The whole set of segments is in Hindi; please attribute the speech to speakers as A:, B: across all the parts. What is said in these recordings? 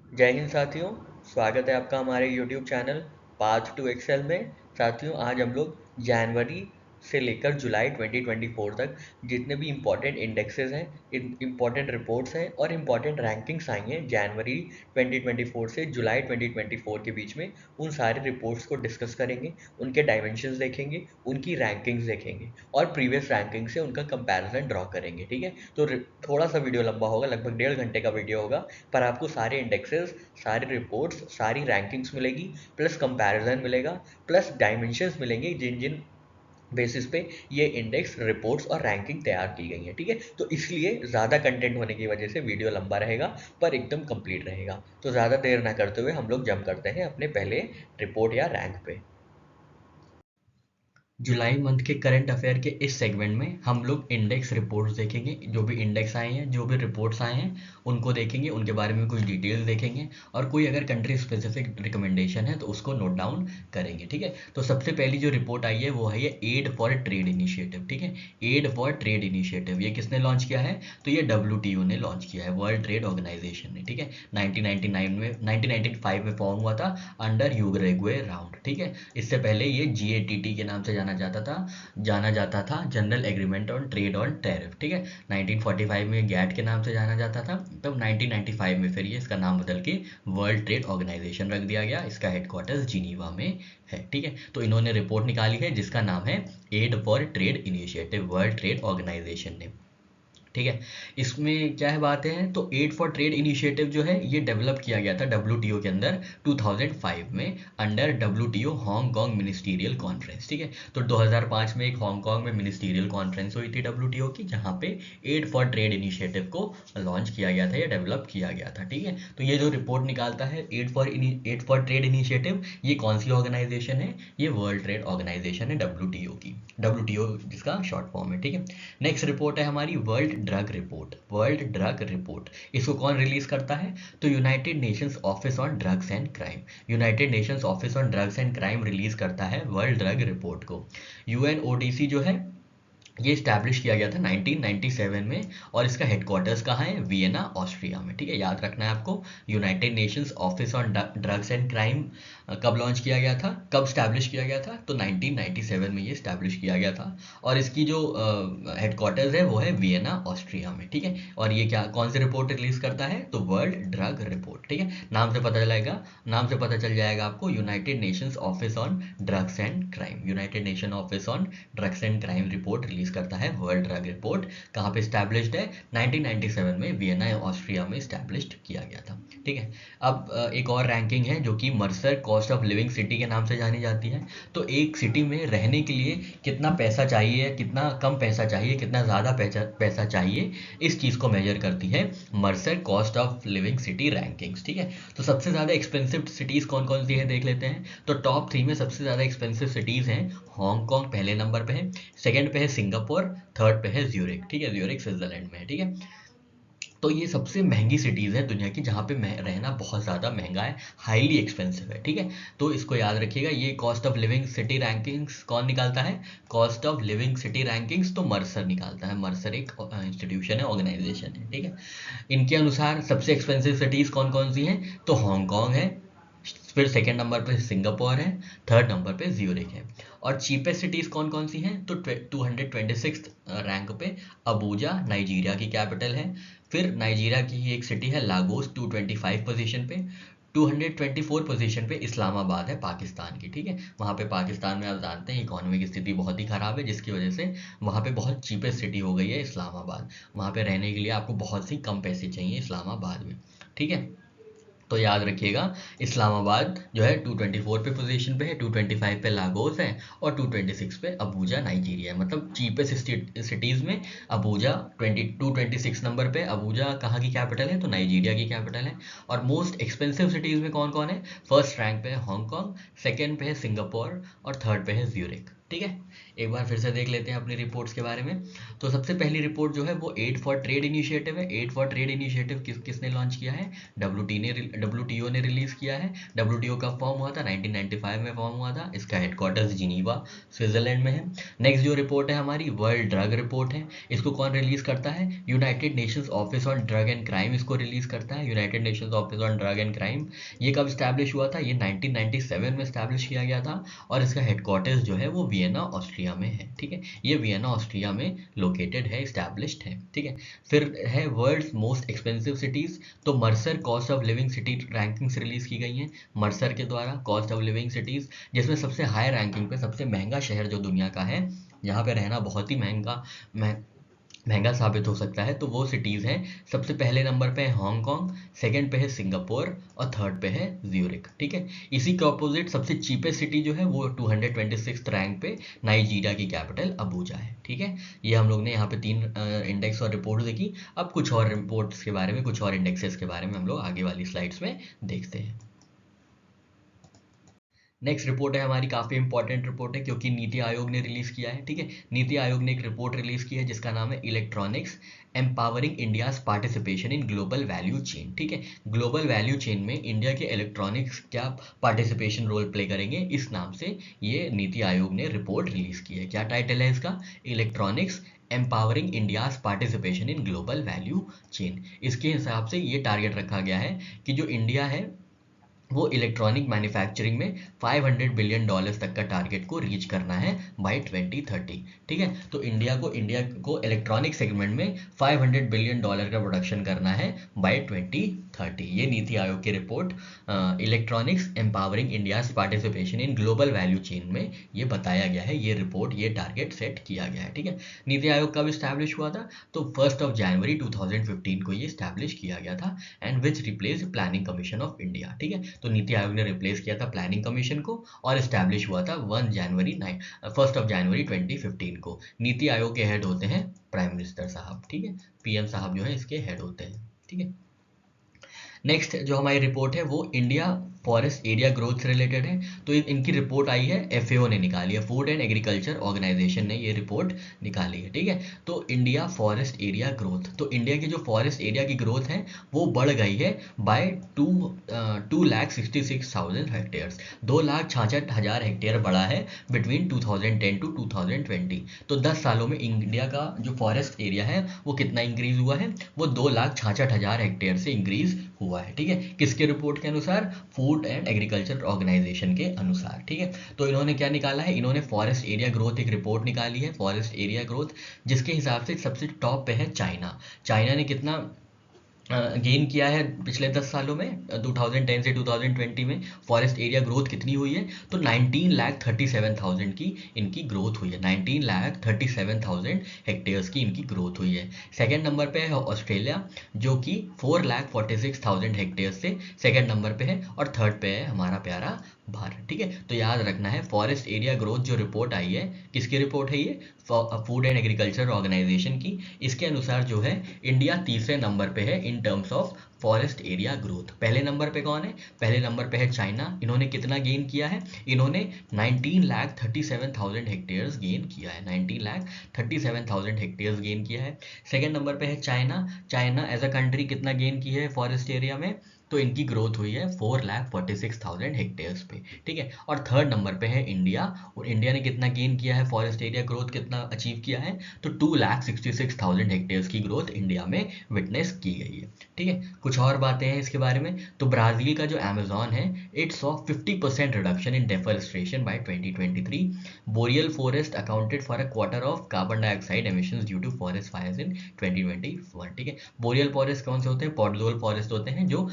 A: जय हिंद साथियों। स्वागत है आपका हमारे YouTube channel path to excel में। साथियों, आज हम लोग जनवरी से लेकर जुलाई 2024 तक जितने भी इम्पोर्टेंट इंडेक्सेस हैं, इम्पोर्टेंट रिपोर्ट्स हैं और इम्पोर्टेंट रैंकिंग्स आई हैं जनवरी 2024 से जुलाई 2024 के बीच में, उन सारे रिपोर्ट्स को डिस्कस करेंगे। उनके डायमेंशंस देखेंगे, उनकी रैंकिंग्स देखेंगे और प्रीवियस रैंकिंग से उनका कंपैरिजन ड्रॉ करेंगे। ठीक है, तो थोड़ा सा वीडियो लंबा होगा, लगभग 1.5 घंटे का वीडियो होगा, पर आपको सारे इंडेक्सेस, सारी रिपोर्ट्स, सारी रैंकिंग्स मिलेगी, प्लस कंपैरिजन मिलेगा, प्लस डायमेंशंस मिलेंगे जिन जिन बेसिस पे ये इंडेक्स, रिपोर्ट्स और रैंकिंग तैयार की गई है। ठीक है, तो इसलिए ज़्यादा कंटेंट होने की वजह से वीडियो लंबा रहेगा, पर एकदम कंप्लीट रहेगा। तो ज़्यादा देर ना करते हुए हम लोग जंप करते हैं अपने पहले रिपोर्ट या रैंक पे। जुलाई मंथ के करंट अफेयर के इस सेगमेंट में हम लोग इंडेक्स रिपोर्ट्स देखेंगे। जो भी इंडेक्स आए हैं, जो भी रिपोर्ट्स आए हैं, उनको देखेंगे, उनके बारे में कुछ डिटेल्स देखेंगे और कोई अगर कंट्री स्पेसिफिक रिकमेंडेशन है तो उसको नोट डाउन करेंगे। ठीक है, तो सबसे पहली जो रिपोर्ट आई है वो है ये एड फॉर ट्रेड इनिशिएटिव। ठीक है, एड फॉर ट्रेड इनिशिएटिव ये किसने लॉन्च किया है? तो ये WTO ने लॉन्च किया है, वर्ल्ड ट्रेड ऑर्गेनाइजेशन ने। ठीक है, 1995 में फॉर्म हुआ था अंडर यूग्रेगवे राउंड। ठीक है, इससे पहले ये GATT के नाम से जाना जाता था general agreement on trade on tariff. ठीक है, 1945 में गैट के नाम से जाना जाता था, तब 1995 में फिर ये इसका नाम बदल के वर्ल्ड ट्रेड ऑर्गेनाइजेशन रख दिया गया। इसका हेडक्वार्टर्स जिनीवा में है। ठीक है, तो इन्होंने रिपोर्ट निकाली है जिसका नाम है aid for trade initiative, world trade organisation ने। ठीक है, इसमें क्या है बात है, तो एड फॉर ट्रेड इनिशिएटिव जो है ये डेवलप किया गया था WTO के अंदर 2005 में under WTO Hong Kong ministerial conference. ठीक है, तो 2005 में एक हांगकांग में मिनिस्टीरियल कॉन्फ्रेंस हुई थी WTO की, जहाँ पे एड फॉर ट्रेड इनिशिएटिव को लॉन्च किया गया था या डेवलप किया गया था। ठीक है, तो ये जो रिपोर्ट निकालता है एड फॉर ट्रेड इनिशिएटिव, ये कौन सी ऑर्गेनाइजेशन है? ये वर्ल्ड ट्रेड ऑर्गेनाइजेशन है WTO की, WTO जिसका शॉर्ट फॉर्म है। ठीक है, नेक्स्ट रिपोर्ट है हमारी world drug report. World drug report इसको कौन रिलीज करता है? तो United Nations office on drugs and crime. United Nations office on drugs and crime release करता है वर्ल्ड ड्रग रिपोर्ट को। UNODC जो है ये स्टैब्लिश किया गया था 1997 में और इसका हेडक्वार्टर्स कहाँ है? वियना, ऑस्ट्रिया में। ठीक है, याद रखना है आपको। United Nations office on drugs and crime कब लॉन्च किया गया था, कब स्टैब्लिश किया गया था? तो 1997 में ये स्टैब्लिश किया गया था और इसकी जो हेडक्वार्टर्स है वो है वियना, ऑस्ट्रिया में। ठीक है, और ये क्या, कौन सी रिपोर्ट रिलीज करता है? तो वर्ल्ड ड्रग रिपोर्ट। ठीक है, नाम से पता चल जाएगा आपको, United Nations office on drugs and crime, United nation office on drugs and crime report release करता है वर्ल्ड ड्रग रिपोर्ट। कहाँ पे स्टैब्लिश्ड है? 1997 में वियना, ऑस्ट्रिया में स्टैब्लिश्ड किया गया था। ठीक है, अब एक और रैंकिंग है जो कि Mercer cost of living city के नाम से जानी जाती है। तो एक सिटी में रहने के लिए कितना पैसा चाहिए, कितना कम पैसा चाहिए, कितना ज़्यादा पैसा चाहिए, इस चीज़ को मेजर करती है Mercer cost of living city rankings. ठीक है, तो सबसे ज़्यादा एक्सपेंसिव सिटीज़ कौन कौन सी है देख लेते हैं। तो टॉप 3 में सबसे ज़्यादा एक्सपेंसिव सिटीज़ हैं। हांगकांग पहले नंबर पे है, सेकंड पे है सिंगापुर, थर्ड पे है ज्यूरिक। ठीक है, ज्यूरिक स्विट्जरलैंड में है। ठीक है, तो ये सबसे महंगी सिटीज़ है दुनिया की, जहाँ पे रहना बहुत ज़्यादा महंगा है, हाईली एक्सपेंसिव है। ठीक है, तो इसको याद रखिएगा। ये cost of living city rankings कौन निकालता है? Cost of living city rankings तो मर्सर निकालता है। मर्सर एक इंस्टीट्यूशन है, ऑर्गेनाइजेशन है। ठीक है, इनके अनुसार सबसे एक्सपेंसिव सिटीज़ कौन कौन सी हैं? तो हांगकांग है, फिर सेकंड नंबर पे सिंगापुर है, थर्ड नंबर पे ज्यूरिक है। और चीपेस्ट सिटीज़ कौन कौन सी हैं? तो 226 रैंक पे अबूजा, नाइजीरिया की कैपिटल है। फिर नाइजीरिया की ही एक सिटी है लागोस, 225 पोजीशन पे। 224 पोजीशन पे इस्लामाबाद है, पाकिस्तान की। ठीक है, वहाँ पे पाकिस्तान में आप जानते हैं इकोनॉमी की स्थिति बहुत ही ख़राब है, जिसकी वजह से वहाँ पे बहुत चीपेस्ट सिटी हो गई है इस्लामाबाद। वहाँ पे रहने के लिए आपको बहुत सी कम पैसे चाहिए इस्लामाबाद में। ठीक है, तो याद रखिएगा, इस्लामाबाद जो है 224 पे पोजीशन पे है, 225 पे लागोस है और 226 पे अबूजा, नाइजीरिया है। मतलब चीपेस्ट सिटीज़ में अबूजा 226 नंबर पे। अबूजा कहाँ की कैपिटल है? तो नाइजीरिया की कैपिटल है। और मोस्ट एक्सपेंसिव सिटीज़ में कौन कौन है? फर्स्ट रैंक पे है हांगकांग, सेकेंड पे है सिंगापुर और थर्ड पे है ज्यूरिक। ठीक है, एक बार फिर से देख लेते हैं अपनी रिपोर्ट्स के बारे में। तो सबसे पहली रिपोर्ट जो है वो एड फॉर ट्रेड इनिशिएटिव है। एड फॉर ट्रेड इनिशिएटिव किसने लॉन्च किया है? डब्ल्यूटीओ ने रिलीज किया है। डब्ल्यूटीओ कब फॉर्म हुआ था? 1995 में फॉर्म हुआ था। इसका हेडक्वार्टर्स जिनीवा स्विट्जरलैंड में है। नेक्स्ट जो रिपोर्ट है हमारी वर्ल्ड ड्रग रिपोर्ट है। इसको कौन रिलीज करता है? United Nations office on drug and crime इसको रिलीज करता है। United Nations office on drug and crime ये कब स्टैब्लिश हुआ था? ये 1997 में स्टैब्लिश किया गया था और इसका हेडक्वार्टर्स जो है वो वियना ऑस्ट्रिया में है। ठीक है, ये वियना ऑस्ट्रिया में लोकेटेड है, स्टैब्लिश्ड है। ठीक है, फिर है वर्ल्ड्स मोस्ट एक्सपेंसिव सिटीज। तो Mercer cost of living city rankings release की गई हैं मर्सर के द्वारा, कॉस्ट ऑफ लिविंग सिटीज, जिसमें सबसे हाई रैंकिंग पे सबसे महंगा शहर जो दुनिया का है, जहाँ पे रहना बहुत ही महंगा साबित हो सकता है, तो वो सिटीज़ हैं। सबसे पहले नंबर पे है हांगकांग, सेकंड पे है सिंगापुर और थर्ड पे है ज्यूरिक। ठीक है, इसी के ऑपोजिट सबसे चीपेस्ट सिटी जो है वो 226 रैंक पे नाइजीरिया की कैपिटल अबूजा है। ठीक है, ये हम लोग ने यहाँ पे 3 इंडेक्स और रिपोर्ट देखी। अब कुछ और रिपोर्ट्स के बारे में, कुछ और इंडेक्सेस के बारे में हम लोग आगे वाली स्लाइड्स में देखते हैं। नेक्स्ट रिपोर्ट है हमारी, काफ़ी इंपॉर्टेंट रिपोर्ट है क्योंकि नीति आयोग ने रिलीज़ किया है। ठीक है, नीति आयोग ने एक रिपोर्ट रिलीज़ की है जिसका नाम है electronics empowering India's participation in global value chain. ठीक है, ग्लोबल वैल्यू चेन में इंडिया के इलेक्ट्रॉनिक्स क्या पार्टिसिपेशन रोल प्ले करेंगे, इस नाम से ये नीति आयोग ने रिपोर्ट रिलीज़ की है। क्या टाइटल है इसका? Electronics empowering India's participation in global value chain. इसके हिसाब से ये टारगेट रखा गया है कि जो इंडिया है वो इलेक्ट्रॉनिक मैन्युफैक्चरिंग में $500 बिलियन तक का टारगेट को रीच करना है बाय 2030। ठीक है, तो इंडिया को इलेक्ट्रॉनिक सेगमेंट में $500 बिलियन का प्रोडक्शन करना है बाय 2030। ये नीति आयोग की report electronics empowering India's participation in global value chain में ये बताया गया है, ये रिपोर्ट, ये टारगेट सेट किया गया है। ठीक है, नीति आयोग कब स्टैब्लिश हुआ था? तो 1 जनवरी 2015 को ये स्टैब्लिश किया गया था and which replace planning commission of India. ठीक है, तो नीति आयोग ने रिप्लेस किया था प्लानिंग कमीशन को और स्टैब्लिश हुआ था 1 जनवरी 2015 को। नीति आयोग के हेड होते हैं प्राइम मिनिस्टर साहब। ठीक है, पीएम साहब जो है इसके हेड होते हैं। ठीक है, नेक्स्ट जो हमारी रिपोर्ट है वो इंडिया फॉरेस्ट एरिया ग्रोथ से रिलेटेड है। तो इनकी रिपोर्ट आई है, एफएओ ने निकाली है, फूड एंड एग्रीकल्चर ऑर्गेनाइजेशन ने ये रिपोर्ट निकाली है। ठीक है, तो इंडिया फॉरेस्ट एरिया ग्रोथ, तो इंडिया की जो फॉरेस्ट एरिया की ग्रोथ है वो बढ़ गई है बाय 2,66,000 हेक्टेयर्स, 2,66,000 हेक्टेयर बढ़ा है बिटवीन 2010 टू 2020। तो 10 सालों में इंडिया का जो फॉरेस्ट एरिया है वो कितना इंक्रीज हुआ है? वो 2,66,000 हेक्टेयर से इंक्रीज हुआ है। ठीक है, किसके रिपोर्ट के अनुसार? फूड एंड एग्रीकल्चर ऑर्गेनाइजेशन के अनुसार। ठीक है, तो इन्होंने क्या निकाला है? इन्होंने फॉरेस्ट एरिया ग्रोथ एक रिपोर्ट निकाली है, फॉरेस्ट एरिया ग्रोथ, जिसके हिसाब से सबसे टॉप पे है चाइना। चाइना ने कितना गेन किया है पिछले 10 सालों में? 2010 से 2020 में फॉरेस्ट एरिया ग्रोथ कितनी हुई है? तो 19,37,000 की इनकी ग्रोथ हुई है, 19,37,000 हेक्टेयर्स की इनकी ग्रोथ हुई है। सेकंड नंबर पे है ऑस्ट्रेलिया जो कि 4,46,000 हेक्टेयर से सेकंड नंबर पे है और थर्ड पे है हमारा प्यारा भारत। ठीक है, तो याद रखना है फॉरेस्ट एरिया ग्रोथ जो रिपोर्ट आई है, किसकी रिपोर्ट है ये? फूड एंड एग्रीकल्चर ऑर्गेनाइजेशन की। इसके अनुसार जो है इंडिया तीसरे नंबर पे है in terms of forest area growth. पहले नंबर पे कौन है? पहले नंबर पे है चाइना। इन्होंने कितना गेन किया है? इन्होंने 19,37,000 हेक्टेयर्स गेन किया है, 19,37,000 हेक्टेयर्स गेन किया है। सेकेंड नंबर पे है China. China as a country कितना गेन की है फॉरेस्ट एरिया में? तो इनकी ग्रोथ हुई है 4,46,000 हेक्टेयर्स पे। ठीक है, और थर्ड नंबर पे है इंडिया, और इंडिया ने कितना गेन किया है, फॉरेस्ट एरिया ग्रोथ कितना अचीव किया है? तो 2,66,000 हेक्टेयर्स की ग्रोथ इंडिया में विटनेस की गई है। ठीक है, कुछ और बातें हैं इसके बारे में। तो ब्राज़ील का जो अमेज़न है it saw 50% reduction in deforestation by 2023। Boreal forest accounted for a quarter of carbon dioxide emissions due to forest fires in 2021। ठीक है, बोरियल फॉरेस्ट कौन से होते हैं? पॉडजोल फॉरेस्ट होते हैं जो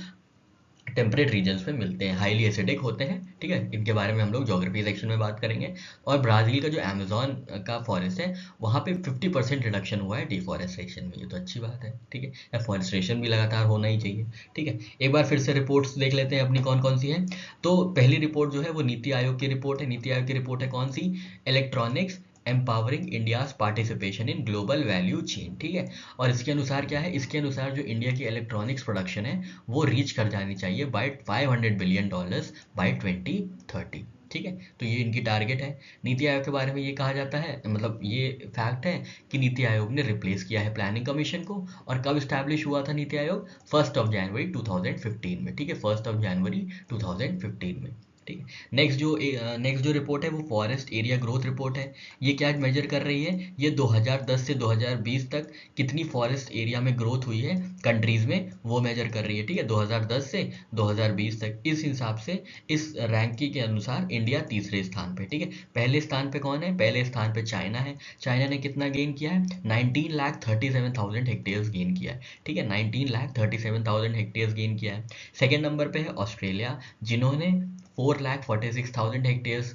A: टेम्परेट रीजन्स में मिलते हैं, हाईली एसिडिक होते हैं। ठीक है, इनके बारे में हम लोग ज्योग्राफी सेक्शन में बात करेंगे। और ब्राज़ील का जो अमेज़न का फॉरेस्ट है वहाँ पे 50% रिडक्शन हुआ है डिफॉरेस्टेशन में, ये तो अच्छी बात है। ठीक है, या फॉरेस्टेशन भी लगातार होना ही चाहिए। ठीक है, एक बार फिर से रिपोर्ट्स देख लेते हैं अपनी कौन कौन सी हैं। तो पहली रिपोर्ट जो है वो नीति आयोग की रिपोर्ट है। नीति आयोग की रिपोर्ट है कौन सी? Electronics empowering India's participation in global value chain. ठीक है, और इसके अनुसार क्या है? इसके अनुसार जो इंडिया की इलेक्ट्रॉनिक्स प्रोडक्शन है वो रीच कर जानी चाहिए बाय $500 बिलियन बाय 2030। ठीक है, तो ये इनकी टारगेट है। नीति आयोग के बारे में ये कहा जाता है, मतलब ये फैक्ट है कि नीति आयोग ने रिप्लेस किया है प्लानिंग कमीशन को। और कब स्टैब्लिश हुआ था नीति आयोग? 1 जनवरी 2015 में, ठीक है, 1 जनवरी 2015 में, ठीक है। नेक्स्ट जो रिपोर्ट है वो फॉरेस्ट एरिया ग्रोथ रिपोर्ट है। ये क्या मेजर कर रही है? ये 2010 से 2020 तक कितनी फॉरेस्ट एरिया में ग्रोथ हुई है कंट्रीज में, वो मेजर कर रही है, ठीक है, 2010 से 2020 तक। इस हिसाब से इस रैंकिंग के अनुसार इंडिया तीसरे स्थान पे, ठीक है। पहले स्थान पे कौन है? पहले स्थान पे चाइना है। चाइना ने कितना गेन किया है? 19,37,000 हेक्टेयर्स गेन किया है, ठीक है, 19,37,000 हेक्टेयर्स गेन किया है। सेकेंड नंबर पे है ऑस्ट्रेलिया, जिन्होंने 4,46,000 hectares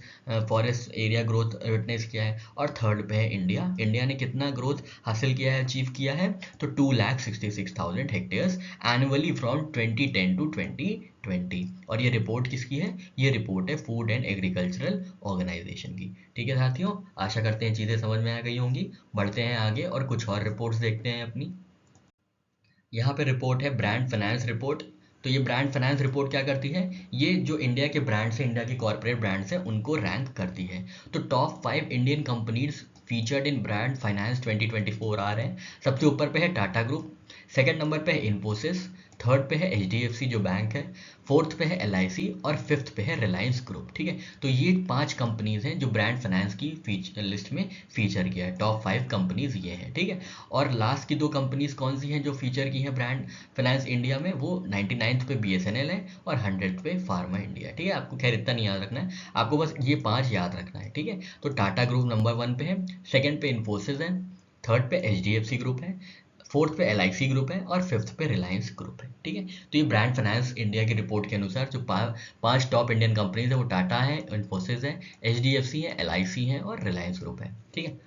A: forest area growth witness किया है। और थर्ड पे है इंडिया। इंडिया ने कितना ग्रोथ हासिल किया है, अचीव किया है? तो 2,66,000 हेक्टेयर्स एनुअली फ्रॉम 2010 टू 2020। और ये रिपोर्ट किसकी है? ये रिपोर्ट है फूड एंड एग्रीकल्चरल ऑर्गेनाइजेशन की, ठीक है साथियों। आशा करते हैं चीज़ें समझ में आ गई होंगी। बढ़ते हैं आगे और कुछ और रिपोर्ट्स देखते हैं अपनी। यहाँ पे रिपोर्ट है ब्रांड फाइनेंस रिपोर्ट। तो ये ब्रांड फाइनेंस रिपोर्ट क्या करती है? ये जो इंडिया के ब्रांड्स हैं, इंडिया की कॉर्पोरेट ब्रांड्स हैं, उनको रैंक करती है। तो top 5 Indian companies featured in brand finance 2024 आ रहे हैं। सबसे ऊपर पे है टाटा ग्रुप, सेकंड नंबर पे है इन्फोसिस, थर्ड पे है HDFC जो बैंक है, फोर्थ पे है LIC और फिफ्थ पे है रिलायंस ग्रुप, ठीक है। तो ये 5 कंपनीज हैं जो ब्रांड फाइनेंस की लिस्ट में फीचर किया है। टॉप 5 कंपनीज ये हैं, ठीक है। और लास्ट की 2 कंपनीज कौन सी हैं जो फीचर की हैं ब्रांड फाइनेंस इंडिया में? वो 99th पे BSNL है और 100th पे फार्मा इंडिया, ठीक है। आपको खैर इतना नहीं याद रखना है, आपको बस ये 5 याद रखना है, ठीक है। तो टाटा ग्रुप नंबर 1 पे है, सेकंड पे इन्फोसिस है, थर्ड पे HDFC ग्रुप है, फोर्थ पे LIC ग्रुप है और फिफ्थ पे रिलायंस ग्रुप है, ठीक है। तो ये ब्रांड फाइनेंस इंडिया की रिपोर्ट के अनुसार जो 5 टॉप इंडियन कंपनीज है वो टाटा है, इन्फोसिस है, HDFC है, LIC है और रिलायंस ग्रुप है, ठीक है।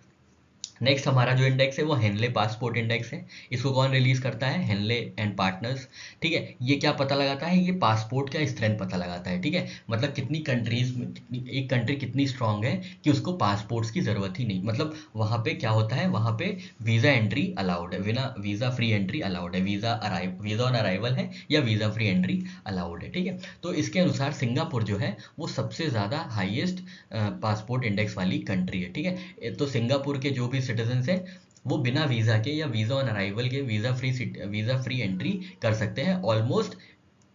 A: नेक्स्ट हमारा जो इंडेक्स है वो हेनले पासपोर्ट इंडेक्स है। इसको कौन रिलीज करता है? हेनले एंड पार्टनर्स, ठीक है। ये क्या पता लगाता है? ये पासपोर्ट का स्ट्रेंथ पता लगाता है, ठीक है। मतलब कितनी कंट्रीज में एक कंट्री कितनी स्ट्रांग है कि उसको पासपोर्ट्स की जरूरत ही नहीं, मतलब वहां पे क्या होता है, वहां पे वीजा एंट्री अलाउड है, बिना वीजा फ्री एंट्री अलाउड है, वीजा ऑन अराइवल है या वीजा फ्री एंट्री अलाउड है, ठीक है। तो इसके अनुसार सिंगापुर जो है वो सबसे ज्यादा हाईएस्ट पासपोर्ट इंडेक्स वाली कंट्री है, ठीक है। तो सिंगापुर के जो भी सिटीजन्स हैं वो बिना वीज़ा के या वीज़ा ऑन अराइवल के वीज़ा फ्री एंट्री कर सकते हैं ऑलमोस्ट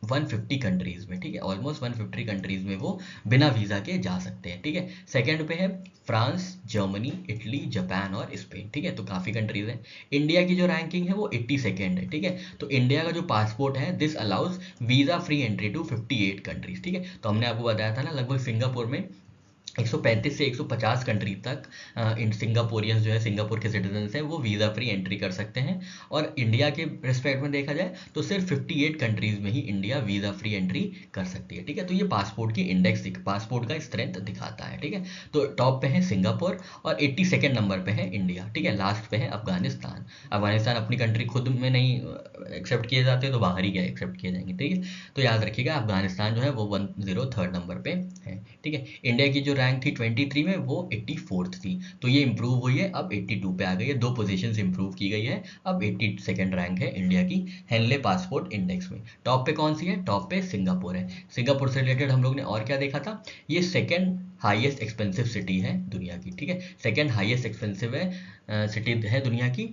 A: 150 कंट्रीज में, ठीक है। ऑलमोस्ट 150 कंट्रीज में वो बिना वीज़ा के जा सकते हैं, ठीक है। सेकंड पे है फ्रांस, जर्मनी, इटली, जापान और स्पेन, ठीक है। तो काफ़ी कंट्रीज हैं। इंडिया की जो रैंकिंग है वो 82nd है, ठीक है। तो इंडिया का जो पासपोर्ट है this allows visa free entry to 58 countries, ठीक है। तो हमने आपको बताया था ना, लगभग सिंगापुर में 135 से 150 कंट्री तक इन सिंगापोरियंस जो है, सिंगापुर के सिटीजन्स हैं, वो वीज़ा फ्री एंट्री कर सकते हैं। और इंडिया के रिस्पेक्ट में देखा जाए तो सिर्फ 58 कंट्रीज में ही इंडिया वीज़ा फ्री एंट्री कर सकती है, ठीक है। तो ये पासपोर्ट की पासपोर्ट का स्ट्रेंथ दिखाता है, ठीक है। तो टॉप पे है सिंगापुर और 82nd नंबर पे है इंडिया, ठीक है। लास्ट पे है अफगानिस्तान। अफगानिस्तान अपनी कंट्री खुद में नहीं एक्सेप्ट किए जाते, तो बाहर ही क्या एक्सेप्ट किए जाएंगे, ठीक है। तो याद रखिएगा अफगानिस्तान जो है वो 103rd नंबर पे है, ठीक है। इंडिया की जो रैंक थी 23 में वो 84th थी, तो ये इंप्रूव हुई है, अब 82 पे आ गई है, 2 पोजीशंस इंप्रूव की गई है, अब 82nd रैंक है इंडिया की हेनले पासपोर्ट इंडेक्स में। टॉप पे कौन सी है? टॉप पे सिंगापुर है। सिंगापुर से रिलेटेड हम लोग ने और क्या देखा था? ये सेकेंड हाईएस्ट एक्सपेंसिव सिटी है दुनिया की, ठीक है। सेकेंड हाईएस्ट एक्सपेंसिव है सिटी है दुनिया की।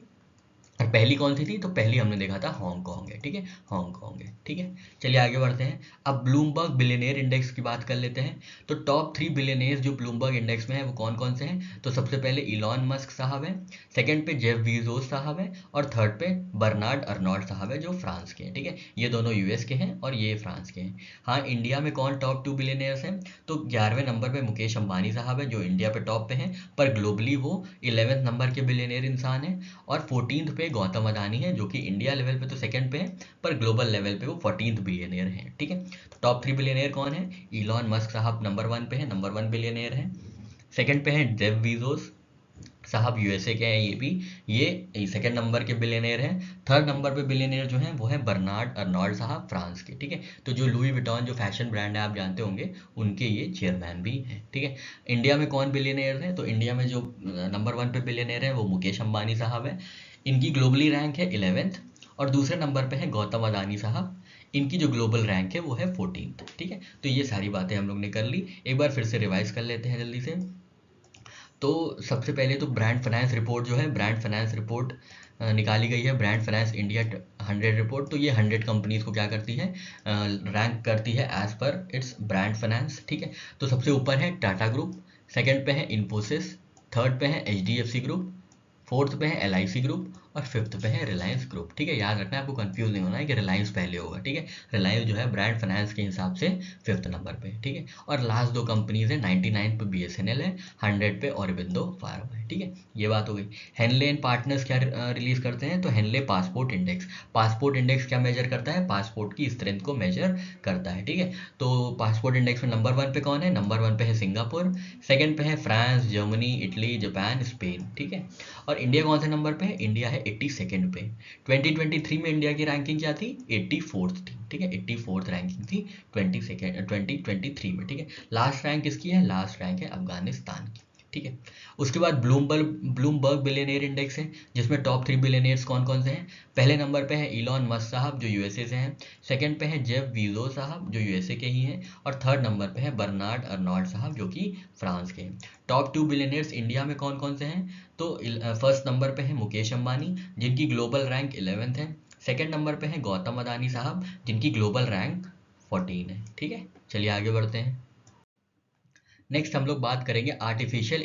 A: और पहली कौन सी थी? तो पहली हमने देखा था हांगकांग है, ठीक है, हांगकांग है, ठीक है। चलिए आगे बढ़ते हैं। अब ब्लूमबर्ग बिलियनेयर इंडेक्स की बात कर लेते हैं। तो टॉप 3 बिलियनेयर्स जो ब्लूमबर्ग इंडेक्स में है वो कौन कौन से हैं? तो सबसे पहले इलॉन मस्क साहब हैं, सेकंड पे जेफ बीजोस साहब हैं और थर्ड पे बर्नार्ड अर्नोल्ड साहब है जो फ्रांस के हैं, ठीक है। ये दोनों यूएस के हैं और ये फ्रांस के हैं। हाँ, इंडिया में कौन टॉप 2 बिलियनेयर्स हैं? तो 11वें नंबर पे मुकेश अंबानी साहब है जो इंडिया पे टॉप पे हैं, पर ग्लोबली वो 11वें नंबर के बिलियनेयर इंसान हैं। और 14th पे गौतम अदानी है जो कि इंडिया लेवल पे तो सेकंड पे है, पर ग्लोबल लेवल पे वो 14th बिलियनियर है, ठीक है। तो टॉप 3 बिलियनियर कौन है? इलॉन मस्क साहब नंबर 1 पे है, नंबर 1 बिलियनियर है। सेकंड पे है जेफ बीजोस साहब, यूएसए के हैं ये भी, ये सेकंड नंबर के बिलियनियर हैं। थर्ड नंबर पे बिलियनियर जो हैं वो है बर्नार्ड अर्नोल्ड साहब फ्रांस के, ठीक है। तो जो लुई विटॉन जो फैशन ब्रांड है आप जानते होंगे, उनके ये चेयरमैन भी हैं, ठीक है। इंडिया में कौन बिलियनियर है? तो इंडिया में जो नंबर 1 पे बिलियनियर है वो मुकेश अंबानी साहब है। इनकी ग्लोबली रैंक है 11th और दूसरे नंबर पे है गौतम अदानी साहब। इनकी जो ग्लोबल रैंक है वो है 14th। ठीक है, तो ये सारी बातें हम लोग ने कर ली, एक बार फिर से रिवाइज कर लेते हैं जल्दी से। तो सबसे पहले तो ब्रांड फाइनेंस रिपोर्ट जो है, ब्रांड फाइनेंस रिपोर्ट निकाली गई है, ब्रांड फाइनेंस इंडिया 100 रिपोर्ट। तो ये 100 कंपनीज को क्या करती है, रैंक करती है as per it's brand finance. ठीक है, तो सबसे ऊपर है टाटा ग्रुप, सेकंड पे है इन्फोसिस, थर्ड पे है HDFC ग्रुप, फोर्थ पे है LIC ग्रुप और फिफ्थ पे है रिलायंस ग्रुप। ठीक है, याद रखना, आपको कंफ्यूज नहीं होना है कि रिलायंस पहले होगा। ठीक है, रिलायंस जो है ब्रांड फाइनेंस के हिसाब से फिफ्थ नंबर पे। ठीक है, और लास्ट दो कंपनीज है, 99 पे BSNL है, 100 पे ऑरोबिंदो फार्मा है। ठीक है, ये बात हो गई। हेनले एंड पार्टनर्स क्या रिलीज करते हैं, तो Henley passport index. Passport index क्या मेजर करता है, पासपोर्ट की स्ट्रेंथ को मेजर करता है। ठीक है, तो पासपोर्ट इंडेक्स में नंबर 1 पे कौन है, नंबर 1 पे है सिंगापुर, सेकंड पे है France, Germany, Italy, Japan, Spain. ठीक है, और इंडिया कौन से नंबर पे है, इंडिया है 82nd पे। 2023 में इंडिया की रैंकिंग क्या थी, 84th थी। ठीक है, 84th रैंकिंग थी 2023 में। ठीक है, लास्ट रैंक किसकी है, लास्ट रैंक है अफगानिस्तान की। ठीक है, उसके बाद ब्लूमबर्ग बिलियनियर इंडेक्स है, जिसमें टॉप 3 बिलियनियर्स कौन कौन से हैं। पहले नंबर पे है इलॉन मस्क साहब जो USA से हैं, सेकंड पे है जेफ बीजोस साहब जो USA के ही हैं, और थर्ड नंबर पे है बर्नार्ड अर्नॉल्ड साहब जो कि फ्रांस के हैं। टॉप 2 बिलियनियर्स इंडिया में कौन कौन से हैं, तो फर्स्ट नंबर पे है मुकेश अंबानी जिनकी ग्लोबल रैंक 11th है, सेकंड नंबर पे है गौतम अदानी साहब जिनकी ग्लोबल रैंक 14 है। ठीक है, चलिए आगे बढ़ते हैं। नेक्स्ट हम लोग बात करेंगे आर्टिफिशियल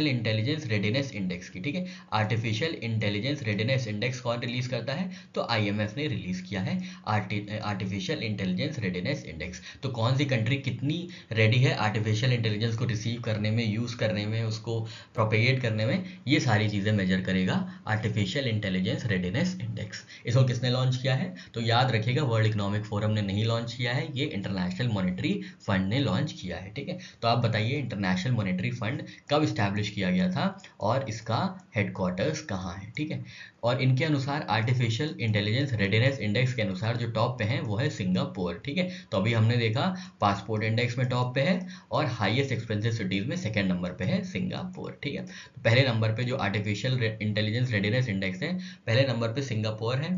A: इंटेलिजेंस रेडीनेस इंडेक्स की। ठीक है, आर्टिफिशियल इंटेलिजेंस रेडीनेस इंडेक्स कौन रिलीज करता है, तो IMF ने रिलीज किया है आर्टिफिशियल इंटेलिजेंस रेडीनेस इंडेक्स। तो कौन सी कंट्री कितनी रेडी है आर्टिफिशियल इंटेलिजेंस को रिसीव करने में, यूज करने में, उसको प्रोपेगेट करने में, ये सारी चीजें मेजर करेगा आर्टिफिशियल इंटेलिजेंस रेडीनेस इंडेक्स। इसको किसने लॉन्च किया है, तो याद रखिएगा वर्ल्ड इकोनॉमिक फोरम ने नहीं लॉन्च किया है, ये इंटरनेशनल मॉनेटरी फंड ने लॉन्च किया है। ठीक है, तो आप बताइए इंटरनेशनल मॉनेटरी फंड कब स्टैब्लिश किया गया था और इसका हेडक्वार्टर्स कहाँ है। ठीक है, और इनके अनुसार आर्टिफिशियल इंटेलिजेंस रेडीनेस इंडेक्स के अनुसार जो टॉप पे है वो है सिंगापुर। ठीक है, तो अभी हमने देखा पासपोर्ट इंडेक्स में टॉप पे है और हाईएस्ट एक्सपेंसिव सिटीज में सेकंड नंबर पे है सिंगापुर। ठीक है, तो पहले नंबर पे जो आर्टिफिशियल इंटेलिजेंस रेडीनेस इंडेक्स है, पहले नंबर पे सिंगापुर है।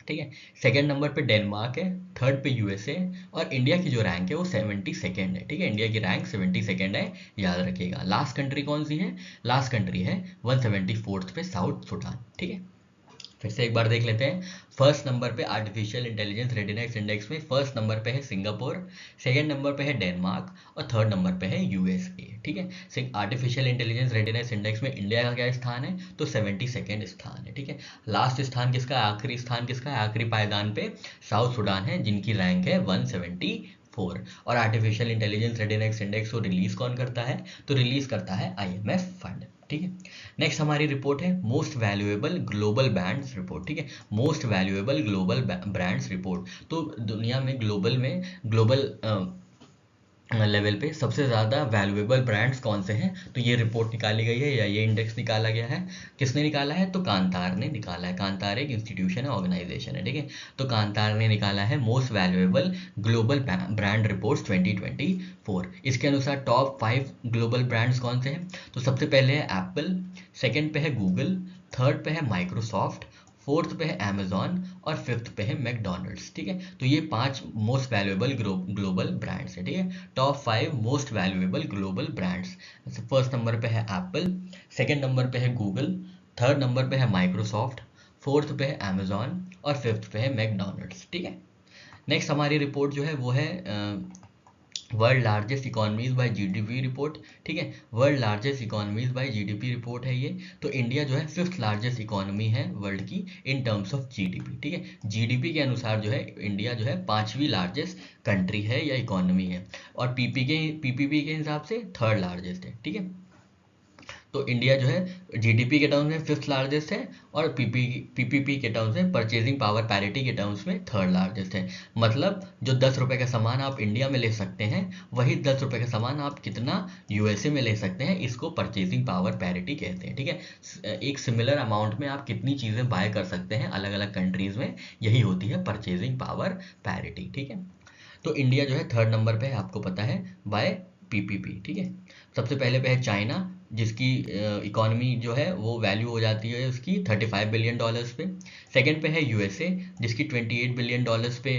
A: ठीक है, सेकंड नंबर पे डेनमार्क है, थर्ड पे USA, और इंडिया की जो रैंक है वो 72nd है। ठीक है, इंडिया की रैंक 72nd है, याद रखिएगा। लास्ट कंट्री कौन सी है, लास्ट कंट्री है 174th पे साउथ सुडान। ठीक है, फिर से एक बार देख लेते हैं। फर्स्ट नंबर पे आर्टिफिशियल इंटेलिजेंस रेडीनेस इंडेक्स में फर्स्ट नंबर पे है सिंगापुर, सेकंड नंबर पे है डेनमार्क और थर्ड नंबर पे है USA। ठीक है, आर्टिफिशियल इंटेलिजेंस रेडीनेस इंडेक्स में इंडिया का क्या स्थान है, तो 72nd स्थान है। ठीक है, लास्ट स्थान किसका है, आखिरी स्थान किसका है, आखिरी पायदान पे साउथ सुडान है जिनकी रैंक है 174। और आर्टिफिशियल इंटेलिजेंस रेडीनेस इंडेक्स को रिलीज कौन करता है, तो रिलीज करता है IMF फंड। ठीक है, नेक्स्ट हमारी रिपोर्ट है most valuable global brands report. ठीक है, most valuable global brands report. तो दुनिया में ग्लोबल लेवल पे सबसे ज़्यादा वैल्यूएबल ब्रांड्स कौन से हैं, तो ये रिपोर्ट निकाली गई है या ये इंडेक्स निकाला गया है। किसने निकाला है, तो कांतार ने निकाला है। कांतार एक इंस्टीट्यूशन है, ऑर्गेनाइजेशन है। ठीक है, तो कांतार ने निकाला है most valuable global brand reports 2024। इसके अनुसार टॉप 5 ग्लोबल ब्रांड्स कौन से हैं, तो सबसे पहले है एप्पल, सेकेंड पे है गूगल, थर्ड पे है माइक्रोसॉफ्ट, फोर्थ पे है अमेजॉन और फिफ्थ पे है मैकडोनल्ड्स। ठीक है, तो ये 5 मोस्ट वैल्यूएबल ग्लोबल ब्रांड्स है। ठीक है, top 5 most valuable global brands. First number पे है एप्पल, सेकंड नंबर पे है गूगल, थर्ड नंबर पे है माइक्रोसॉफ्ट, फोर्थ पे है अमेजॉन और फिफ्थ पे है मैकडोनल्ड्स। ठीक है, नेक्स्ट हमारी रिपोर्ट जो है वो है world largest economies by GDP report. ठीक है, world largest economies by GDP report है ये। तो इंडिया जो है 5th लार्जेस्ट इकोनॉमी है वर्ल्ड की इन टर्म्स ऑफ GDP। ठीक है, GDP के अनुसार जो है इंडिया जो है 5वीं लार्जेस्ट कंट्री है या इकोनॉमी है, और PPP के हिसाब से थर्ड लार्जेस्ट है। ठीक है, तो इंडिया जो है GDP के टर्म्स में 5th लार्जेस्ट है और PPP के टर्म्स में परचेजिंग पावर पैरिटी के टर्म्स में थर्ड लार्जेस्ट है। मतलब जो 10 रुपए का सामान आप इंडिया में ले सकते हैं वही 10 रुपए का सामान आप कितना USA में ले सकते हैं, इसको परचेजिंग पावर पैरिटी कहते हैं। ठीक है, एक सिमिलर अमाउंट में आप कितनी चीज़ें बाय कर सकते हैं अलग अलग कंट्रीज में, यही होती है परचेजिंग पावर पैरिटी। ठीक है, तो इंडिया जो है थर्ड नंबर पे है, आपको पता है, बाय PPP। ठीक है, सबसे पहले पे है चाइना, जिसकी इकोनॉमी जो है वो वैल्यू हो जाती है उसकी $35 बिलियन पे। सेकंड पे है यूएसए जिसकी $28 बिलियन पे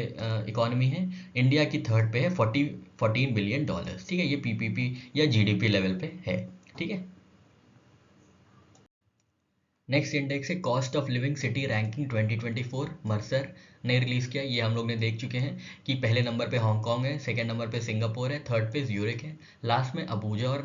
A: इकोनॉमी है। इंडिया की थर्ड पे है $14 बिलियन, ठीक है। ये पीपीपी या जीडीपी लेवल पे है, ठीक है। नेक्स्ट इंडेक्स है cost of living city ranking 2024, Mercer ने रिलीज़ किया। ये हम लोग ने देख चुके हैं कि पहले नंबर पे हांगकांग है, सेकंड नंबर पे सिंगापुर है, थर्ड पे ज्यूरिक है, लास्ट में अबूजा और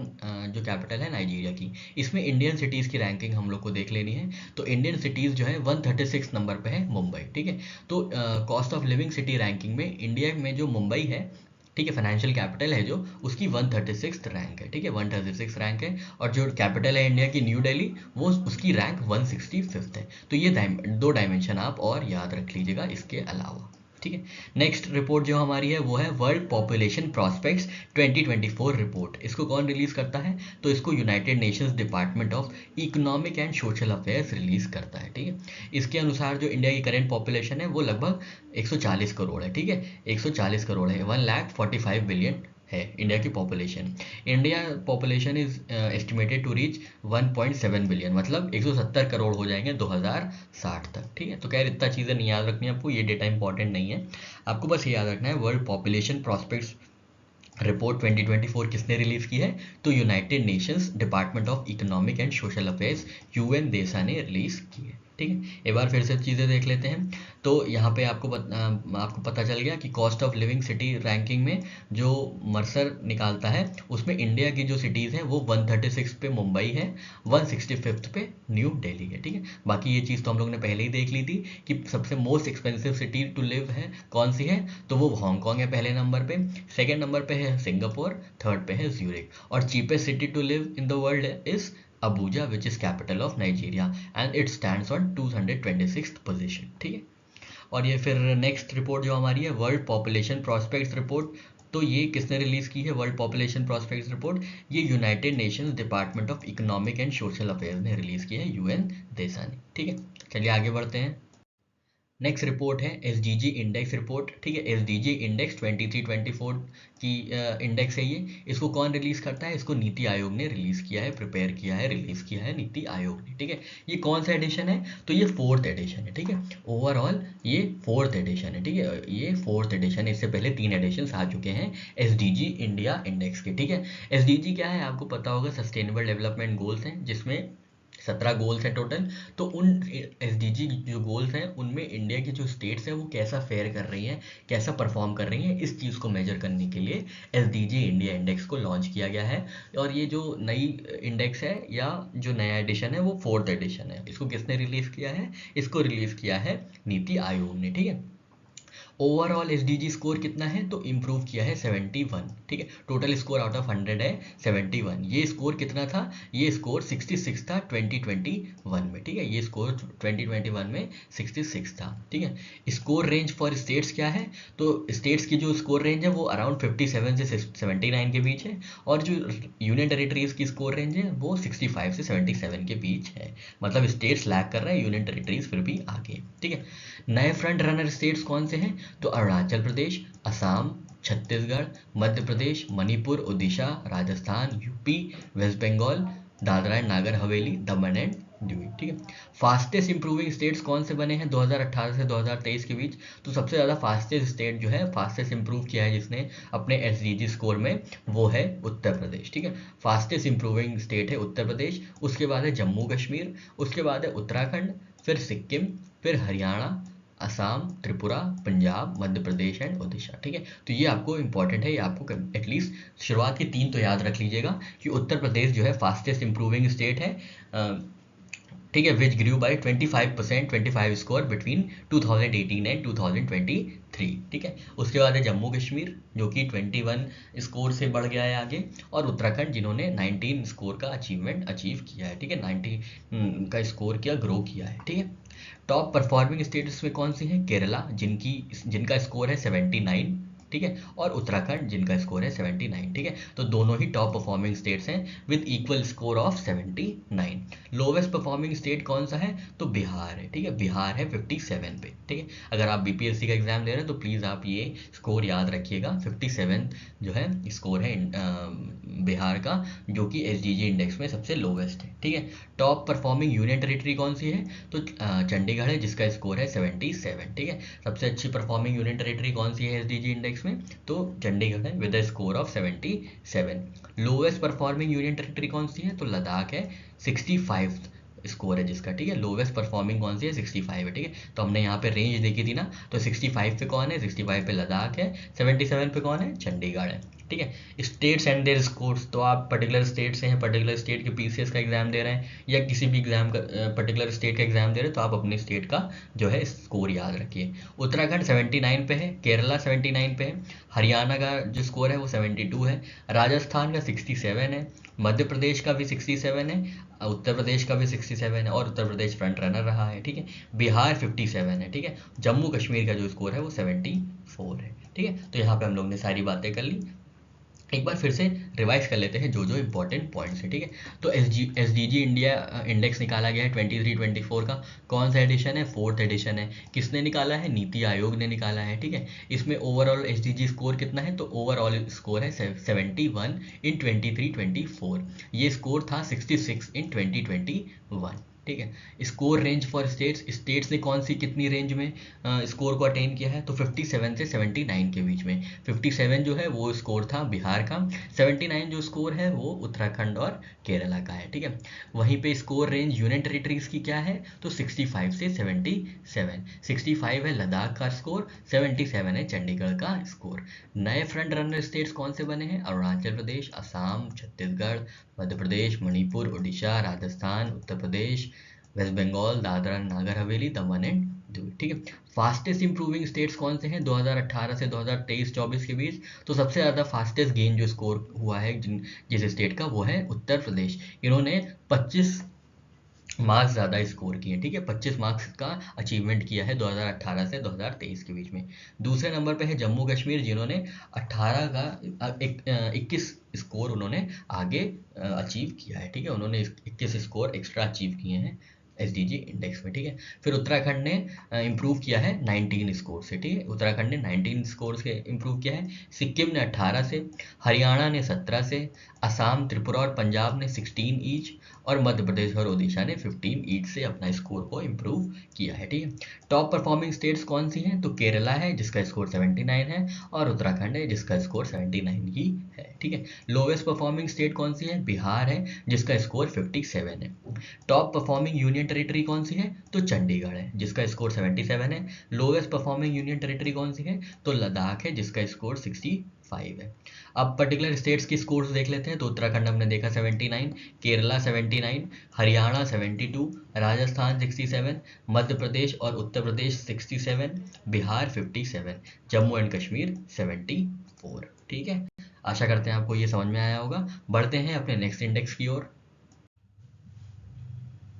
A: जो कैपिटल है नाइजीरिया की। इसमें इंडियन सिटीज़ की रैंकिंग हम लोग को देख लेनी है। तो इंडियन सिटीज़ जो है 136 नंबर पे है मुंबई, ठीक है। तो cost of living city ranking में इंडिया में जो मुंबई है, ठीक है, फाइनेंशियल कैपिटल है जो, उसकी 136 रैंक है, ठीक है, 136 रैंक है। और जो कैपिटल है इंडिया की न्यू दिल्ली, वो उसकी रैंक 165 है। तो ये दो डायमेंशन आप और याद रख लीजिएगा इसके अलावा, ठीक है। नेक्स्ट रिपोर्ट जो हमारी है वो है वर्ल्ड पॉपुलेशन प्रॉस्पेक्ट्स 2024 रिपोर्ट। इसको कौन रिलीज करता है? तो इसको United Nations department of economic and social affairs release करता है, ठीक है। इसके अनुसार जो इंडिया की करेंट पॉपुलेशन है वो लगभग 140 करोड़ है, ठीक है, 140 करोड़ है, 1,45 बिलियन है इंडिया की population. India population is estimated to reach 1.7 billion, मतलब 170 करोड़ हो जाएंगे 2060 तक, ठीक है। तो खैर इतना चीज़ें नहीं याद रखनी आपको, ये डेटा इंपॉर्टेंट नहीं है, आपको बस ये याद रखना है वर्ल्ड पॉपुलेशन प्रॉस्पेक्ट्स रिपोर्ट 2024 किसने रिलीज की है? तो United Nations department of economic and social affairs UN देसा ने रिलीज की है, ठीक है। एक बार फिर से चीज़ें देख लेते हैं। तो यहाँ पे आपको पता चल गया कि cost of living city ranking में जो मर्सर निकालता है उसमें इंडिया की जो सिटीज़ हैं वो 136 पे मुंबई है, 165 पे न्यू दिल्ली है, ठीक है। बाकी ये चीज़ तो हम लोग ने पहले ही देख ली थी कि सबसे most expensive city to live है कौन सी है, तो वो हांगकांग है पहले नंबर पे, सेकेंड नंबर पे है सिंगापुर, थर्ड पे है ज्यूरिक, और cheapest city to live in the world is Abuja which is capital of Nigeria and it stands on 226th position, ठीक है। और ये फिर नेक्स्ट रिपोर्ट जो हमारी है वर्ल्ड पॉपुलेशन प्रॉस्पेक्ट्स रिपोर्ट, तो ये किसने रिलीज की है वर्ल्ड पॉपुलेशन प्रॉस्पेक्ट्स रिपोर्ट? ये United Nations department of economic and social affairs ने रिलीज की है, यूएन देसा ने, ठीक है। चलिए आगे बढ़ते हैं। नेक्स्ट रिपोर्ट है एसडीजी इंडेक्स रिपोर्ट, ठीक है, एसडीजी इंडेक्स 23-24 की इंडेक्स है ये। इसको कौन रिलीज करता है? इसको नीति आयोग ने रिलीज किया है, प्रिपेयर किया है, रिलीज किया है नीति आयोग ने, ठीक है। ये कौन सा एडिशन है? तो ये 4th एडिशन है, ठीक है। ओवरऑल ये 4th एडिशन है, ठीक है, ये 4th एडिशन है। इससे पहले 3 एडिशन आ चुके हैं एसडीजी इंडिया इंडेक्स के, ठीक है। एसडीजी क्या है आपको पता होगा, सस्टेनेबल डेवलपमेंट गोल्स हैं, जिसमें 17 गोल्स हैं टोटल। तो उन एसडीजी जो गोल्स हैं उनमें इंडिया की जो स्टेट्स हैं वो कैसा फेयर कर रही हैं, कैसा परफॉर्म कर रही हैं, इस चीज़ को मेजर करने के लिए एसडीजी इंडिया इंडेक्स को लॉन्च किया गया है। और ये जो नई इंडेक्स है या जो नया एडिशन है वो 4th एडिशन है। इसको किसने रिलीज़ किया है? इसको रिलीज़ किया है नीति आयोग ने, ठीक है। ओवरऑल एसडीजी स्कोर कितना है? तो इम्प्रूव किया है 71, ठीक है। टोटल स्कोर आउट ऑफ 100 है 71। ये स्कोर कितना था? ये स्कोर 66 था 2021 में, ठीक है। ये स्कोर 2021 में 66 था, ठीक है। स्कोर रेंज फॉर स्टेट्स क्या है? तो स्टेट्स की जो स्कोर रेंज है वो अराउंड 57 से 79 के बीच है, और जो यूनियन टेरिटरीज की स्कोर रेंज है वो 65 से 77 के बीच है। मतलब स्टेट्स लैग कर रहे हैं, यूनियन टेरिटरीज फिर भी आगे, ठीक है। नए फ्रंट रनर स्टेट्स कौन से हैं? तो Arunachal Pradesh, Assam, Chhattisgarh, Madhya Pradesh, Manipur, Orissa, Rajasthan, UP, west Bengal, Dadra and Nagar Haveli, Daman and Diu, ठीक है। फास्टेस्ट इंप्रूविंग स्टेट्स कौन से बने हैं 2018 से 2023 के बीच? तो सबसे ज़्यादा फास्टेस्ट स्टेट जो है, फास्टेस्ट इंप्रूव किया है जिसने अपने एसडीजी स्कोर में, वो है उत्तर प्रदेश, ठीक है। फास्टेस्ट इंप्रूविंग स्टेट है उत्तर प्रदेश, उसके बाद है जम्मू कश्मीर, उसके बाद है उत्तराखंड, फिर सिक्किम, फिर हरियाणा, असम, त्रिपुरा, पंजाब, मध्य प्रदेश एंड ओडिशा, ठीक है। तो ये आपको इंपॉर्टेंट है, ये आपको एटलीस्ट शुरुआत की 3 तो याद रख लीजिएगा कि उत्तर प्रदेश जो है फास्टेस्ट इंप्रूविंग स्टेट है, ठीक है, which grew by 25%, 25 score between 2018 and 2023, ठीक है। उसके बाद है जम्मू कश्मीर जो कि 21 स्कोर से बढ़ गया है आगे, और उत्तराखंड जिन्होंने 19 स्कोर का अचीव किया है, ठीक है, 90 का स्कोर किया, ग्रो किया है, ठीक है। टॉप परफॉर्मिंग स्टेट्स में कौन सी हैं? केरला जिनका स्कोर है 79, ठीक है, और उत्तराखंड जिनका स्कोर है 79, ठीक है। तो दोनों ही टॉप परफॉर्मिंग स्टेट्स हैं with equal score of 79। Lowest performing state कौन सा है, तो बिहार है, ठीक है, बिहार है 57 पे, ठीक है। अगर आप बीपीएससी का एग्जाम दे रहे हैं तो प्लीज़ आप ये स्कोर याद रखिएगा, 57 जो है स्कोर है बिहार का, जो कि एसडीजी इंडेक्स में सबसे लोवेस्ट है, ठीक है। टॉप परफॉर्मिंग यूनियन टेरिटरी कौन सी है, तो चंडीगढ़ है जिसका स्कोर है 77, ठीक है। सबसे अच्छी परफॉर्मिंग यूनियन टेरिटरी कौन सी है एसडीजी इंडेक्स में, तो चंडीगढ़ है with a score of 77। Lowest performing union territory कौन सी है, तो लद्दाख है, 65 स्कोर है जिसका, ठीक है। लोवेस्ट परफॉर्मिंग कौन सी है, 65 है, ठीक है। तो हमने यहाँ पे रेंज देखी थी ना, तो 65 पे कौन है, 65 पे लद्दाख है, 77 पे कौन है, चंडीगढ़ है, ठीक है। स्टेट्स एंड देयर स्कोर्स, तो आप पर्टिकुलर स्टेट से हैं, पर्टिकुलर स्टेट के पीसीएस का एग्जाम दे रहे हैं या किसी भी एग्जाम का पर्टिकुलर स्टेट का एग्जाम दे रहे हैं, तो आप अपने स्टेट का जो है स्कोर याद रखिए। उत्तराखंड 79 पे है, केरला 79 पे है, हरियाणा का जो स्कोर है वो 72 है, राजस्थान का 67 है, मध्य प्रदेश का भी 67 है, उत्तर प्रदेश का भी 67 है, और उत्तर प्रदेश फ्रंट रनर रहा है, ठीक है। बिहार 57 है, ठीक है। जम्मू कश्मीर का जो स्कोर है वो 74 है, ठीक है। तो यहाँ पे हम लोग ने सारी बातें कर ली, एक बार फिर से रिवाइज कर लेते हैं जो जो इंपॉर्टेंट पॉइंट्स हैं, ठीक है। तो एसडीजी इंडिया इंडेक्स निकाला गया है 23-24 का, कौन सा एडिशन है, 4th एडिशन है। किसने निकाला है, नीति आयोग ने निकाला है, ठीक है। इसमें ओवरऑल एसडीजी स्कोर कितना है, तो ओवरऑल स्कोर है 71 इन 23-24, ये स्कोर था 66 इन 2021, ठीक है। स्कोर रेंज फॉर स्टेट्स ने कौन सी कितनी रेंज में स्कोर को अटेन किया है, तो 57 से 79 के बीच में। 57 जो है वो स्कोर था बिहार का, 79 जो स्कोर है वो उत्तराखंड और केरला का है, ठीक है। वहीं पे स्कोर रेंज यूनियन टेरिटरीज की क्या है, तो 65 से 77। 65 है लद्दाख का स्कोर, 77 है चंडीगढ़ का स्कोर। नए फ्रंट रनर स्टेट्स कौन से बने हैं, अरुणाचल प्रदेश, असम, छत्तीसगढ़, मध्य प्रदेश, मणिपुर, उड़ीसा, राजस्थान, उत्तर प्रदेश, वेस्ट बंगाल, दादरा नागर हवेली, दमन एंड दीव, ठीक है। फास्टेस्ट इंप्रूविंग स्टेट्स कौन से हैं 2018 से 2023-24 के बीच, तो सबसे ज़्यादा फास्टेस्ट गेन जो स्कोर हुआ है जिस स्टेट का, वो है उत्तर प्रदेश। इन्होंने 25 मार्क्स ज़्यादा स्कोर किए, ठीक है, 25 मार्क्स का अचीवमेंट किया है 2018 से 2023 के बीच में। दूसरे नंबर पे है जम्मू कश्मीर, जिन्होंने 18 का 21 स्कोर उन्होंने आगे अचीव किया है, ठीक है। उन्होंने 21 स्कोर एक्स्ट्रा अचीव किए हैं एसडीजी इंडेक्स में, ठीक है। फिर उत्तराखंड ने इम्प्रूव किया है 19 स्कोर से, ठीक है। उत्तराखंड ने 19 स्कोर से इम्प्रूव किया है। सिक्किम ने 18 से, हरियाणा ने 17 से, असम, त्रिपुरा और पंजाब ने 16 ईच, और मध्य प्रदेश और ओडिशा ने 15 ईच से अपना स्कोर को इम्प्रूव किया है, ठीक है। टॉप परफॉर्मिंग स्टेट्स कौन सी हैं, तो केरला है जिसका स्कोर 79 है, और उत्तराखंड है जिसका स्कोर 79 ही है, ठीक है। लोवेस्ट परफॉर्मिंग स्टेट कौन सी है, बिहार है जिसका स्कोर 57 है। टॉप परफॉर्मिंग यूनियन टेरिटरी कौन सी है, तो चंडीगढ़ है जिसका स्कोर 77 है। लोवेस्ट परफॉर्मिंग यूनियन टेरिटरी कौन सी है, तो लद्दाख है जिसका स्कोर 65 है। अब पर्टिकुलर स्टेट्स की स्कोर्स देख लेते हैं, तो उत्तराखंड हमने देखा 79, केरला 79, हरियाणा 72, राजस्थान 67, मध्य प्रदेश और उत्तर प्रदेश 67, बिहार 57, जम्मू एंड कश्मीर 74, ठीक है। आशा करते हैं आपको ये समझ में आया होगा। बढ़ते हैं अपने नेक्स्ट इंडेक्स की ओर।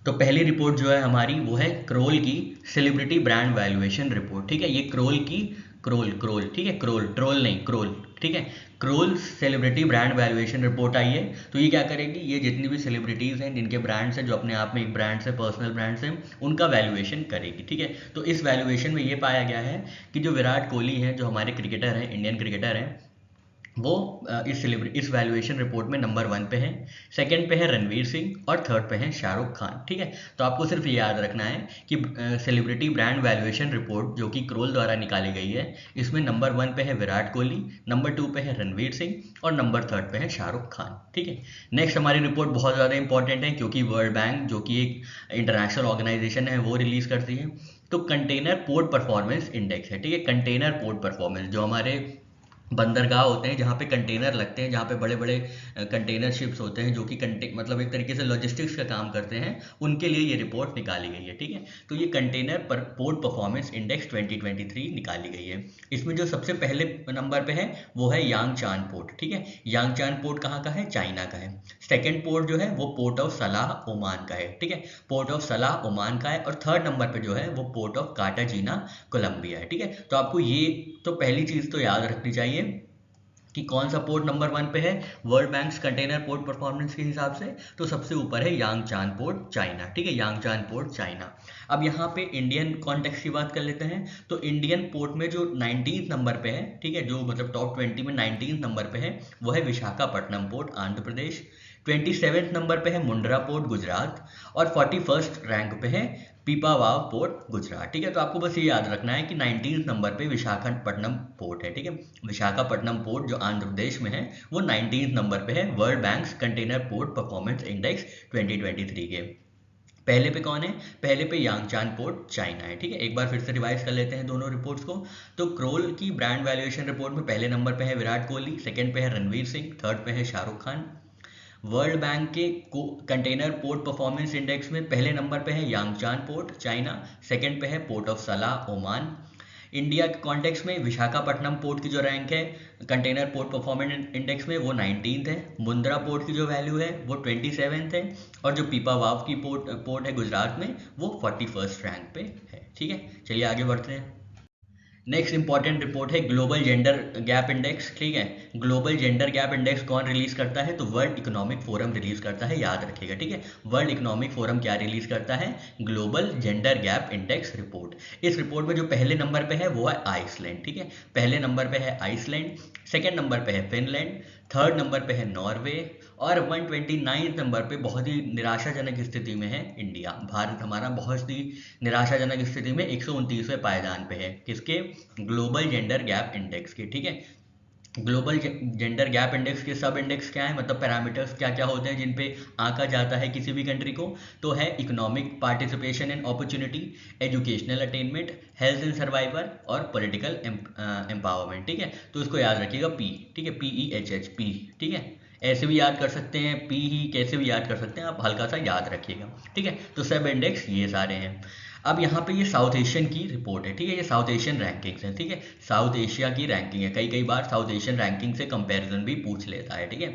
A: तो पहली रिपोर्ट जो है हमारी वो है क्रोल की सेलिब्रिटी ब्रांड वैल्यूएशन रिपोर्ट, ठीक है। ये क्रोल की क्रोल, ठीक है, ट्रोल नहीं, क्रोल, ठीक है। Kroll celebrity brand valuation report आई है। तो ये क्या करेगी, ये जितनी भी सेलिब्रिटीज़ हैं जिनके ब्रांड्स हैं, जो अपने आप में एक ब्रांड्स है, पर्सनल ब्रांड्स हैं, उनका वैल्यूएशन करेगी, ठीक है। तो इस वैल्यूएशन में ये पाया गया है कि जो विराट कोहली हैं, जो हमारे क्रिकेटर हैं, इंडियन क्रिकेटर हैं, वो इस वैल्यूएशन रिपोर्ट में नंबर 1 पे है, सेकंड पे है रणवीर सिंह, और थर्ड पे है शाहरुख खान, ठीक है। तो आपको सिर्फ ये याद रखना है कि सेलिब्रिटी ब्रांड वैल्यूएशन रिपोर्ट जो कि क्रोल द्वारा निकाली गई है, इसमें नंबर 1 पे है विराट कोहली, नंबर 2 पे है रणवीर सिंह, और नंबर 3 पे है शाहरुख खान, ठीक है। नेक्स्ट हमारी रिपोर्ट बहुत ज़्यादा इंपॉर्टेंट है, क्योंकि वर्ल्ड बैंक जो कि एक इंटरनेशनल ऑर्गेनाइजेशन है वो रिलीज करती है। तो कंटेनर पोर्ट परफॉर्मेंस इंडेक्स है, ठीक है। कंटेनर पोर्ट परफॉर्मेंस जो हमारे बंदरगाह होते हैं जहाँ पे कंटेनर लगते हैं, जहाँ पे बड़े बड़े कंटेनर शिप्स होते हैं जो कि मतलब एक तरीके से लॉजिस्टिक्स का काम करते हैं, उनके लिए ये रिपोर्ट निकाली गई है। ठीक है, तो ये कंटेनर पर पोर्ट परफॉर्मेंस इंडेक्स 2023 निकाली गई है। इसमें जो सबसे पहले नंबर पे है वो है यांगचान पोर्ट। ठीक है, यांगचान पोर्ट कहाँ का है? चाइना का है। सेकेंड पोर्ट जो है वो पोर्ट ऑफ सलाह ओमान का है। ठीक है, पोर्ट ऑफ सलाह ओमान का है। और थर्ड नंबर पे जो है वो पोर्ट ऑफ कार्टाजीना कोलंबिया है। ठीक है, तो आपको ये तो पहली चीज तो याद रखनी चाहिए कि कौन सा पोर्ट नंबर 1 पे है world banks container port performance के हिसाब से। तो सबसे ऊपर है यांगचान पोर्ट चाइना। ठीक है, यांगचान पोर्ट चाइना। अब यहाँ पे इंडियन कॉन्टेक्स्ट की बात कर लेते हैं। तो इंडियन पोर्ट में जो 19th नंबर पे है, ठीक है, जो मतलब टॉप 20 में 19th नंबर पे है, वो है Visakhapatnam port Andhra Pradesh. 27th number पे है मुंड्रा पोर्ट गुजरात। और 41st रैंक पे है पीपावाव पोर्ट गुजरात। ठीक है, तो आपको बस ये याद रखना है कि 19th नंबर पे विशाखापट्टनम पोर्ट है। ठीक है, विशाखापट्टनम पोर्ट जो आंध्र प्रदेश में है वो 19th नंबर पे है world banks container port performance index 2023 के। पहले पे कौन है? पहले पे यांगचान पोर्ट चाइना है। ठीक है, एक बार फिर से रिवाइज कर लेते हैं दोनों रिपोर्ट्स को। तो क्रोल की ब्रांड वैल्यूएशन रिपोर्ट में पहले नंबर पे है विराट कोहली, सेकंड पे है रणवीर सिंह, थर्ड पे है शाहरुख खान। वर्ल्ड बैंक के कंटेनर पोर्ट परफॉर्मेंस इंडेक्स में पहले नंबर पे है यांगचान पोर्ट चाइना, सेकंड पे है पोर्ट ऑफ सलाह ओमान। इंडिया के कॉन्टेक्स्ट में विशाखापट्टनम पोर्ट की जो रैंक है कंटेनर पोर्ट परफॉर्मेंस इंडेक्स में वो 19th है। मुंद्रा पोर्ट की जो वैल्यू है वो 27th है। और जो पीपावाव की पोर्ट है गुजरात में वो 41st रैंक पे है। ठीक है, चलिए आगे बढ़ते हैं। नेक्स्ट इंपॉर्टेंट रिपोर्ट है ग्लोबल जेंडर गैप इंडेक्स। ठीक है, ग्लोबल जेंडर गैप इंडेक्स कौन रिलीज करता है? तो वर्ल्ड इकोनॉमिक फोरम रिलीज करता है, याद रखिएगा। ठीक है, वर्ल्ड इकोनॉमिक फोरम क्या रिलीज करता है? Global gender gap index report. इस रिपोर्ट में जो पहले नंबर पे है वो है आइसलैंड। ठीक है, पहले नंबर पे है आइसलैंड, सेकेंड नंबर पे है फिनलैंड, थर्ड नंबर पे है नॉर्वे, और 129 नंबर पे बहुत ही निराशाजनक स्थिति में है इंडिया। भारत हमारा बहुत ही निराशाजनक स्थिति में 129वें पायदान पे है। किसके? ग्लोबल जेंडर गैप इंडेक्स के। ठीक है, ग्लोबल जेंडर गैप इंडेक्स के सब इंडेक्स क्या है, मतलब पैरामीटर्स क्या क्या होते हैं जिन पे आंका जाता है किसी भी कंट्री को? तो है economic participation and opportunity, educational attainment, health and survivor, और पॉलिटिकल एम्पावरमेंट। ठीक है, तो इसको याद रखिएगा पी। ठीक है, PEHH पी। ठीक है, ऐसे भी याद कर सकते हैं, पी ही कैसे भी याद कर सकते हैं, आप हल्का सा याद रखिएगा। ठीक है, तो सब इंडेक्स ये सारे हैं। अब यहाँ पे ये साउथ एशियन की रिपोर्ट है। ठीक है, ये साउथ एशियन रैंकिंग्स है। ठीक है, साउथ एशिया की रैंकिंग है। कई कई बार साउथ एशियन रैंकिंग से कंपैरिजन भी पूछ लेता है। ठीक है,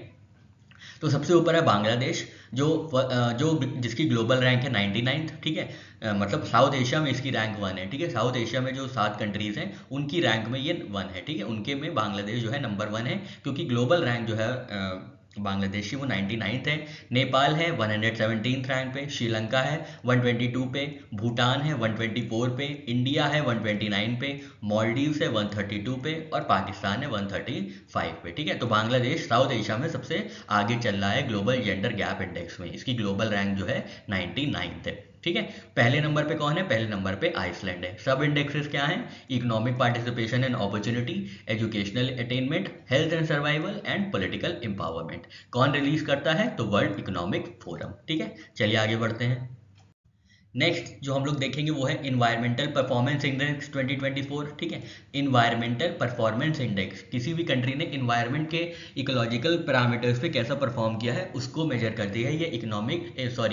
A: तो सबसे ऊपर है बांग्लादेश, जो जिसकी ग्लोबल रैंक है 99th। ठीक है, मतलब साउथ एशिया में इसकी रैंक 1 है। ठीक है, साउथ एशिया में जो 7 कंट्रीज हैं उनकी रैंक में ये 1 है। ठीक है, उनके में बांग्लादेश जो है नंबर 1 है, क्योंकि ग्लोबल रैंक जो है बांग्लादेश की वो 99th है। नेपाल है 117th रैंक पे, श्रीलंका है 122 पे, भूटान है 124 पे, इंडिया है 129 पे, मालदीव्स है 132 पे, और पाकिस्तान है 135 पे। ठीक है, तो बांग्लादेश साउथ एशिया में सबसे आगे चल रहा है ग्लोबल जेंडर गैप इंडेक्स में। इसकी ग्लोबल रैंक जो है 99th है। ठीक है, पहले नंबर पे कौन है? पहले नंबर पे आइसलैंड है। सब इंडेक्सेस क्या हैं? Economic participation and opportunity, educational attainment, health and survival, and political empowerment. कौन रिलीज करता है? तो वर्ल्ड इकोनॉमिक फोरम। ठीक है, चलिए आगे बढ़ते हैं। नेक्स्ट जो हम लोग देखेंगे वो है इन्वायरमेंटल परफॉर्मेंस इंडेक्स 2024। ठीक है, इन्वायरमेंटल परफॉर्मेंस इंडेक्स किसी भी कंट्री ने इन्वायरमेंट के इकोलॉजिकल पैरामीटर्स पे कैसा परफॉर्म किया है उसको मेजर करती है ये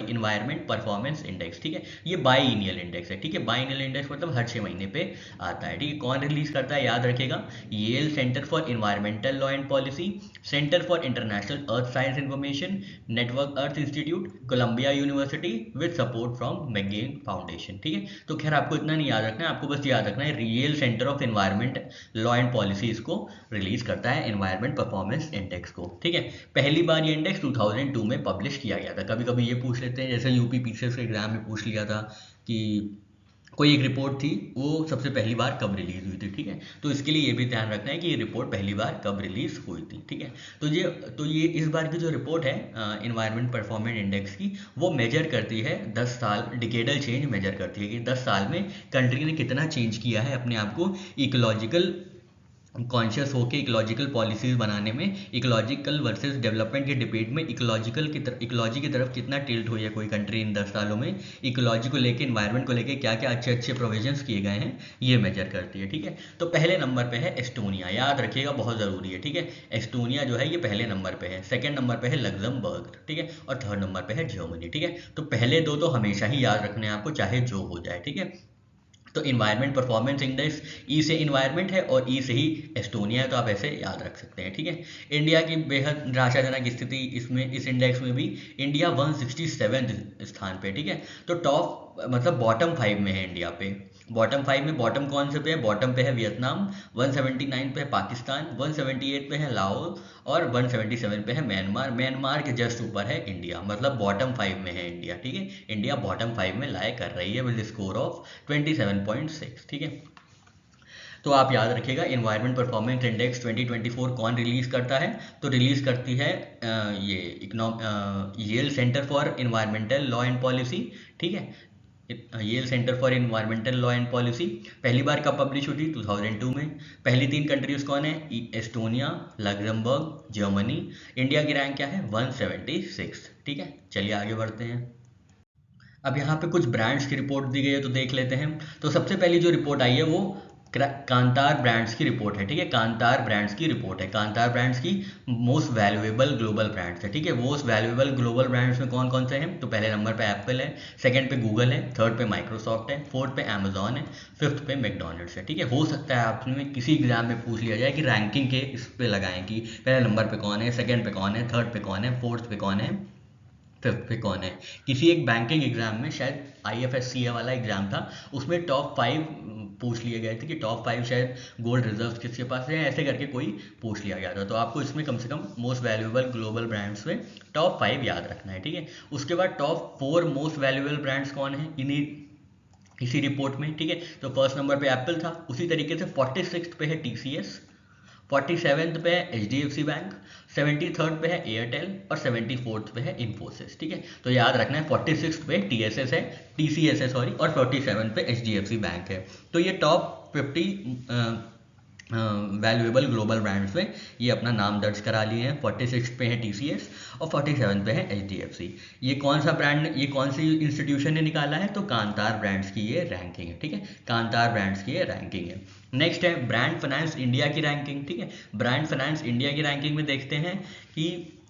A: इन्वायरमेंट परफॉर्मेंस इंडेक्स। ठीक है, ये बाईनियल इंडेक्स है। ठीक है, बाईनियल इंडेक्स मतलब हर 6 महीने पे आता है। ठीक है, कौन रिलीज करता है? याद रखेगा, Yale centre for environmental law and policy, centre for international earth science information, network earth institute, Columbia university with support from McGill foundation. ठीक है, तो खैर आपको इतना नहीं याद रखना है, आपको बस याद रखना है real centre of environment law and policy इसको रिलीज करता है एनवायरमेंट परफॉर्मेंस इंडेक्स को। ठीक है, पहली बार ये इंडेक्स 2002 में पब्लिश किया गया था। कभी कभी ये पूछ लेते हैं, जैसे यूपी पीसीएस के एग्जाम में पूछ लिया था कि कोई एक रिपोर्ट थी वो सबसे पहली बार कब रिलीज हुई थी। ठीक है, तो इसके लिए ये भी ध्यान रखना है कि ये रिपोर्ट पहली बार कब रिलीज हुई थी। ठीक है, तो ये इस बार की जो रिपोर्ट है इन्वायरमेंट परफॉर्मेंस इंडेक्स की, वो मेजर करती है 10 साल डिकेडल चेंज मेजर करती है कि 10 साल में कंट्री ने कितना चेंज किया है अपने आप को इकोलॉजिकल कॉन्शियस होकर इकोलॉजिकल पॉलिसीज बनाने में, इकोलॉजिकल वर्सेस डेवलपमेंट के डिबेट में इकोलॉजी की तरफ कितना टिल्ट हुई है कोई कंट्री इन 10 सालों में, इकोलॉजी को लेके, इन्वायरमेंट को लेके क्या क्या अच्छे अच्छे प्रोविजंस किए गए हैं, ये मेजर करती है। ठीक है, तो पहले नंबर पे है एस्टोनिया, याद रखिएगा बहुत ज़रूरी है। ठीक है, एस्टोनिया जो है ये पहले नंबर पे है, सेकंड नंबर पे है लग्जमबर्ग, ठीक है, और थर्ड नंबर पे है जर्मनी। ठीक है, तो पहले दो तो हमेशा ही याद रखने हैं आपको, चाहे जो हो जाए। ठीक है, तो इन्वायरमेंट परफॉर्मेंस इंडेक्स, ई से इन्वायरमेंट है और ई से ही एस्टोनिया है, तो आप ऐसे याद रख सकते हैं। ठीक है, इंडिया की बेहद निराशाजनक स्थिति, इसमें इस इंडेक्स में भी इंडिया 167 स्थान पे। ठीक है, तो टॉप मतलब बॉटम 5 में है इंडिया पे। बॉटम 5 में बॉटम कौन से पे है? बॉटम पे है वियतनाम, 179 पे है पाकिस्तान, 178 पे है लाओस और 177 पे है म्यांमार। म्यांमार के जस्ट ऊपर है इंडिया, मतलब बॉटम 5 में है इंडिया। ठीक है, इंडिया बॉटम 5 में लाए कर रही है विद स्कोर ऑफ 27.6। ठीक है, तो आप याद रखिएगा इन्वायरमेंट परफॉर्मेंस इंडेक्स 2024 कौन रिलीज करता है? तो रिलीज करती है ये Yale centre for environmental law and policy. ठीक है, Yale centre for environmental law and policy पहली बार कब पब्लिश हुई थी? 2002 में। पहली 3 कंट्रीज कौन है? Estonia, Luxembourg, Germany. इंडिया की रैंक क्या है? 176। ठीक है, चलिए आगे बढ़ते हैं। अब यहाँ पे कुछ ब्रांड्स की रिपोर्ट दी गई है, तो देख लेते हैं। तो सबसे पहली जो रिपोर्ट आई है वो कांतार ब्रांड्स की रिपोर्ट है। ठीक है, कांतार ब्रांड्स की रिपोर्ट है, कांतार ब्रांड्स की मोस्ट वैल्यूएबल ग्लोबल ब्रांड्स है। ठीक है, मोस्ट वैल्यूएबल ग्लोबल ब्रांड्स में कौन कौन से हैं? तो पहले नंबर पे एप्पल है, सेकंड पे गूगल है, थर्ड पे माइक्रोसॉफ्ट है, फोर्थ पे अमेजॉन है, फिफ्थ पे मैकडोनल्ड्स है। ठीक है, हो सकता है आपने किसी एग्जाम में पूछ लिया जाए कि रैंकिंग के इस पे लगाएं कि पहले नंबर पे कौन है, सेकंड पे कौन है, थर्ड पे कौन है, फोर्थ पे कौन है, फिफ्थ पे कौन है। किसी एक बैंकिंग एग्जाम में, शायद IFSCA वाला एग्जाम था, उसमें टॉप 5 पूछ लिए गए थे कि टॉप 5 शायद गोल्ड रिजर्व किसके पास है, ऐसे करके कोई पूछ लिया गया था। तो आपको इसमें कम से कम मोस्ट वैल्यूएबल ग्लोबल ब्रांड्स में टॉप 5 याद रखना है। ठीक है, उसके बाद टॉप 4 मोस्ट वैल्यूएबल ब्रांड्स कौन है इसी रिपोर्ट में। ठीक है, तो फर्स्ट नंबर पे एप्पल था, उसी तरीके से 46 पे है TCS, 47 पे है HDFC बैंक, 73 पे है एयरटेल और 74 पे है इन्फोसिस। ठीक है, तो याद रखना है 46 पे TCS है सॉरी, और 47 पे HDFC बैंक है। तो ये टॉप 50 वैल्यूएबल ग्लोबल ब्रांड्स में ये अपना नाम दर्ज करा लिए हैं। 46 पे है TCS और 47 पे है HDFC। ये कौन सा ब्रांड, ये कौन सी इंस्टीट्यूशन ने निकाला है? तो कांतार ब्रांड्स की ये रैंकिंग है। ठीक है, कांतार ब्रांड्स की ये रैंकिंग है। नेक्स्ट है ब्रांड फाइनेंस इंडिया की रैंकिंग। ठीक है, ब्रांड फाइनेंस इंडिया की रैंकिंग में देखते हैं कि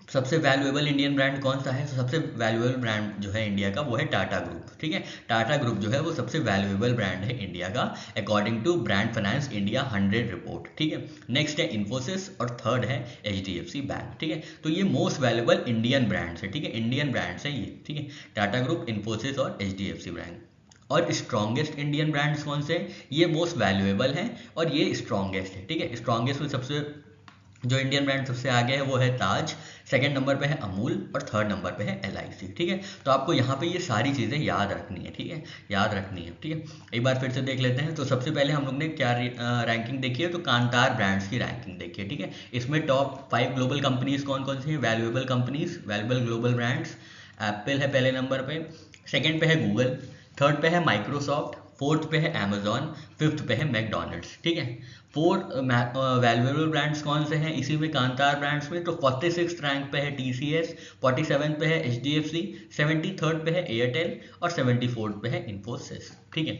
A: सबसे वैल्यूएबल इंडियन ब्रांड कौन सा है। तो सबसे वैल्यूएबल ब्रांड जो है इंडिया का वो है टाटा ग्रुप। ठीक है, टाटा ग्रुप जो है वो सबसे वैल्यूएबल ब्रांड है इंडिया का according to brand finance India 100 report. ठीक है, नेक्स्ट है इन्फोसिस और थर्ड है HDFC बैंक। ठीक है, तो ये मोस्ट वैल्यूएबल इंडियन ब्रांड्स है। ठीक है, इंडियन ब्रांड्स है ये। ठीक है, टाटा ग्रुप, इन्फोसिस और HDFC बैंक। और स्ट्रॉन्गेस्ट इंडियन ब्रांड्स कौन से? ये मोस्ट वैल्यूएबल है और ये स्ट्रॉन्गेस्ट है। ठीक है, स्ट्रॉन्गेस्ट में सबसे जो इंडियन ब्रांड सबसे आगे है वो है ताज, सेकंड नंबर पे है अमूल और थर्ड नंबर पे है LIC। ठीक है, तो आपको यहाँ पे ये सारी चीज़ें याद रखनी है। ठीक है, याद रखनी है। ठीक है, एक बार फिर से देख लेते हैं। तो सबसे पहले हम लोग ने क्या रैंकिंग देखी है? तो कांतार ब्रांड्स की रैंकिंग देखी है। ठीक है, इसमें टॉप 5 ग्लोबल कंपनीज कौन कौन सी हैं? Valuable companies, valuable global brands. Apple है पहले नंबर पे, सेकेंड पे है गूगल, थर्ड पे है माइक्रोसॉफ्ट, फोर्थ पे है अमेजॉन, फिफ्थ पे है मैकडोनल्ड्स। ठीक है, 4 वैल्यूएबल ब्रांड्स कौन से हैं इसी में कांतार ब्रांड्स में? तो 46 रैंक पे है TCS, 47 पे है HDFC, 73 पे है एयरटेल और 74 पे है इन्फोसिस। ठीक है,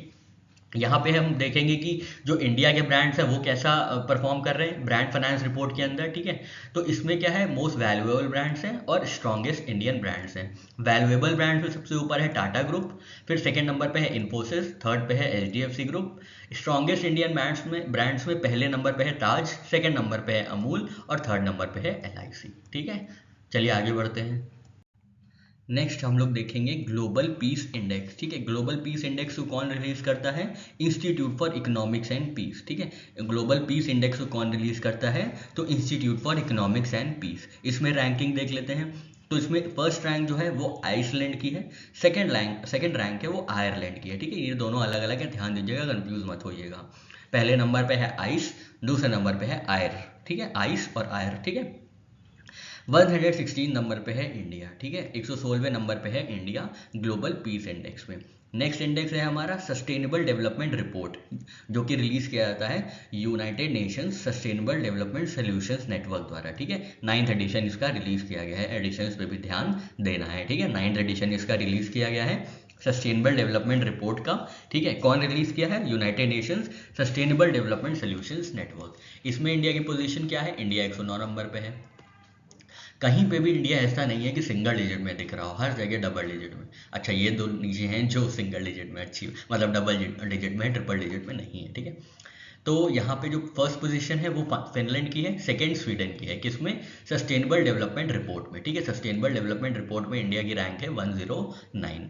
A: यहाँ पे हम देखेंगे कि जो इंडिया के ब्रांड्स हैं वो कैसा परफॉर्म कर रहे हैं ब्रांड फाइनेंस रिपोर्ट के अंदर। ठीक है, तो इसमें क्या है? मोस्ट वैल्यूएबल ब्रांड्स हैं और स्ट्रॉन्गेस्ट इंडियन ब्रांड्स हैं। वैल्यूएबल ब्रांड्स में सबसे ऊपर है टाटा ग्रुप, फिर सेकंड नंबर पे है इन्फोसिस, थर्ड पे है HDFC group. Strongest Indian brands में पहले नंबर पे है ताज, सेकंड नंबर पे है अमूल और थर्ड नंबर पे है LIC। ठीक है, चलिए आगे बढ़ते हैं। नेक्स्ट हम लोग देखेंगे ग्लोबल पीस इंडेक्स। ठीक है, ग्लोबल पीस इंडेक्स को कौन रिलीज करता है? Institute for economics and peace. ठीक है, ग्लोबल पीस इंडेक्स को कौन रिलीज करता है? तो institute for economics and peace. इसमें रैंकिंग देख लेते हैं। तो इसमें फर्स्ट रैंक जो है वो आइसलैंड की है, सेकंड रैंक है वो आयरलैंड की है। ठीक है, ये दोनों अलग अलग है, ध्यान दीजिएगा, कंफ्यूज मत होइएगा। पहले नंबर पे है आइस, दूसरे नंबर पे है आयर। ठीक है, आइस और आयर। ठीक है, 116 नंबर पे है इंडिया। ठीक है, 116वें नंबर पे है इंडिया ग्लोबल पीस इंडेक्स में। नेक्स्ट इंडेक्स है हमारा सस्टेनेबल डेवलपमेंट रिपोर्ट, जो कि रिलीज किया जाता है United Nations sustainable development solutions network द्वारा, ठीक है। 9th एडिशन इसका रिलीज किया गया है, एडिशंस पे भी ध्यान देना है, ठीक है। 9th एडिशन इसका रिलीज किया गया है सस्टेनेबल डेवलपमेंट रिपोर्ट का, ठीक है। कौन रिलीज किया है? United Nations sustainable development solutions network. इसमें इंडिया की पोजीशन क्या है? इंडिया 109 नंबर पे है। कहीं पे भी इंडिया ऐसा नहीं है कि सिंगल डिजिट में दिख रहा हो, हर जगह डबल डिजिट में। अच्छा, ये दो नीचे हैं जो सिंगल डिजिट में अच्छी, मतलब डबल डिजिट में है, ट्रिपल डिजिट में नहीं है, ठीक है। तो यहाँ पे जो फर्स्ट पोजीशन है वो फिनलैंड की है, सेकंड स्वीडन की है। किसमें? सस्टेनेबल डेवलपमेंट रिपोर्ट में, ठीक है। सस्टेनेबल डेवलपमेंट रिपोर्ट में इंडिया की रैंक है 109।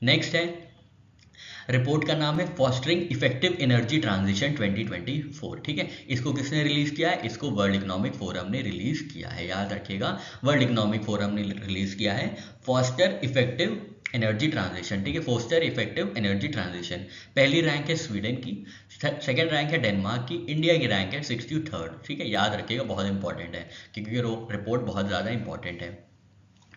A: नेक्स्ट है, रिपोर्ट का नाम है फॉस्टरिंग इफेक्टिव एनर्जी ट्रांजिशन 2024, ठीक है। इसको किसने रिलीज किया है? इसको वर्ल्ड इकोनॉमिक फोरम ने रिलीज किया है, याद रखिएगा, वर्ल्ड इकोनॉमिक फोरम ने रिलीज किया है फॉस्टर इफेक्टिव एनर्जी ट्रांजिशन, ठीक है। Foster effective energy transition. पहली रैंक है स्वीडन की, सेकंड रैंक है डेनमार्क की, इंडिया की रैंक है 63rd, ठीक है। याद रखिएगा, बहुत इंपॉर्टेंट है क्योंकि रिपोर्ट बहुत ज़्यादा इंपॉर्टेंट है,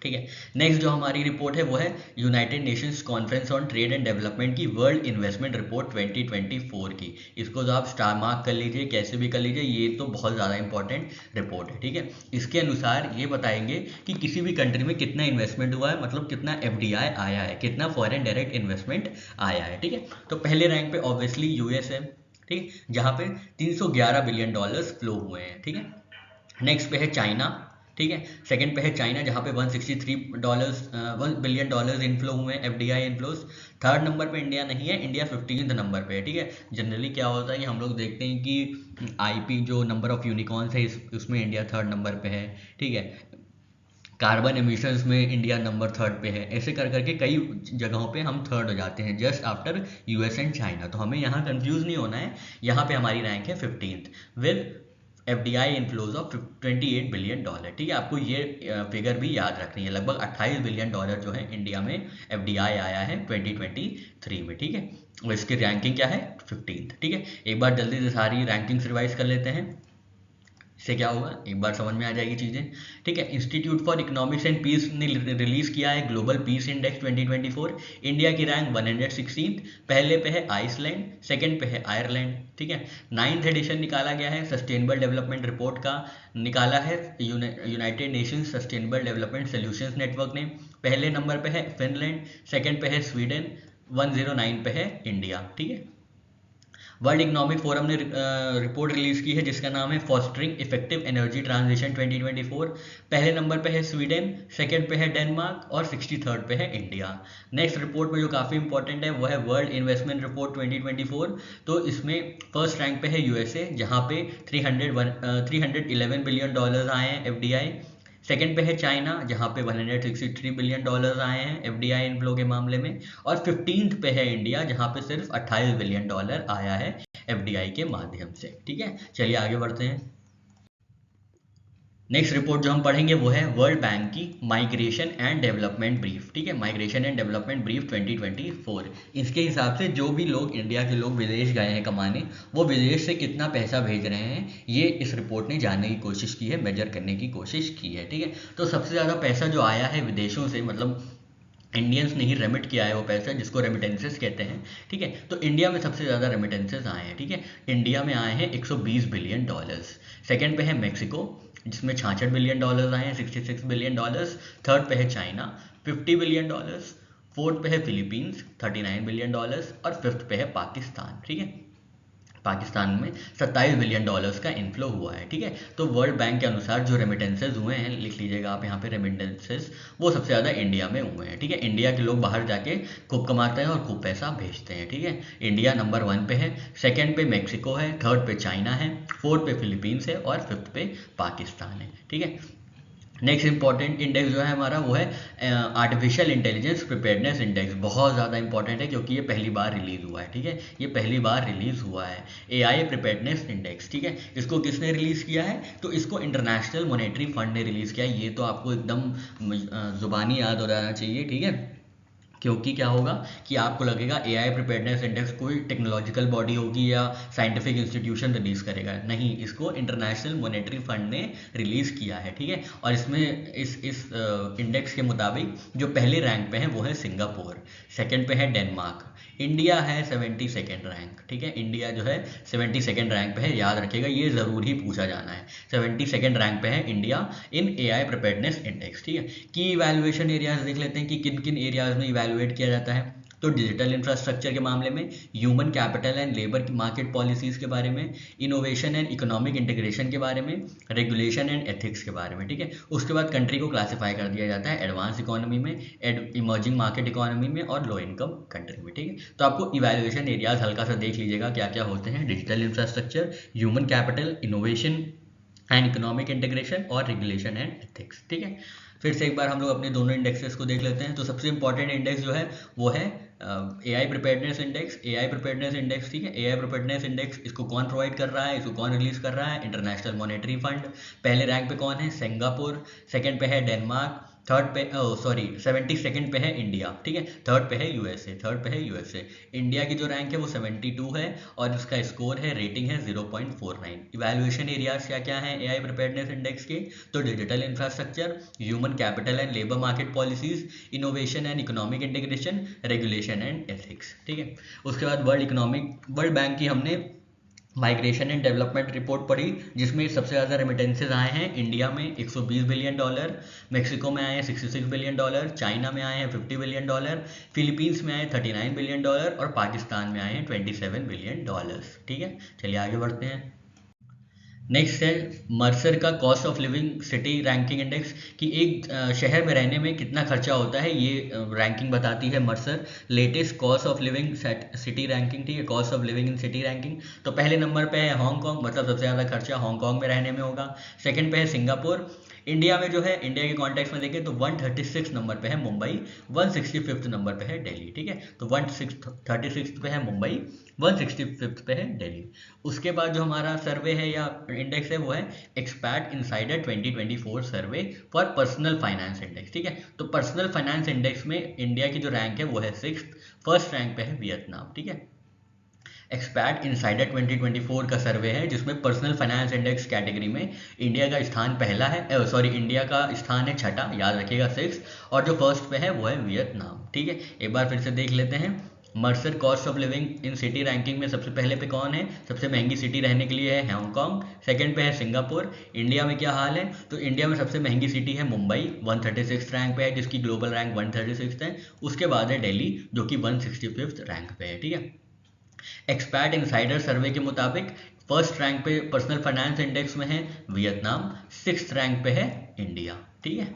A: ठीक है। नेक्स्ट जो हमारी रिपोर्ट है वो है United Nations conference on trade and development की वर्ल्ड इन्वेस्टमेंट रिपोर्ट 2024 की। इसको तो आप स्टार मार्क कर लीजिए, कैसे भी कर लीजिए, ये तो बहुत ज़्यादा इंपॉर्टेंट रिपोर्ट है, ठीक है। इसके अनुसार ये बताएंगे कि किसी भी कंट्री में कितना इन्वेस्टमेंट हुआ है, मतलब कितना FDI आया है, कितना फॉरेन डायरेक्ट इन्वेस्टमेंट आया है, ठीक है। तो पहले रैंक पे ऑब्वियसली यूएस है, ठीक है, जहाँ पे 311 बिलियन डॉलर्स फ्लो हुए हैं, ठीक है। नेक्स्ट पे है चाइना, ठीक है। सेकंड पे है चाइना जहाँ पे 1 बिलियन डॉलर्स इनफ्लो हुए हैं, FDI इनफ्लोज। थर्ड नंबर पे इंडिया नहीं है, इंडिया 15th नंबर पे है, ठीक है। जनरली क्या होता है कि हम लोग देखते हैं कि IP जो नंबर ऑफ यूनिकॉर्न्स है उसमें इंडिया थर्ड नंबर पे है, ठीक है। कार्बन एमिशंस में इंडिया नंबर थर्ड पे है, ऐसे कर करके कई जगहों पे हम थर्ड हो जाते हैं, just after US and China. तो हमें यहाँ कंफ्यूज नहीं होना है, यहाँ पे हमारी रैंक है 15th with FDI inflows of 28 billion dollar, ठीक है। आपको ये फिगर भी याद रखनी है, लगभग 28 बिलियन डॉलर जो है इंडिया में FDI आया है 2023 में, ठीक है। और इसकी रैंकिंग क्या है? 15th, ठीक है। एक बार जल्दी से सारी रैंकिंग्स रिवाइज कर लेते हैं, इससे क्या होगा, एक बार समझ में आ जाएगी चीज़ें, ठीक है। Institute for economics and peace ने रिलीज किया है ग्लोबल पीस इंडेक्स 2024। इंडिया की रैंक 116th, पहले पे है आइसलैंड, सेकंड पे है आयरलैंड, ठीक है। 9th एडिशन निकाला गया है सस्टेनेबल डेवलपमेंट रिपोर्ट का, निकाला है United Nations sustainable development solutions network ने। पहले नंबर पे है फिनलैंड, सेकंड पे है स्वीडन, 109 पे है इंडिया, ठीक है। वर्ल्ड इकोनॉमिक फोरम ने रिपोर्ट रिलीज की है जिसका नाम है फॉस्टरिंग इफेक्टिव एनर्जी ट्रांजिशन 2024। पहले नंबर पे है स्वीडन, सेकंड पे है डेनमार्क और 63rd पे है इंडिया। नेक्स्ट रिपोर्ट में जो काफ़ी इंपॉर्टेंट है वो है वर्ल्ड इन्वेस्टमेंट रिपोर्ट 2024। तो इसमें फर्स्ट रैंक पे है USA, जहाँ पे 311 बिलियन डॉलर आए हैं FDI। सेकंड पे है चाइना जहाँ पे 163 बिलियन डॉलर्स आए हैं FDI इनफ्लो के मामले में। और 15th पे है इंडिया जहाँ पे सिर्फ 28 बिलियन डॉलर आया है FDI के माध्यम से, ठीक है। चलिए आगे बढ़ते हैं। नेक्स्ट रिपोर्ट जो हम पढ़ेंगे वो है वर्ल्ड बैंक की माइग्रेशन एंड डेवलपमेंट ब्रीफ, ठीक है। Migration and development brief 2024। इसके हिसाब से जो भी लोग, इंडिया के लोग विदेश गए हैं कमाने, वो विदेश से कितना पैसा भेज रहे हैं, ये इस रिपोर्ट ने जानने की कोशिश की है, मेजर करने की कोशिश की है, ठीक है। तो सबसे ज़्यादा पैसा जो आया है विदेशों से, मतलब इंडियंस ने ही रेमिट किया है वो पैसा, जिसको रेमिटेंसेस कहते हैं, ठीक है। तो इंडिया में सबसे ज़्यादा रेमिटेंसेस आए हैं, ठीक है। इंडिया में आए हैं 120 बिलियन डॉलर्स। सेकंड पे है मेक्सिको जिसमें 66 बिलियन डॉलर्स आए हैं, 66 बिलियन डॉलर्स। थर्ड पे है चाइना 50 बिलियन डॉलर्स। फोर्थ पे है फिलीपींस 39 बिलियन डॉलर्स। और फिफ्थ पे है पाकिस्तान, ठीक है। पाकिस्तान में 27 बिलियन डॉलर्स का इनफ्लो हुआ है, ठीक है। तो वर्ल्ड बैंक के अनुसार जो रेमिटेंसेज हुए हैं, लिख लीजिएगा आप यहाँ पे रेमिटेंसेज, वो सबसे ज़्यादा इंडिया में हुए हैं, ठीक है। इंडिया के लोग बाहर जाके खूब कमाते हैं और खूब पैसा भेजते हैं, ठीक है। इंडिया नंबर 1 पे है, सेकंड पे मेक्सिको है, थर्ड पे चाइना है, फोर्थ पे फिलीपींस है और फिफ्थ पे पाकिस्तान है, ठीक है। नेक्स्ट इंपॉर्टेंट इंडेक्स जो है हमारा वो है आर्टिफिशियल इंटेलिजेंस प्रिपेयर्डनेस इंडेक्स। बहुत ज़्यादा इंपॉर्टेंट है क्योंकि ये पहली बार रिलीज हुआ है, ठीक है। ये पहली बार रिलीज हुआ है AI प्रिपेयर्डनेस इंडेक्स, ठीक है। इसको किसने रिलीज किया है? तो इसको इंटरनेशनल मॉनेटरी फंड ने रिलीज किया है। ये तो आपको एकदम जुबानी याद हो जाना चाहिए, ठीक है, क्योंकि क्या होगा कि आपको लगेगा एआई प्रिपेयर्डनेस इंडेक्स कोई टेक्नोलॉजिकल बॉडी होगी या साइंटिफिक इंस्टीट्यूशन रिलीज करेगा, नहीं, इसको इंटरनेशनल मॉनेटरी फंड ने रिलीज किया है, ठीक है। और इसमें इस इंडेक्स के मुताबिक जो पहले रैंक पे है वो है सिंगापुर, सेकंड पे है डेनमार्क, इंडिया है 72nd रैंक, ठीक है। इंडिया जो है 72nd रैंक पे है, याद रखिएगा, ये जरूर ही पूछा जाना है। 72nd रैंक पे है India in AI preparedness index, ठीक है। की इवैल्यूएशन एरियाज देख लेते हैं कि किन किन एरियाज में इवैल्यूएट किया जाता है। तो डिजिटल इंफ्रास्ट्रक्चर के मामले में, human capital and labour market policies के बारे में, इनोवेशन एंड इकोनॉमिक इंटीग्रेशन के बारे में, रेगुलेशन एंड एथिक्स के बारे में, ठीक है। उसके बाद कंट्री को क्लासीफाई कर दिया जाता है एडवांस इकोनॉमी में, इमर्जिंग मार्केट इकोनॉमी में और लो इनकम कंट्री में, ठीक है। तो आपको इवैल्यूएशन एरियाज हल्का सा देख लीजिएगा क्या क्या होते हैं: digital infrastructure, human capital, innovation and economic integration और रेगुलेशन एंड एथिक्स, ठीक है। फिर से एक बार हम लोग अपने दोनों इंडेक्सेस को देख लेते हैं। तो सबसे इंपॉर्टेंट इंडेक्स जो है वो है AI preparedness index, AI preparedness index, ठीक है। एआई प्रिपेयर्डनेस इंडेक्स इसको कौन प्रोवाइड कर रहा है, इसको कौन रिलीज कर रहा है? International monetary fund. पहले रैंक पे कौन है? सिंगापुर, सेकंड पे है डेनमार्क, थर्ड पे 72nd पे है इंडिया, ठीक है। थर्ड पे है यूएसए, इंडिया की जो रैंक है वो 72 है और उसका स्कोर है, रेटिंग है 0.49। इवैल्यूएशन एरियाज क्या क्या है एआई प्रिपेयर्डनेस इंडेक्स के? तो digital infrastructure, human capital and labour market policies, innovation and economic integration, regulation and ethics, ठीक है। उसके बाद वर्ल्ड बैंक की हमने माइग्रेशन एंड डेवलपमेंट रिपोर्ट पढ़ी, जिसमें सबसे ज़्यादा रेमिटेंसेज आए हैं इंडिया में $120 बिलियन, मेक्सिको में आए हैं $66 बिलियन, चाइना में आए हैं $50 बिलियन, फिलीपींस में आए $39 बिलियन और पाकिस्तान में आए हैं $27 बिलियन, ठीक है। चलिए आगे बढ़ते हैं। नेक्स्ट है मर्सर का cost of living city ranking index, कि एक शहर में रहने में कितना खर्चा होता है, ये रैंकिंग बताती है Mercer. Latest cost of living city ranking, ठीक है, cost of living in city ranking. तो पहले नंबर पे है हांगकांग, मतलब सबसे ज़्यादा खर्चा हांगकांग में रहने में होगा। सेकंड पे है सिंगापुर। इंडिया में जो है, इंडिया के कॉन्टेक्स्ट में देखें तो 136 नंबर पे है मुंबई, 165 नंबर पे है दिल्ली, ठीक है। तो 136 पे है मुंबई, 165 पे है दिल्ली। उसके बाद जो हमारा सर्वे है या इंडेक्स है वो है expat insider 2024 survey for personal finance index, ठीक है। तो पर्सनल फाइनेंस इंडेक्स में इंडिया की जो रैंक है वो है 6th, फर्स्ट रैंक पे है वियतनाम, ठीक है। एक्सपैट इनसाइडर 2024 का सर्वे है जिसमें पर्सनल फाइनेंस इंडेक्स कैटेगरी में इंडिया का स्थान पहला है, इंडिया का स्थान है छठा, याद रखिएगा 6, और जो फर्स्ट पे है वो है वियतनाम, ठीक है। एक बार फिर से देख लेते हैं। Mercer cost of living in city ranking में सबसे पहले पे कौन है? सबसे महंगी सिटी रहने के लिए है हांगकांग, सेकंड पे है सिंगापुर। इंडिया में क्या हाल है? तो इंडिया में सबसे महंगी सिटी है मुंबई, 136 रैंक पे है, जिसकी ग्लोबल रैंक 136 है। उसके बाद है दिल्ली जो कि 165 रैंक पे है, ठीक है। एक्सपैट इनसाइडर सर्वे के मुताबिक फर्स्ट रैंक पे पर्सनल फाइनेंस इंडेक्स में है वियतनाम, 6th रैंक पे है इंडिया, ठीक है।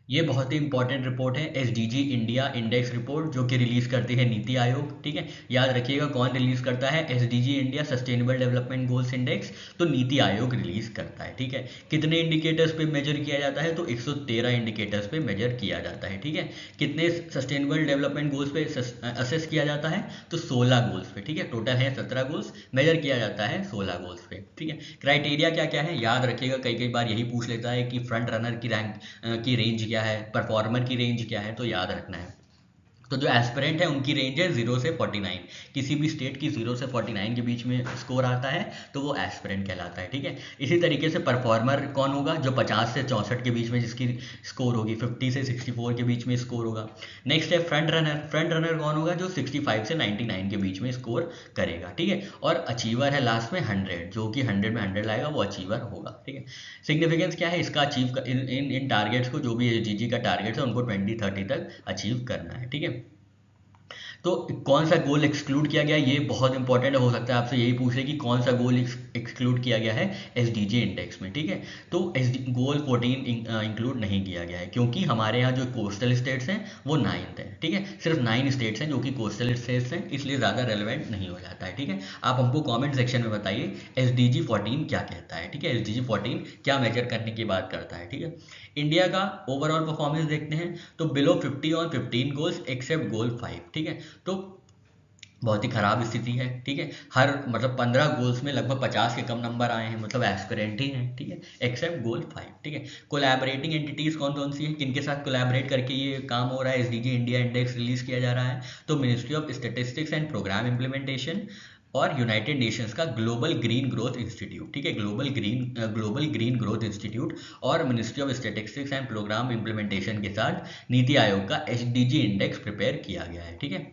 A: ये बहुत ही इंपॉर्टेंट रिपोर्ट है, एसडीजी इंडिया इंडेक्स रिपोर्ट, जो कि रिलीज करती है नीति आयोग, ठीक है। याद रखिएगा कौन रिलीज करता है? SDG India sustainable development goals index, तो नीति आयोग रिलीज करता है, ठीक है। कितने इंडिकेटर्स पे मेजर किया जाता है? तो 113 इंडिकेटर्स पे मेजर किया जाता है, ठीक है। कितने सस्टेनेबल डेवलपमेंट गोल्स पे असेस किया जाता है? तो 16 गोल्स पे, ठीक है। टोटल है 17 गोल्स, मेजर किया जाता है 16 गोल्स पे, ठीक है। क्राइटेरिया क्या क्या है याद रखिएगा, कई कई बार यही पूछ लेता है कि फ्रंट रनर की रैंक की रेंज क्या है, परफॉर्मर की रेंज क्या है, तो याद रखना है। तो जो एस्पिरेंट है उनकी रेंज है 0 से 49, किसी भी स्टेट की 0 से 49 के बीच में स्कोर आता है तो वो एस्पिरेंट कहलाता है, ठीक है। इसी तरीके से परफॉर्मर कौन होगा? जो 50 से 64 के बीच में जिसकी स्कोर होगी, 50 से 64 के बीच में स्कोर होगा। नेक्स्ट है फ्रंट रनर, फ्रंट रनर कौन होगा? जो 65 से 99 के बीच में स्कोर करेगा, ठीक है। और अचीवर है लास्ट में 100, जो कि 100 में 100 लाएगा वो अचीवर होगा, ठीक है। सिग्निफिकेंस क्या है इसका? अचीव इन टारगेट्स को, जो भी एसडीजी का टारगेट है उनको 2030 तक अचीव करना है, ठीक है। तो कौन सा गोल एक्सक्लूड किया गया, ये बहुत इंपॉर्टेंट हो सकता है आपसे यही पूछ ले कि कौन सा गोल एक्सक्लूड किया गया है एसडीजी इंडेक्स में, ठीक है। तो गोल 14 इंक्लूड नहीं किया गया है क्योंकि हमारे यहाँ जो कोस्टल स्टेट्स हैं वो 9th है, ठीक है। सिर्फ 9 स्टेट्स हैं जो कि कोस्टल स्टेट्स हैं, इसलिए ज़्यादा रेलिवेंट नहीं हो जाता है, ठीक है। आप हमको कॉमेंट सेक्शन में बताइए एसडीजी 14 क्या कहता है, ठीक है। एसडीजी 14 क्या मेजर करने की बात करता है, ठीक है। इंडिया का ओवरऑल परफॉर्मेंस देखते हैं तो बिलो 50 ऑन 15 गोल्स एक्सेप्ट गोल 5, ठीक है। तो बहुत ही खराब स्थिति है, ठीक है। हर मतलब 15 गोल्स में लगभग 50 के कम नंबर आए हैं, मतलब एस्पिरेंट ही हैं, ठीक है, एक्सेप्ट गोल 5, ठीक है। कोलैबोरेटिंग एंटिटीज कौन कौन सी हैं, किनके साथ कोलैबोरेट करके ये काम हो रहा है, एसडीजी इंडिया इंडेक्स रिलीज किया जा रहा है? तो ministry of statistics and programme implementation और यूनाइटेड नेशंस का ग्लोबल ग्रीन ग्रोथ इंस्टीट्यूट, ठीक है, ग्लोबल ग्रीन ग्रोथ इंस्टीट्यूट और ministry of statistics and programme implementation के साथ नीति आयोग का एसडीजी इंडेक्स प्रिपेयर किया गया है, ठीक है।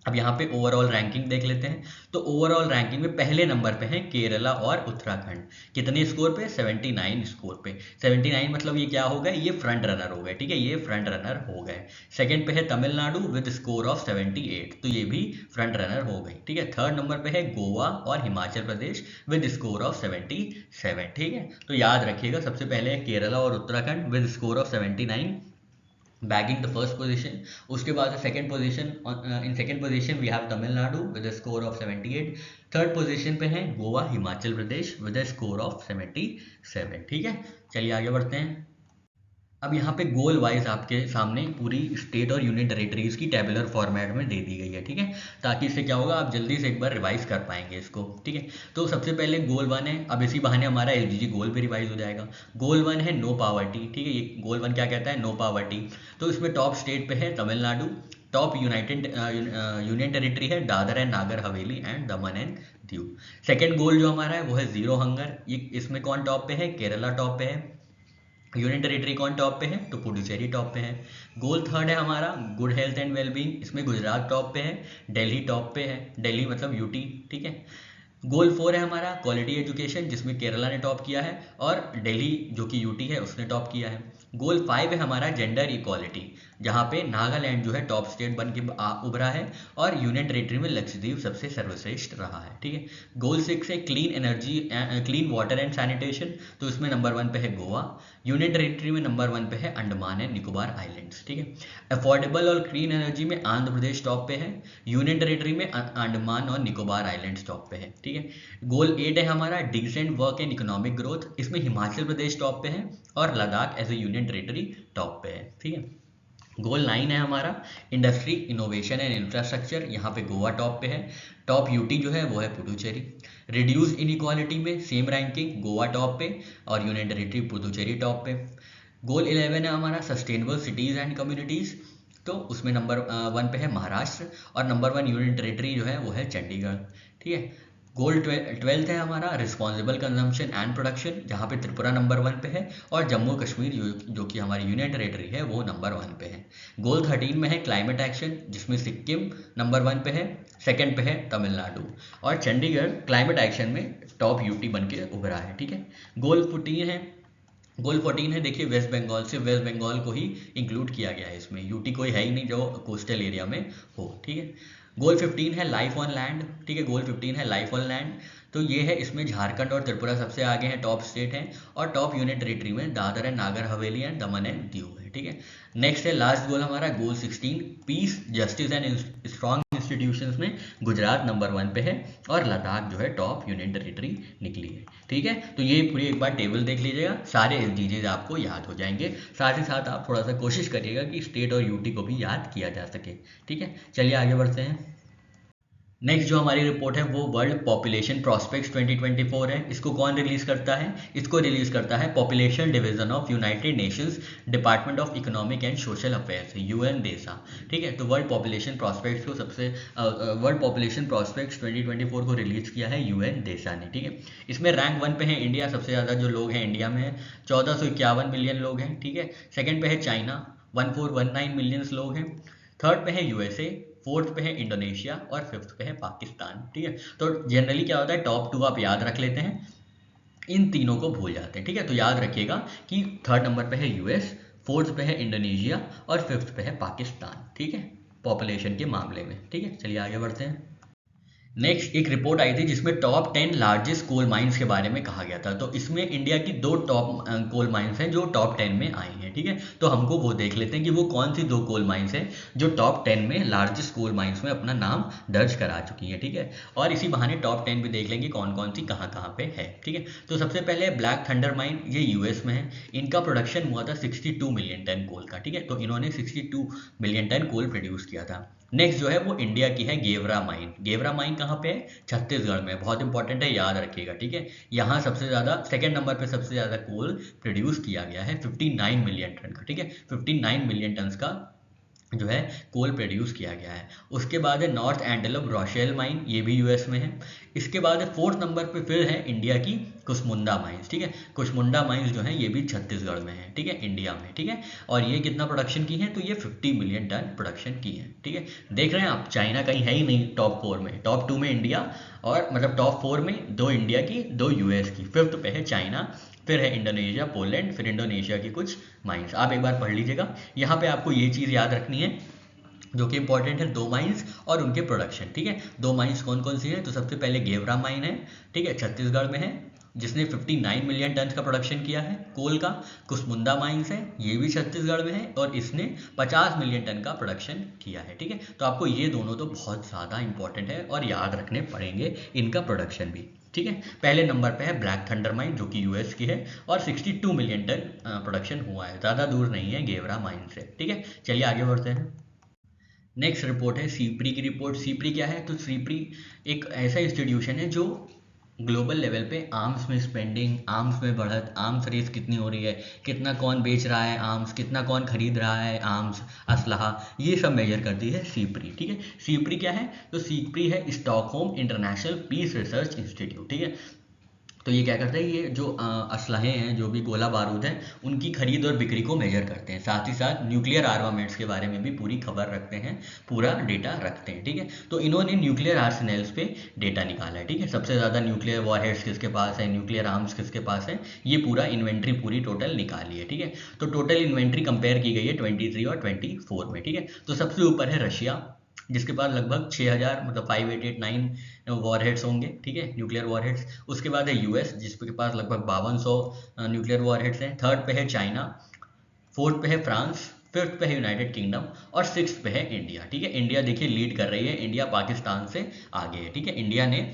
A: अब यहाँ पे ओवरऑल रैंकिंग देख लेते हैं। तो ओवरऑल रैंकिंग में पहले नंबर पे हैं केरला और उत्तराखंड। कितने स्कोर पे? 79 स्कोर पे। 79 मतलब ये क्या हो गए, ये फ्रंट रनर हो गए, ठीक है, ये फ्रंट रनर हो गए। सेकंड पे है तमिलनाडु विद स्कोर ऑफ 78, तो ये भी फ्रंट रनर हो गई, ठीक है। थर्ड नंबर पे है गोवा और Himachal Pradesh with score of 77, ठीक है। तो याद रखिएगा, सबसे पहले है केरला और Uttarakhand with score of 79 bagging the first position. उसके बाद second position, in second position we have Tamil Nadu with a score of 78। Third position पे है Goa Himachal Pradesh with a score of 77, ठीक है। चलिए आगे बढ़ते हैं। अब यहाँ पे गोल वाइज आपके सामने पूरी स्टेट और यूनियन टेरिटरीज की टेबुलर फॉर्मेट में दे दी गई है, ठीक है, ताकि इससे क्या होगा, आप जल्दी से एक बार रिवाइज कर पाएंगे इसको, ठीक है। तो सबसे पहले गोल 1 है, अब इसी बहाने हमारा एलजीजी गोल भी रिवाइज हो जाएगा। गोल 1 है नो पावर्टी, ठीक है, ये गोल 1 क्या कहता है, नो पावर्टी। तो इसमें टॉप स्टेट पे है तमिलनाडु, टॉप यूनियन टेरिटरी है Dadar and Nagar Haveli and Daman and Diu. Second गोल जो हमारा है वो है जीरो हंगर, ये इसमें कौन टॉप पे है, केरला टॉप पे है। यूनियन टेरिटरी कौन टॉप पे है, तो पुडुचेरी टॉप पे है। गोल थर्ड है हमारा गुड हेल्थ एंड वेलबींग, इसमें गुजरात टॉप पे है, दिल्ली टॉप पे है, दिल्ली मतलब यूटी, ठीक है। गोल 4 है हमारा क्वालिटी एजुकेशन, जिसमें केरला ने टॉप किया है और दिल्ली जो कि यूटी है उसने टॉप किया है। गोल 5 है हमारा जेंडर इक्वालिटी, जहाँ पे नागालैंड जो है टॉप स्टेट बन के उभरा है और यूनियन टेरिटरी में लक्षद्वीप सबसे सर्वश्रेष्ठ रहा है, ठीक है। गोल 6 है clean energy, clean water and sanitation, तो इसमें नंबर 1 पे है गोवा। यूनियन टेरिटरी में नंबर 1 पे है अंडमान एंड निकोबार आइलैंड्स, ठीक है। अफोर्डेबल और क्लीन एनर्जी में आंध्र प्रदेश टॉप पे है, यूनियन टेरिटरी में अंडमान और निकोबार आइलैंड्स टॉप पे है, ठीक है। गोल 8 है हमारा decent work and economic growth, इसमें हिमाचल प्रदेश टॉप पे है और Ladakh as a union territory top पे है, ठीक है। गोल 9 है हमारा इंडस्ट्री इनोवेशन एंड इंफ्रास्ट्रक्चर, यहाँ पे गोवा टॉप पे है, टॉप यूटी जो है वो है पुडुचेरी। रिड्यूस इनइक्वालिटी में सेम रैंकिंग, गोवा टॉप पे और यूनियन टेरिटरी पुडुचेरी टॉप पे। गोल 11 है हमारा सस्टेनेबल सिटीज़ एंड कम्युनिटीज़, तो उसमें नंबर 1 पे है महाराष्ट्र और नंबर 1 यूनियन टेरिटरी जो है वो है चंडीगढ़, ठीक है। गोल 12 है हमारा रिस्पॉन्सिबल कंजम्पशन एंड प्रोडक्शन, जहाँ पे त्रिपुरा नंबर 1 पे है और जम्मू कश्मीर जो कि हमारी यूनियन टेरिटरी है वो नंबर 1 पे है। गोल 13 में है क्लाइमेट एक्शन, जिसमें सिक्किम नंबर 1 पे है, सेकंड पे है तमिलनाडु और चंडीगढ़ क्लाइमेट एक्शन में टॉप यूटी बन के उभरा है, ठीक है। गोल 14 है, देखिए वेस्ट बंगाल से, वेस्ट बंगाल को ही इंक्लूड किया गया है इसमें, यूटी कोई है ही नहीं जो कोस्टल एरिया में हो, ठीक है। गोल 15 है लाइफ ऑन लैंड, ठीक है, गोल 15 है लाइफ ऑन लैंड, तो ये है, इसमें झारखंड और त्रिपुरा सबसे आगे हैं, टॉप स्टेट हैं और टॉप यूनियन टेरिटरी में Dadar and Nagar Haveli and Daman and Diu है, ठीक है। नेक्स्ट है लास्ट गोल हमारा गोल 16 piece justice and strong institutions में गुजरात नंबर 1 पे है और लद्दाख जो है टॉप यूनियन टेरिटरी निकली है, ठीक है। तो ये पूरी एक बार टेबल देख लीजिएगा, सारे एसडीजीज आपको याद हो जाएंगे, साथ ही साथ आप थोड़ा सा कोशिश करिएगा कि स्टेट और यूटी को भी याद किया जा सके, ठीक है। चलिए आगे बढ़ते हैं। नेक्स्ट जो हमारी रिपोर्ट है वो वर्ल्ड पॉपुलेशन प्रॉस्पेक्ट्स 2024 है। इसको कौन रिलीज करता है, इसको रिलीज करता है population division of United Nations department of economic and social affairs, UN देसा, ठीक है। तो वर्ल्ड पॉपुलेशन प्रॉस्पेक्ट्स को वर्ल्ड पॉपुलेशन प्रॉस्पेक्ट्स 2024 को रिलीज किया है यूएन देसा ने, ठीक है। इसमें रैंक 1 पे है इंडिया, सबसे ज़्यादा जो लोग हैं इंडिया में है, 1451 मिलियन लोग हैं, ठीक है। सेकेंड पे है चाइना, 1419 मिलियंस लोग हैं। थर्ड पे है यूएसए, फोर्थ पे है इंडोनेशिया और फिफ्थ पे है पाकिस्तान, ठीक है। तो जनरली क्या होता है, टॉप 2 आप याद रख लेते हैं, इन तीनों को भूल जाते हैं, ठीक है। तो याद रखिएगा कि थर्ड नंबर पे है यूएस, फोर्थ पे है इंडोनेशिया और फिफ्थ पे है पाकिस्तान, ठीक है, पॉपुलेशन के मामले में, ठीक है। चलिए आगे बढ़ते हैं। नेक्स्ट एक रिपोर्ट आई थी जिसमें टॉप 10 लार्जेस्ट कोल माइंस के बारे में कहा गया था, तो इसमें इंडिया की 2 टॉप कोल माइंस हैं जो टॉप 10 में आई हैं, ठीक है। तो हमको वो देख लेते हैं कि वो कौन सी 2 कोल माइंस हैं जो टॉप 10 में लार्जेस्ट कोल माइंस में अपना नाम दर्ज करा चुकी हैं, ठीक है। और इसी बहाने टॉप 10 भी देख लेंगे कौन कौन सी कहाँ कहाँ पे है, ठीक है। तो सबसे पहले ब्लैक थंडर माइन, ये यूएस में है, इनका प्रोडक्शन हुआ था 62 मिलियन टन कोल का, ठीक है। तो इन्होंने 62 मिलियन टन कोल प्रोड्यूस किया था। नेक्स्ट जो है वो इंडिया की है गेवरा माइन। गेवरा माइन कहाँ पे है? छत्तीसगढ़ में। बहुत इंपॉर्टेंट है, याद रखिएगा, ठीक है। यहाँ सबसे ज़्यादा, सेकंड नंबर पे सबसे ज़्यादा कोल प्रोड्यूस किया गया है, 59 मिलियन टन का, ठीक है। 59 मिलियन टन का जो है कोल प्रोड्यूस किया गया है। उसके बाद है नॉर्थ एंटेलोप रॉशेल माइन, ये भी यूएस में है। इसके बाद है फोर्थ नंबर पे फिर है इंडिया की कुसमुंडा माइंस, ठीक है। कुसमुंडा माइंस जो है ये भी छत्तीसगढ़ में है, ठीक है, इंडिया में, ठीक है। और ये कितना प्रोडक्शन की है? तो ये 50 मिलियन टन प्रोडक्शन की है, ठीक है। देख रहे हैं आप, चाइना कहीं है ही नहीं टॉप 4 में। टॉप 2 में इंडिया, और मतलब टॉप 4 में 2 इंडिया की, 2 यूएस की, फिफ्थ पे है चाइना, फिर है इंडोनेशिया, पोलैंड, फिर इंडोनेशिया की कुछ माइंस। आप एक बार पढ़ लीजिएगा। यहाँ पे आपको ये चीज़ याद रखनी है जो कि इंपॉर्टेंट है, 2 माइंस और उनके प्रोडक्शन, ठीक है। 2 माइंस कौन कौन सी हैं? तो सबसे पहले गेवरा माइन है, ठीक है, छत्तीसगढ़ में है, जिसने 59 मिलियन टन का प्रोडक्शन किया है कोल का। कुसमुंडा माइंस है, ये भी छत्तीसगढ़ में है, और इसने 50 मिलियन टन का प्रोडक्शन किया है, ठीक है। तो आपको ये दोनों तो बहुत ज़्यादा इंपॉर्टेंट है और याद रखने पड़ेंगे इनका प्रोडक्शन भी, ठीक है। पहले नंबर पे है ब्लैक थंडर माइन, जो कि यूएस की है, और 62 मिलियन टन प्रोडक्शन हुआ है, ज़्यादा दूर नहीं है गेवरा माइन से, ठीक है। चलिए आगे बढ़ते हैं। नेक्स्ट रिपोर्ट है सीप्री की रिपोर्ट। सीप्री क्या है? तो सीप्री एक ऐसा इंस्टीट्यूशन है जो ग्लोबल लेवल पे आर्म्स में स्पेंडिंग, आर्म्स में बढ़त, आर्म्स रेस कितनी हो रही है, कितना कौन बेच रहा है आर्म्स, कितना कौन खरीद रहा है आर्म्स, असलहा, ये सब मेजर करती है सीप्री, ठीक है। सीप्री क्या है? तो सीप्री है Stockholm international peace research institute, ठीक है। तो ये क्या करता है? ये जो असलहे हैं, जो भी गोला बारूद है, उनकी खरीद और बिक्री को मेजर करते हैं। साथ ही साथ न्यूक्लियर आर्मामेंट्स के बारे में भी पूरी खबर रखते हैं, पूरा डेटा रखते हैं, ठीक है। तो इन्होंने न्यूक्लियर आर्सेनल्स पे डेटा निकाला है, ठीक है। सबसे ज़्यादा न्यूक्लियर वॉरहेड्स किसके पास है, न्यूक्लियर आर्म्स किसके पास है, ये पूरा इन्वेंट्री पूरी टोटल निकाली है, ठीक है। तो टोटल इन्वेंट्री कंपेयर की गई है 23 और 24 में, ठीक है। तो सबसे ऊपर है रशिया, जिसके पास लगभग 6000, मतलब 5889 वॉरहेड्स होंगे, ठीक है, न्यूक्लियर वॉरहेड्स। उसके बाद है यूएस, जिसके पास लगभग 5200 न्यूक्लियर वॉरहेड्स हैं। थर्ड पे है चाइना, फोर्थ पे है फ्रांस, फिफ्थ पे है यूनाइटेड किंगडम, और सिक्स पे है इंडिया, ठीक है। इंडिया देखिए लीड कर रही है, इंडिया पाकिस्तान से आगे है, ठीक है। इंडिया ने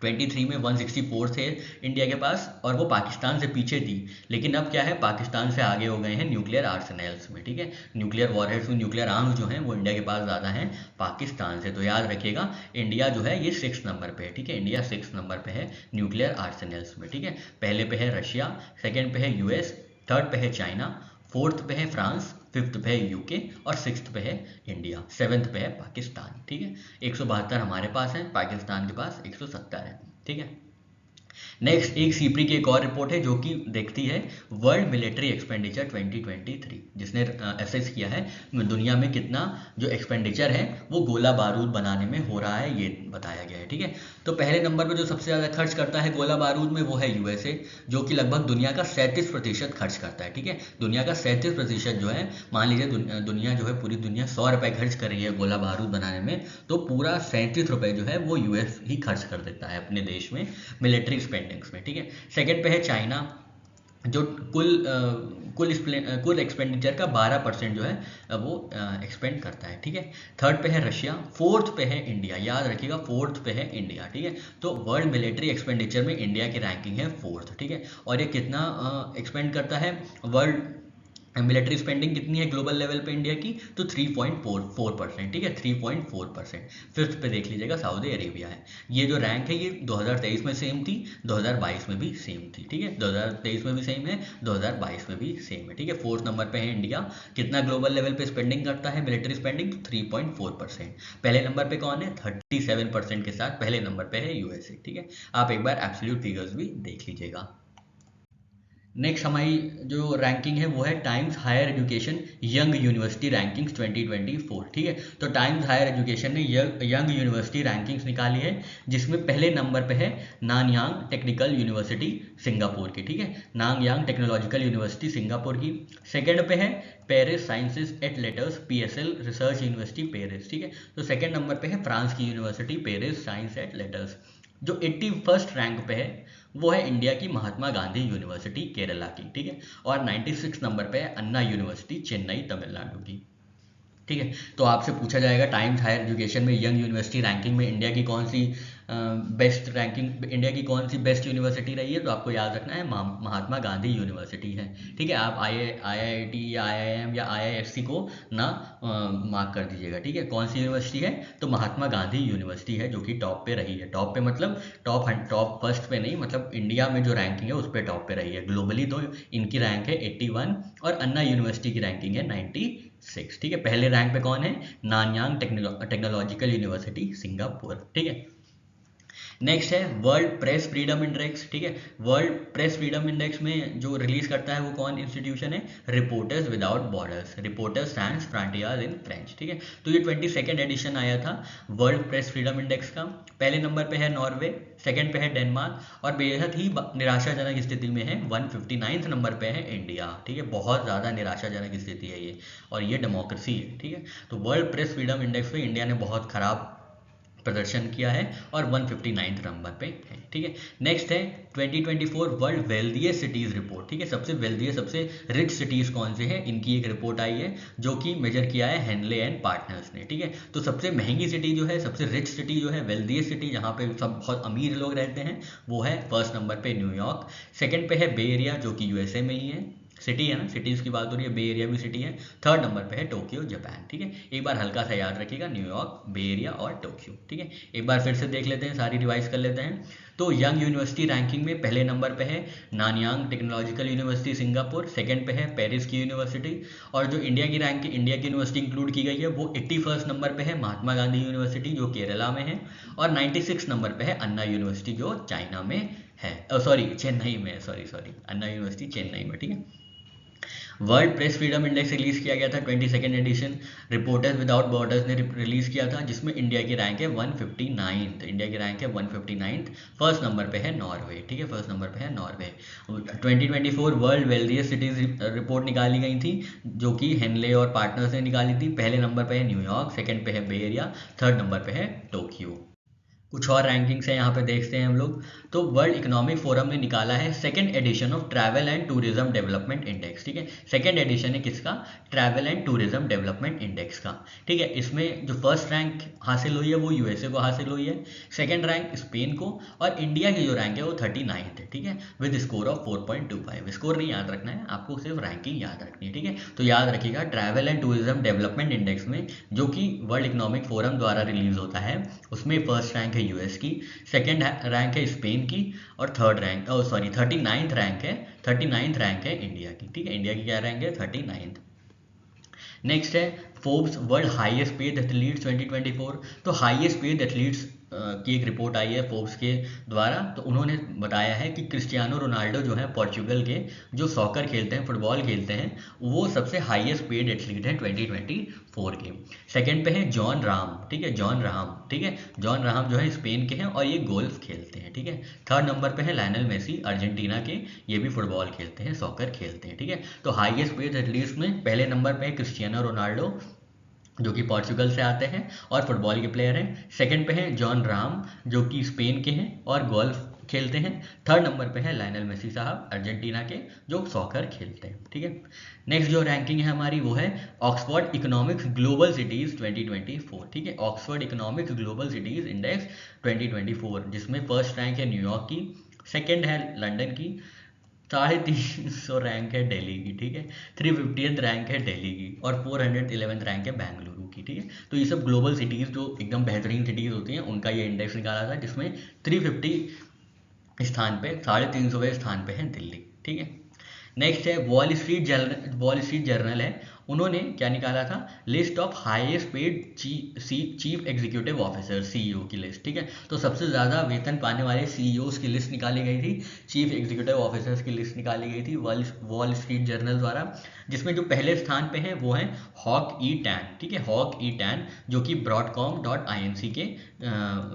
A: 23 में 164 थे इंडिया के पास, और वो पाकिस्तान से पीछे थी। लेकिन अब क्या है, पाकिस्तान से आगे हो गए हैं न्यूक्लियर आर्सेनल्स में, ठीक है। न्यूक्लियर वॉरहेड्स में, न्यूक्लियर आर्म्स जो हैं वो इंडिया के पास ज़्यादा हैं पाकिस्तान से। तो याद रखिएगा, इंडिया जो है ये 6 नंबर पे है, ठीक है। इंडिया 6 नंबर पे है न्यूक्लियर आर्सेनल्स में, ठीक है। पहले पे है रशिया, सेकेंड पे है यूएस, थर्ड पे है चाइना, फोर्थ पे है फ्रांस, फिफ्थ पे है यूके, और सिक्स्थ पे है इंडिया, सेवन्थ पे है पाकिस्तान, ठीक है। 172 हमारे पास है, पाकिस्तान के पास 170 है, ठीक है। नेक्स्ट एक सीप्री की एक और रिपोर्ट है जो कि देखती है वर्ल्ड मिलिट्री एक्सपेंडिचर 2023, जिसने असेस किया है दुनिया में कितना जो एक्सपेंडिचर है वो गोला बारूद बनाने में हो रहा है, ये बताया गया है, ठीक है। तो पहले नंबर पर जो सबसे ज़्यादा खर्च करता है गोला बारूद में वो है यूएसए, जो कि लगभग दुनिया का 37% खर्च करता है, ठीक है। दुनिया का 37% जो है, मान लीजिए दुनिया जो है, पूरी दुनिया 100 रुपये खर्च कर रही है गोला बारूद बनाने में, तो पूरा 37 रुपये जो है वो यूएस ही खर्च कर देता है अपने देश में मिलिट्री स्पेंडिंग्स में, ठीक है। सेकेंड पे है चाइना, जो कुल एक्सपेंडिचर का 12% जो है वो एक्सपेंड करता है, ठीक है। थर्ड पे है रशिया, फोर्थ पे है इंडिया, याद रखिएगा फोर्थ पे है इंडिया, ठीक है। तो वर्ल्ड मिलिट्री एक्सपेंडिचर में इंडिया की रैंकिंग है फोर्थ, ठीक है। और ये कितना एक्सपेंड करता है वर्ल्ड मिलिट्री स्पेंडिंग कितनी है ग्लोबल लेवल पे इंडिया की? तो 3.4%, ठीक है, 3.4%। फिफ्थ पे देख लीजिएगा सऊदी अरेबिया है। ये जो रैंक है ये 2023 में सेम थी, 2022 में भी सेम थी, ठीक है। 2023 में भी सेम है, 2022 में भी सेम है, ठीक है। फोर्थ नंबर पे है इंडिया, कितना ग्लोबल लेवल पे स्पेंडिंग करता है मिलिट्री स्पेंडिंग? 3.4%। पहले नंबर पे कौन है? 37% के साथ पहले नंबर पे है यूएसए, ठीक है। आप एक बार एब्सोल्यूट फिगर्स भी देख लीजिएगा। नेक्स्ट हमारी जो रैंकिंग है वो है Times higher education young university rankings 2024, ठीक है। तो टाइम्स हायर एजुकेशन ने यंग यूनिवर्सिटी रैंकिंग्स निकाली है, जिसमें पहले नंबर पे है नानयांग टेक्निकल यूनिवर्सिटी सिंगापुर की, ठीक है, नानयांग टेक्नोलॉजिकल यूनिवर्सिटी सिंगापुर की। सेकेंड पे है Paris sciences et lettres PSL research university Paris, ठीक है। तो सेकेंड नंबर पे है फ्रांस की university Paris science et lettres. जो 81st रैंक पे है वो है इंडिया की महात्मा गांधी यूनिवर्सिटी केरला की, ठीक है। और 96 नंबर पे है अन्ना यूनिवर्सिटी चेन्नई तमिलनाडु की, ठीक है। तो आपसे पूछा जाएगा टाइम्स हायर एजुकेशन में यंग यूनिवर्सिटी रैंकिंग में इंडिया की कौन सी बेस्ट रैंकिंग इंडिया की कौन सी बेस्ट यूनिवर्सिटी रही है, तो आपको याद रखना है महात्मा गांधी यूनिवर्सिटी है। ठीक है, आप IIT या IIM या IISc को ना मार्क कर दीजिएगा। ठीक है, कौन सी यूनिवर्सिटी है, तो महात्मा गांधी यूनिवर्सिटी है जो कि टॉप पे रही है। टॉप पे मतलब टॉप फर्स्ट पे नहीं, मतलब इंडिया में जो रैंकिंग है उस पर टॉप पे रही है। ग्लोबली तो इनकी रैंक है 81 और अन्ना यूनिवर्सिटी की रैंकिंग है 96। ठीक है, पहले रैंक पे कौन है, नानयांग टेक्नोलॉजिकल यूनिवर्सिटी सिंगापुर। ठीक है, नेक्स्ट है वर्ल्ड प्रेस फ्रीडम इंडेक्स। ठीक है, वर्ल्ड प्रेस फ्रीडम इंडेक्स में जो रिलीज करता है वो कौन इंस्टीट्यूशन है, reporters without borders, reporters sans frontieres in French. ठीक है, तो ये 22nd एडिशन आया था वर्ल्ड प्रेस फ्रीडम इंडेक्स का। पहले नंबर पे है नॉर्वे, सेकंड पे है डेनमार्क और बेहद ही निराशाजनक स्थिति में है 159 नंबर पे है इंडिया। ठीक है, बहुत ज़्यादा निराशाजनक स्थिति है ये, और ये डेमोक्रेसी है। ठीक है, तो वर्ल्ड प्रेस फ्रीडम इंडेक्स में इंडिया ने बहुत खराब प्रदर्शन किया है और 159 नंबर पे है। ठीक है, नेक्स्ट है 2024 वर्ल्ड वेल्दिएस्ट सिटीज रिपोर्ट। ठीक है, सबसे वेल्दिएस्ट, सबसे रिच सिटीज कौन से हैं, इनकी एक रिपोर्ट आई है जो कि मेजर किया है हेनले एंड पार्टनर्स ने। ठीक है, तो सबसे महंगी सिटी जो है, सबसे रिच सिटी जो है, वेल्दिएस्ट सिटी जहाँ पे सब बहुत अमीर लोग रहते हैं, वो है फर्स्ट नंबर पे न्यूयॉर्क, सेकंड पे है बे एरिया जो कि USA में ही है, सिटी है ना, सिटीज़ की बात हो रही है, बे एरिया भी सिटी है। थर्ड नंबर पे है टोक्यो जापान। ठीक है, एक बार हल्का सा याद रखिएगा, न्यूयॉर्क, बे एरिया और टोक्यो। ठीक है, एक बार फिर से देख लेते हैं, सारी रिवाइज कर लेते हैं। तो यंग यूनिवर्सिटी रैंकिंग में पहले नंबर पे है Nanyang technological university Singapore, second पे है पेरिस की यूनिवर्सिटी, और जो इंडिया की रैंक, इंडिया की यूनिवर्सिटी इंक्लूड की गई है वो 81 नंबर पे है महात्मा गांधी यूनिवर्सिटी जो केरला में है, और 96 नंबर पे है अन्ना यूनिवर्सिटी जो चाइना में है, सॉरी चेन्नई में, सॉरी अन्ना यूनिवर्सिटी चेन्नई में। ठीक है, world press freedom index release किया गया था 22nd edition, reporters without borders ने रिलीज किया था, जिसमें इंडिया की रैंक है 159, इंडिया की रैंक है 159, फर्स्ट नंबर पे है नॉर्वे। ठीक है, फर्स्ट नंबर पे है Norway. 2024 world wealthiest cities report निकाली गई थी जो कि हेनले और पार्टनर्स ने निकाली थी। पहले नंबर पे है न्यूयॉर्क, सेकंड पे है बे एरिया, थर्ड नंबर पे है टोक्यो। कुछ और रैंकिंग्स है यहाँ पे देखते हैं हम लोग। तो वर्ल्ड इकोनॉमिक फोरम ने निकाला है second edition of travel and tourism development index. ठीक है, सेकंड एडिशन है किसका, travel and tourism development index का। ठीक है, इसमें जो फर्स्ट रैंक हासिल हुई है वो USA को हासिल हुई है, सेकंड रैंक स्पेन को, और इंडिया की जो रैंक है वो 39 है। ठीक है, विद स्कोर ऑफ 4.25। स्कोर नहीं याद रखना है आपको, सिर्फ रैंकिंग याद रखनी है। ठीक है, तो याद रखिएगा travel and tourism development index में, जो कि वर्ल्ड इकोनॉमिक फोरम द्वारा रिलीज होता है, उसमें फर्स्ट रैंक है US की, सेकेंड रैंक है स्पेन की, और थर्ड रैंक 39th रैंक है, 39th रैंक है इंडिया की। ठीक है, इंडिया की क्या रैंक है, 39th। नेक्स्ट है Forbes world highest paid athletes 2024। तो हाईएस्ट पेड एथलीट्स की एक रिपोर्ट आई है फोर्ब्स के द्वारा, तो उन्होंने बताया है कि क्रिस्टियानो रोनाल्डो जो है पोर्चुगल के, जो सॉकर खेलते हैं, फुटबॉल खेलते हैं, वो सबसे हाईएस्ट पेड एथलीट हैं 2024 के। सेकंड पे है जॉन राम। ठीक है, जॉन राम, ठीक है, जॉन राम जो है स्पेन के हैं और ये गोल्फ खेलते हैं। ठीक है, थर्ड नंबर पे है लायनल मेसी अर्जेंटीना के, ये भी फुटबॉल खेलते हैं, सॉकर खेलते हैं। ठीक है, तो हाईएस्ट पेड एथलीट्स में पहले नंबर पे है क्रिस्टियानो रोनाल्डो जो कि पोर्चुगल से आते हैं और फुटबॉल के प्लेयर हैं, सेकंड पे हैं जॉन राम जो कि स्पेन के हैं और गोल्फ खेलते हैं, थर्ड नंबर पे है लायनल मेसी साहब अर्जेंटीना के जो सॉकर खेलते हैं। ठीक है, नेक्स्ट जो रैंकिंग है हमारी वो है ऑक्सफोर्ड इकोनॉमिक्स ग्लोबल सिटीज 2024। ठीक है, Oxford economics global cities index 2024, जिसमें फर्स्ट रैंक है न्यूयॉर्क की, सेकेंड है लंदन की, 350 रैंक है दिल्ली की। ठीक है, 350th रैंक है दिल्ली की, और 411th रैंक है बेंगलुरु की। ठीक है, तो ये सब ग्लोबल सिटीज़ जो एकदम बेहतरीन सिटीज़ होती हैं उनका ये इंडेक्स निकाला था, जिसमें 350 स्थान पे, 350वें स्थान पे है दिल्ली। ठीक है, नेक्स्ट है वॉल स्ट्रीट जर्नल है, उन्होंने क्या निकाला था, list of highest paid chief executive officer, CEO की लिस्ट। ठीक है, तो सबसे ज़्यादा वेतन पाने वाले CEOs की लिस्ट निकाली गई थी, चीफ एग्जीक्यूटिव ऑफिसर्स की लिस्ट निकाली गई थी वॉल स्ट्रीट जर्नल द्वारा, जिसमें जो पहले स्थान पे हैं वो हैं हॉक ई टैन। ठीक है, हॉक ई टैन जो कि Broadcom.inc के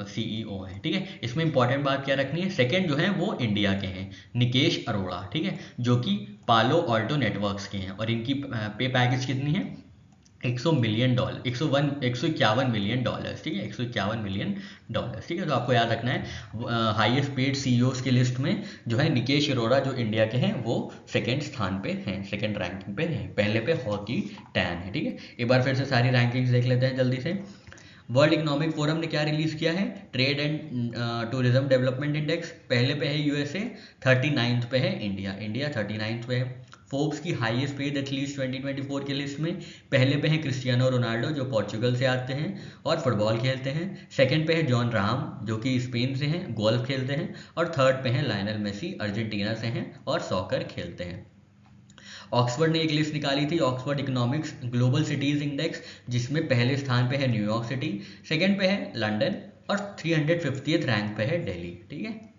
A: CEO हैं। ठीक है, इसमें इंपॉर्टेंट बात क्या रखनी है, सेकेंड जो है वो इंडिया के हैं निकेश अरोड़ा। ठीक है, जो कि पालो ऑल्टो नेटवर्क्स के हैं, और इनकी पे पैकेज कितनी है, $100 मिलियन, 151 मिलियन डॉलर्स। ठीक है, $151 मिलियन। ठीक है, तो आपको याद रखना है हाईएस्ट पेड CEOs की लिस्ट में जो है निकेश अरोड़ा जो इंडिया के हैं वो सेकंड स्थान पे हैं, सेकंड रैंकिंग पे हैं, पहले पे हॉकी टैन है। ठीक है, एक बार फिर से सारी रैंकिंग्स देख लेते हैं जल्दी से। वर्ल्ड इकोनॉमिक फोरम ने क्या रिलीज किया है? Trade and tourism development index. पहले पे है यूएसए, 39th पे है इंडिया, इंडिया 39th पे है। फोर्ब्स की हाईएस्ट पेड एथलीट्स 2024 की लिस्ट में पहले पे है क्रिस्टियानो रोनाल्डो जो पोर्चुगल से आते हैं और फुटबॉल खेलते हैं। सेकंड पे है जॉन राहम जो कि स्पेन से हैं, गोल्फ खेलते हैं। और थर्ड पे है लायनल मेसी, अर्जेंटीना से हैं और सॉकर खेलते हैं। ऑक्सफोर्ड ने एक लिस्ट निकाली थी, Oxford economics global cities index, जिसमें पहले स्थान पे है न्यूयॉर्क सिटी, सेकंड पे है लंदन और 350th रैंक पे है दिल्ली। ठीक है,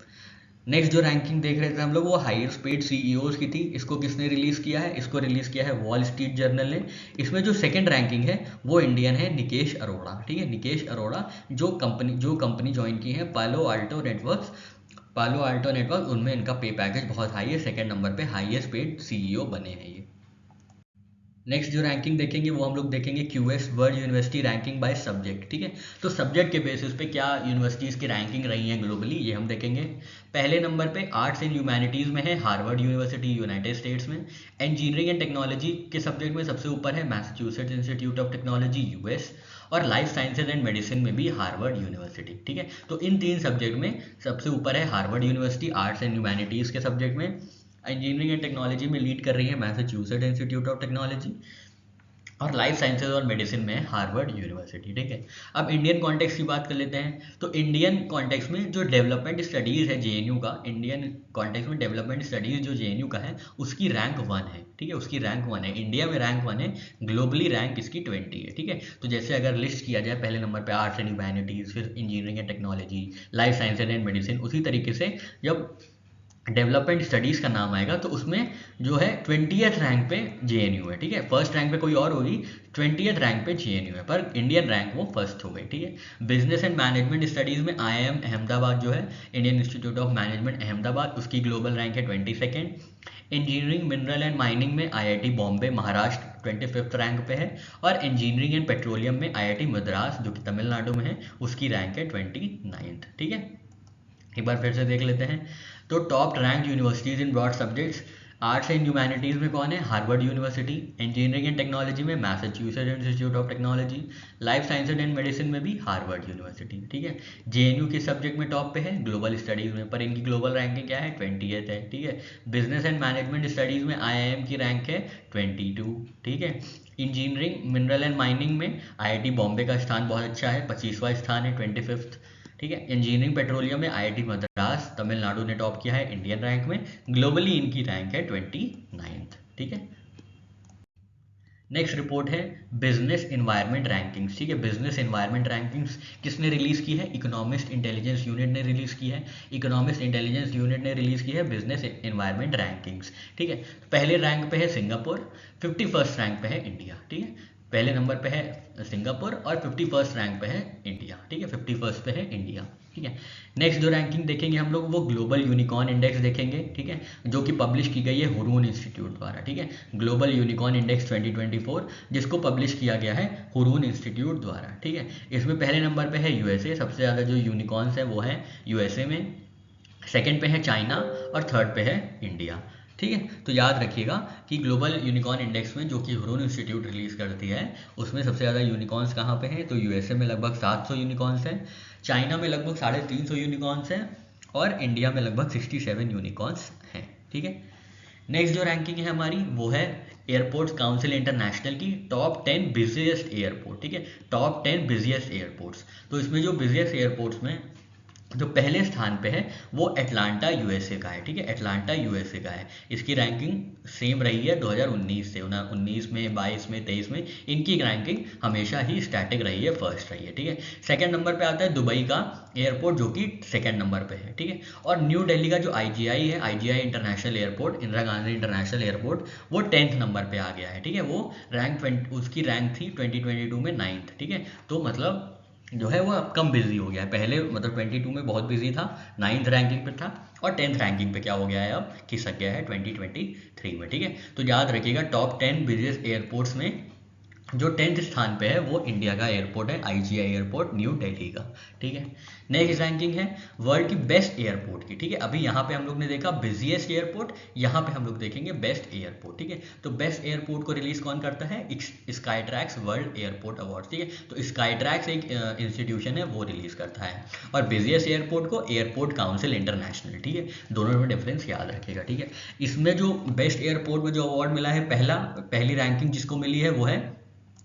A: नेक्स्ट जो रैंकिंग देख रहे थे हम लोग वो हाईएस्ट पेड सीईओज की थी। इसको किसने रिलीज किया है? इसको रिलीज किया है वॉल स्ट्रीट जर्नल ने। इसमें जो सेकंड रैंकिंग है वो इंडियन है, निकेश अरोड़ा। ठीक है, निकेश अरोड़ा जो कंपनी ज्वाइन की है पालो आल्टो नेटवर्क, उनमें इनका पे पैकेज बहुत हाई है, सेकंड नंबर पे हाईएस्ट पेड सीईओ बने हैं ये। नेक्स्ट जो रैंकिंग देखेंगे वो हम लोग देखेंगे QS world university ranking by subject. ठीक है, तो सब्जेक्ट के बेसिस पे क्या यूनिवर्सिटीज़ की रैंकिंग रही है ग्लोबली, ये हम देखेंगे। पहले नंबर पे आर्ट्स एंड ह्यूमैनिटीज़ में है हार्वर्ड यूनिवर्सिटी यूनाइटेड स्टेट्स में। इंजीनियरिंग एंड टेक्नोलॉजी के सब्जेक्ट में सबसे ऊपर है Massachusetts Institute of technology US. और लाइफ साइंसेज एंड मेडिसिन में भी हार्वर्ड यूनिवर्सिटी। ठीक है, तो इन तीन सब्जेक्ट में सबसे ऊपर है Harvard university. Arts and humanities के सब्जेक्ट में इंजीनियरिंग एंड टेक्नोलॉजी में लीड कर रही है मैसाचुसेट्स इंस्टीट्यूट ऑफ टेक्नोलॉजी और लाइफ साइंसेज और मेडिसिन में हार्वर्ड यूनिवर्सिटी। ठीक है, अब इंडियन कॉन्टेक्स्ट की बात कर लेते हैं। तो इंडियन कॉन्टेक्स्ट में जो डेवलपमेंट स्टडीज़ है जेएनयू का, इंडियन कॉन्टेक्स्ट में डेवलपमेंट स्टडीज़ जो जेएनयू का है उसकी रैंक 1 है। ठीक है, उसकी रैंक 1 है, इंडिया में रैंक 1 है, ग्लोबली रैंक इसकी 20 है। ठीक है, तो जैसे अगर लिस्ट किया जाए पहले नंबर पर आर्ट्स एंड ह्यूमैनिटीज़, फिर engineering and technology, life sciences and medicine, उसी तरीके से जब डेवलपमेंट स्टडीज़ का नाम आएगा तो उसमें जो है 20th रैंक पे जेएनयू है। ठीक है, फर्स्ट रैंक पे कोई और होगी, 20th रैंक पे जेएनयू है, पर इंडियन रैंक वो फर्स्ट हो गई। ठीक है, बिजनेस एंड मैनेजमेंट स्टडीज़ में आईआईएम अहमदाबाद जो है, Indian Institute of Management Ahmedabad, उसकी ग्लोबल रैंक है 22nd। Engineering mineral and mining में IIT Bombay Maharashtra 25th rank पे है। और इंजीनियरिंग एंड पेट्रोलियम में आईआईटी मद्रास जो कि तमिलनाडु में है, उसकी रैंक है 29th। ठीक है, एक बार फिर से देख लेते हैं। तो top rank universities in broad subjects, arts and humanities में कौन है? Harvard University. Engineering and technology में Massachusetts Institute of Technology. Life sciences and medicine में भी हार्वर्ड यूनिवर्सिटी। ठीक है, जेएनयू के सब्जेक्ट में टॉप पे है ग्लोबल स्टडीज़ में, पर इनकी ग्लोबल रैंकिंग क्या है? 20th है। ठीक है, बिजनेस एंड मैनेजमेंट स्टडीज़ में आईआईएम की रैंक है 22। ठीक है, इंजीनियरिंग मिनरल एंड माइनिंग में आईआईटी बॉम्बे का स्थान बहुत अच्छा है, 25वां स्थान है, 25th। ठीक है, इंजीनियरिंग पेट्रोलियम में आईआईटी मद्रास तमिलनाडु ने टॉप किया है इंडियन रैंक में, ग्लोबली इनकी रैंक है 29th। ठीक है, नेक्स्ट रिपोर्ट है बिजनेस एनवायरनमेंट रैंकिंग्स। ठीक है, बिजनेस एनवायरनमेंट रैंकिंग्स किसने रिलीज की है? इकोनॉमिस्ट इंटेलिजेंस यूनिट ने रिलीज की है। इकोनॉमिस्ट इंटेलिजेंस यूनिट ने रिलीज की है बिजनेस एनवायरनमेंट रैंकिंग्स। ठीक है, पहले रैंक पे है सिंगापुर, 51st रैंक पे है इंडिया। ठीक है, पहले नंबर पे है सिंगापुर और 51st रैंक पे है इंडिया। ठीक है, 51st पे है इंडिया। ठीक है, नेक्स्ट जो रैंकिंग देखेंगे हम लोग वो ग्लोबल यूनिकॉर्न इंडेक्स देखेंगे। ठीक है, जो कि पब्लिश की गई है हुरून इंस्टीट्यूट द्वारा। ठीक है, ग्लोबल यूनिकॉर्न इंडेक्स 2024 जिसको पब्लिश किया गया है हुरून इंस्टीट्यूट द्वारा। ठीक है, इसमें पहले नंबर पे है यूएसए, सबसे ज़्यादा जो यूनिकॉर्न्स है वो है यूएसए में। सेकंड पे है चाइना और थर्ड पे है इंडिया। ठीक है, तो याद रखिएगा कि ग्लोबल यूनिकॉर्न इंडेक्स में जो कि हुरून इंस्टीट्यूट रिलीज करती है उसमें सबसे ज़्यादा यूनिकॉर्न्स कहाँ पे हैं? तो यूएसए में लगभग 700 यूनिकॉर्न्स हैं, चाइना में लगभग 350 यूनिकॉर्न्स हैं और इंडिया में लगभग 67 यूनिकॉर्न्स हैं। ठीक है, नेक्स्ट जो रैंकिंग है हमारी वो है एयरपोर्ट्स काउंसिल इंटरनेशनल की टॉप 10 बिजिएस्ट एयरपोर्ट। ठीक है, टॉप 10 बिजिएस्ट एयरपोर्ट्स। तो इसमें जो बिजिएस्ट एयरपोर्ट्स में जो पहले स्थान पे है वो एटलांटा यूएसए का है। ठीक है, एटलांटा यूएसए का है। इसकी रैंकिंग सेम रही है 2019 से, 19 में, 22 में, 23 में इनकी रैंकिंग हमेशा ही स्टैटिक रही है, फर्स्ट रही है। ठीक है, सेकंड नंबर पे आता है दुबई का एयरपोर्ट जो कि सेकंड नंबर पे है। ठीक है, और न्यू दिल्ली का जो आईजीआई है, IGI international airport, Indira Gandhi international airport, वो 10th नंबर पे आ गया है। ठीक है, वो उसकी रैंक थी 2022 में 9th। ठीक है, तो मतलब जो है वो अब कम बिजी हो गया है, पहले मतलब 22 में बहुत बिजी था, 9th रैंकिंग पे था, और 10th रैंकिंग पे क्या हो गया है, अब खिसक गया है 2023 में। ठीक है, तो याद रखिएगा टॉप 10 बिजिएस्ट एयरपोर्ट्स में जो 10th स्थान पे है वो इंडिया का एयरपोर्ट है, आईजीआई एयरपोर्ट न्यू दिल्ली का। ठीक है, नेक्स्ट रैंकिंग है वर्ल्ड की बेस्ट एयरपोर्ट की। ठीक है, अभी यहाँ पे हम लोग ने देखा बिजिएस्ट एयरपोर्ट, यहाँ पे हम लोग देखेंगे बेस्ट एयरपोर्ट। ठीक है, तो बेस्ट एयरपोर्ट को रिलीज कौन करता है? Sky tracks world airport award. ठीक है, तो स्काई ट्रैक्स एक इंस्टीट्यूशन है, वो रिलीज करता है। और बिजिएस्ट एयरपोर्ट को एयरपोर्ट काउंसिल इंटरनेशनल। ठीक है, दोनों में डिफरेंस याद रखिएगा। ठीक है, इसमें जो बेस्ट एयरपोर्ट में जो अवार्ड मिला है, पहली रैंकिंग जिसको मिली है वो है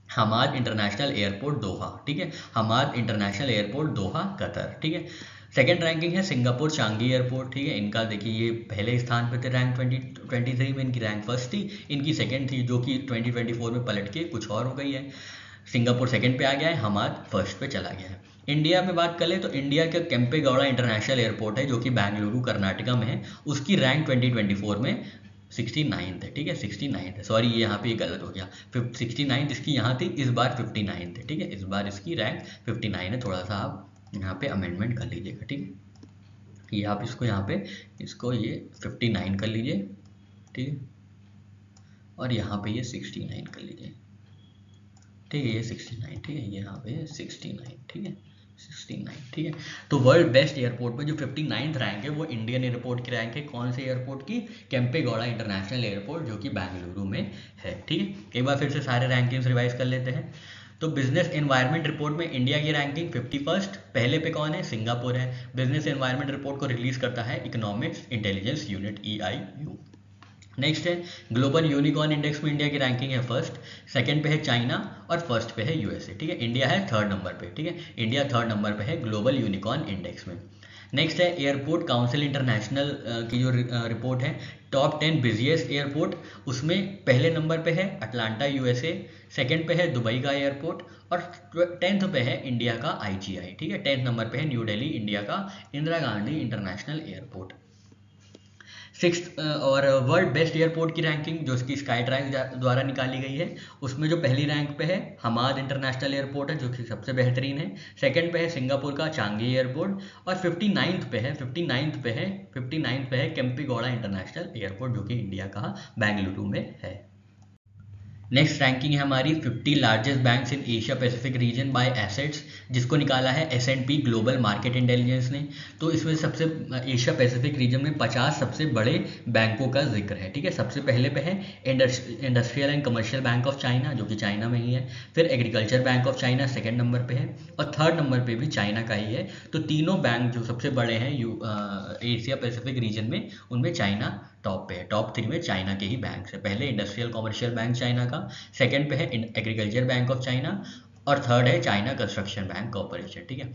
A: हमाद इंटरनेशनल एयरपोर्ट दोहा। ठीक है, Hamad international airport Doha Qatar. ठीक है, सेकेंड रैंकिंग है सिंगापुर चांगी एयरपोर्ट। ठीक है, इनका देखिए ये पहले स्थान पे थे, रैंक 2023 में इनकी रैंक फर्स्ट थी, इनकी सेकेंड थी, जो कि 2024 में पलट के कुछ और हो गई है। सिंगापुर सेकेंड पे आ गया है, हमाद फर्स्ट पे चला गया है। इंडिया में बात कर ले तो इंडिया का केम्पे गौड़ा इंटरनेशनल एयरपोर्ट है, जो कि बेंगलुरु कर्नाटका में है, उसकी रैंक 2024 में 69 है। ठीक है, 69 है, सॉरी ये यहाँ पे गलत हो गया, 69 इसकी यहाँ थी, इस बार 59 थे। ठीक है, इस बार इसकी रैंक 59 है, थोड़ा सा आप यहाँ पे अमेंडमेंट कर लीजिएगा। ठीक है, ये आप इसको यहाँ पे इसको ये 59 कर लीजिए। ठीक है, और यहाँ पे ये 69 कर लीजिए। ठीक है, ये 69। ठीक है, यहाँ पे 69। ठीक है, 69। ठीक है, तो वर्ल्ड बेस्ट एयरपोर्ट में जो 59th रैंक है वो इंडियन एयरपोर्ट की रैंक है। कौन से एयरपोर्ट की? केम्पे गौड़ा इंटरनेशनल एयरपोर्ट, जो कि बेंगलुरु में है। ठीक है, एक बार फिर से सारे रैंकिंग्स रिवाइज कर लेते हैं। तो बिजनेस एनवायरनमेंट रिपोर्ट में इंडिया की रैंकिंग 51st, पहले पे कौन है? सिंगापुर है। बिजनेस एनवायरनमेंट रिपोर्ट को रिलीज करता है economics intelligence unit, EIU। Next है ग्लोबल यूनिकॉर्न इंडेक्स में इंडिया की रैंकिंग है फर्स्ट, सेकंड पे है चाइना और फर्स्ट पे है यूएसए। ठीक है, इंडिया है थर्ड नंबर पे। ठीक है, इंडिया थर्ड नंबर पे है ग्लोबल यूनिकॉर्न इंडेक्स में। नेक्स्ट है एयरपोर्ट काउंसिल इंटरनेशनल की जो रिपोर्ट है, टॉप 10 बिजिएस्ट एयरपोर्ट, उसमें पहले नंबर पे है अटलांटा यूएसए, सेकंड पे है दुबई का एयरपोर्ट, और 10th पे है इंडिया का आईजीआई। ठीक है, 10th नंबर पे है न्यू दिल्ली इंडिया का Indira Gandhi international airport. Sixth और वर्ल्ड बेस्ट एयरपोर्ट की रैंकिंग जो इसकी स्काई ट्रैक द्वारा निकाली गई है, उसमें जो पहली रैंक पे है हमाद इंटरनेशनल एयरपोर्ट है, जो कि सबसे बेहतरीन है। सेकंड पे है सिंगापुर का चांगी एयरपोर्ट, और 59th पे है केम्पे गौड़ा इंटरनेशनल एयरपोर्ट, जो कि इंडिया का बेंगलुरु में है। नेक्स्ट रैंकिंग है हमारी 50 largest banks in Asia Pacific region by assets, जिसको निकाला है S&P ग्लोबल मार्केट इंटेलिजेंस ने। तो इसमें सबसे एशिया पैसिफिक रीजन में 50 सबसे बड़े बैंकों का जिक्र है। ठीक है, सबसे पहले पे है industrial and commercial bank of China, जो कि चाइना में ही है। फिर agriculture bank of China second number पे है, और थर्ड नंबर पे भी चाइना का ही है। तो तीनों बैंक जो सबसे बड़े हैं एशिया पैसिफिक रीजन में, उनमें चाइना टॉप पे है। टॉप 3 में चाइना के ही बैंक है। पहले इंडस्ट्रियल कॉमर्शियल बैंक चाइना का, सेकंड पे है एग्रीकल्चर बैंक ऑफ चाइना, और थर्ड है चाइना कंस्ट्रक्शन बैंक कॉर्पोरेशन। ठीक है,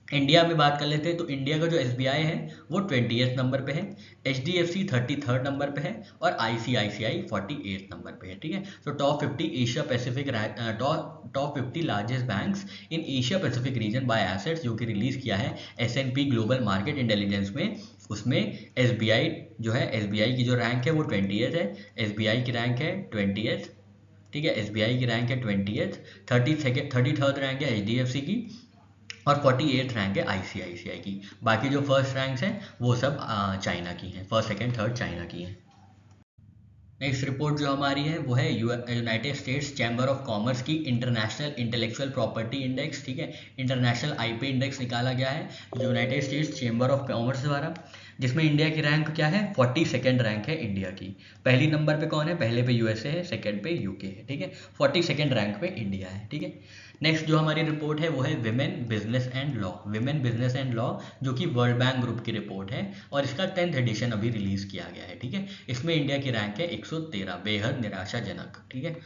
A: इंडिया में बात कर लेते हैं तो इंडिया का जो SBI है वो 20th नंबर पे है, HDFC 33rd नंबर पे है, और ICICI 48th नंबर पे है। ठीक है, तो top 50 Asia Pacific top 50 largest banks in Asia Pacific region by assets, जो कि रिलीज किया है S&P ग्लोबल मार्केट इंटेलिजेंस में। उसमें SBI जो है, SBI की जो रैंक है वो 20th है, SBI की रैंक है 20th। ठीक है, SBI की रैंक है 20th, 33rd रैंक है HDFC की, और 48th रैंक है ICICI की। बाकी जो फर्स्ट रैंक्स हैं वो सब चाइना की हैं, फर्स्ट सेकंड थर्ड चाइना की हैं। नेक्स्ट रिपोर्ट जो हमारी है वो है United states chamber of commerce की इंटरनेशनल इंटेलेक्चुअल प्रॉपर्टी इंडेक्स। ठीक है, इंटरनेशनल IP इंडेक्स निकाला गया है United states chamber of commerce द्वारा, जिसमें इंडिया की रैंक क्या है? 42nd रैंक है इंडिया की। पहली नंबर पे कौन है? पहले पे USA है, सेकंड पे UK है। ठीक है, 42nd रैंक पे इंडिया है। ठीक है, नेक्स्ट जो हमारी रिपोर्ट है वो है women business and law, women business and law, जो कि वर्ल्ड बैंक ग्रुप की रिपोर्ट है, और इसका 10th एडिशन अभी रिलीज किया गया है। ठीक है, इसमें इंडिया की रैंक है 113, बेहद निराशाजनक। ठीक है,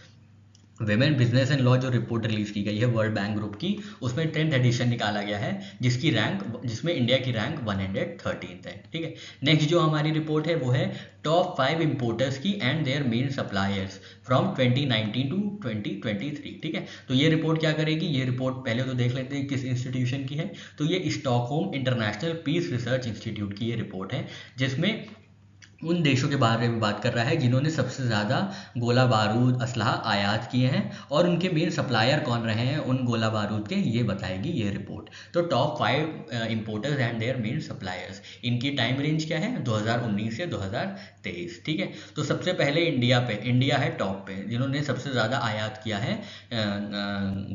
A: विमेन बिजनेस एंड लॉ जो रिपोर्ट रिलीज की गई है वर्ल्ड बैंक ग्रुप की, उसमें 10th एडिशन निकाला गया है, जिसमें इंडिया की रैंक 113 है। ठीक है, नेक्स्ट जो हमारी रिपोर्ट है वो है टॉप 5 इंपोर्टर्स की and their main suppliers from 2019 to 2023। ठीक है, तो ये रिपोर्ट क्या करेगी? ये रिपोर्ट पहले तो देख लेते हैं किस इंस्टीट्यूशन की है। तो ये Stockholm international peace research institute की ये रिपोर्ट है, जिसमें उन देशों के बारे में बात कर रहा है जिन्होंने सबसे ज़्यादा गोला बारूद असलहा आयात किए हैं और उनके मेन सप्लायर कौन रहे हैं उन गोला बारूद के, ये बताएगी ये रिपोर्ट। तो top 5 importers and their main suppliers, इनकी टाइम रेंज क्या है 2019 से 2023, ठीक है। तो सबसे पहले इंडिया है टॉप पे जिन्होंने सबसे ज़्यादा आयात किया है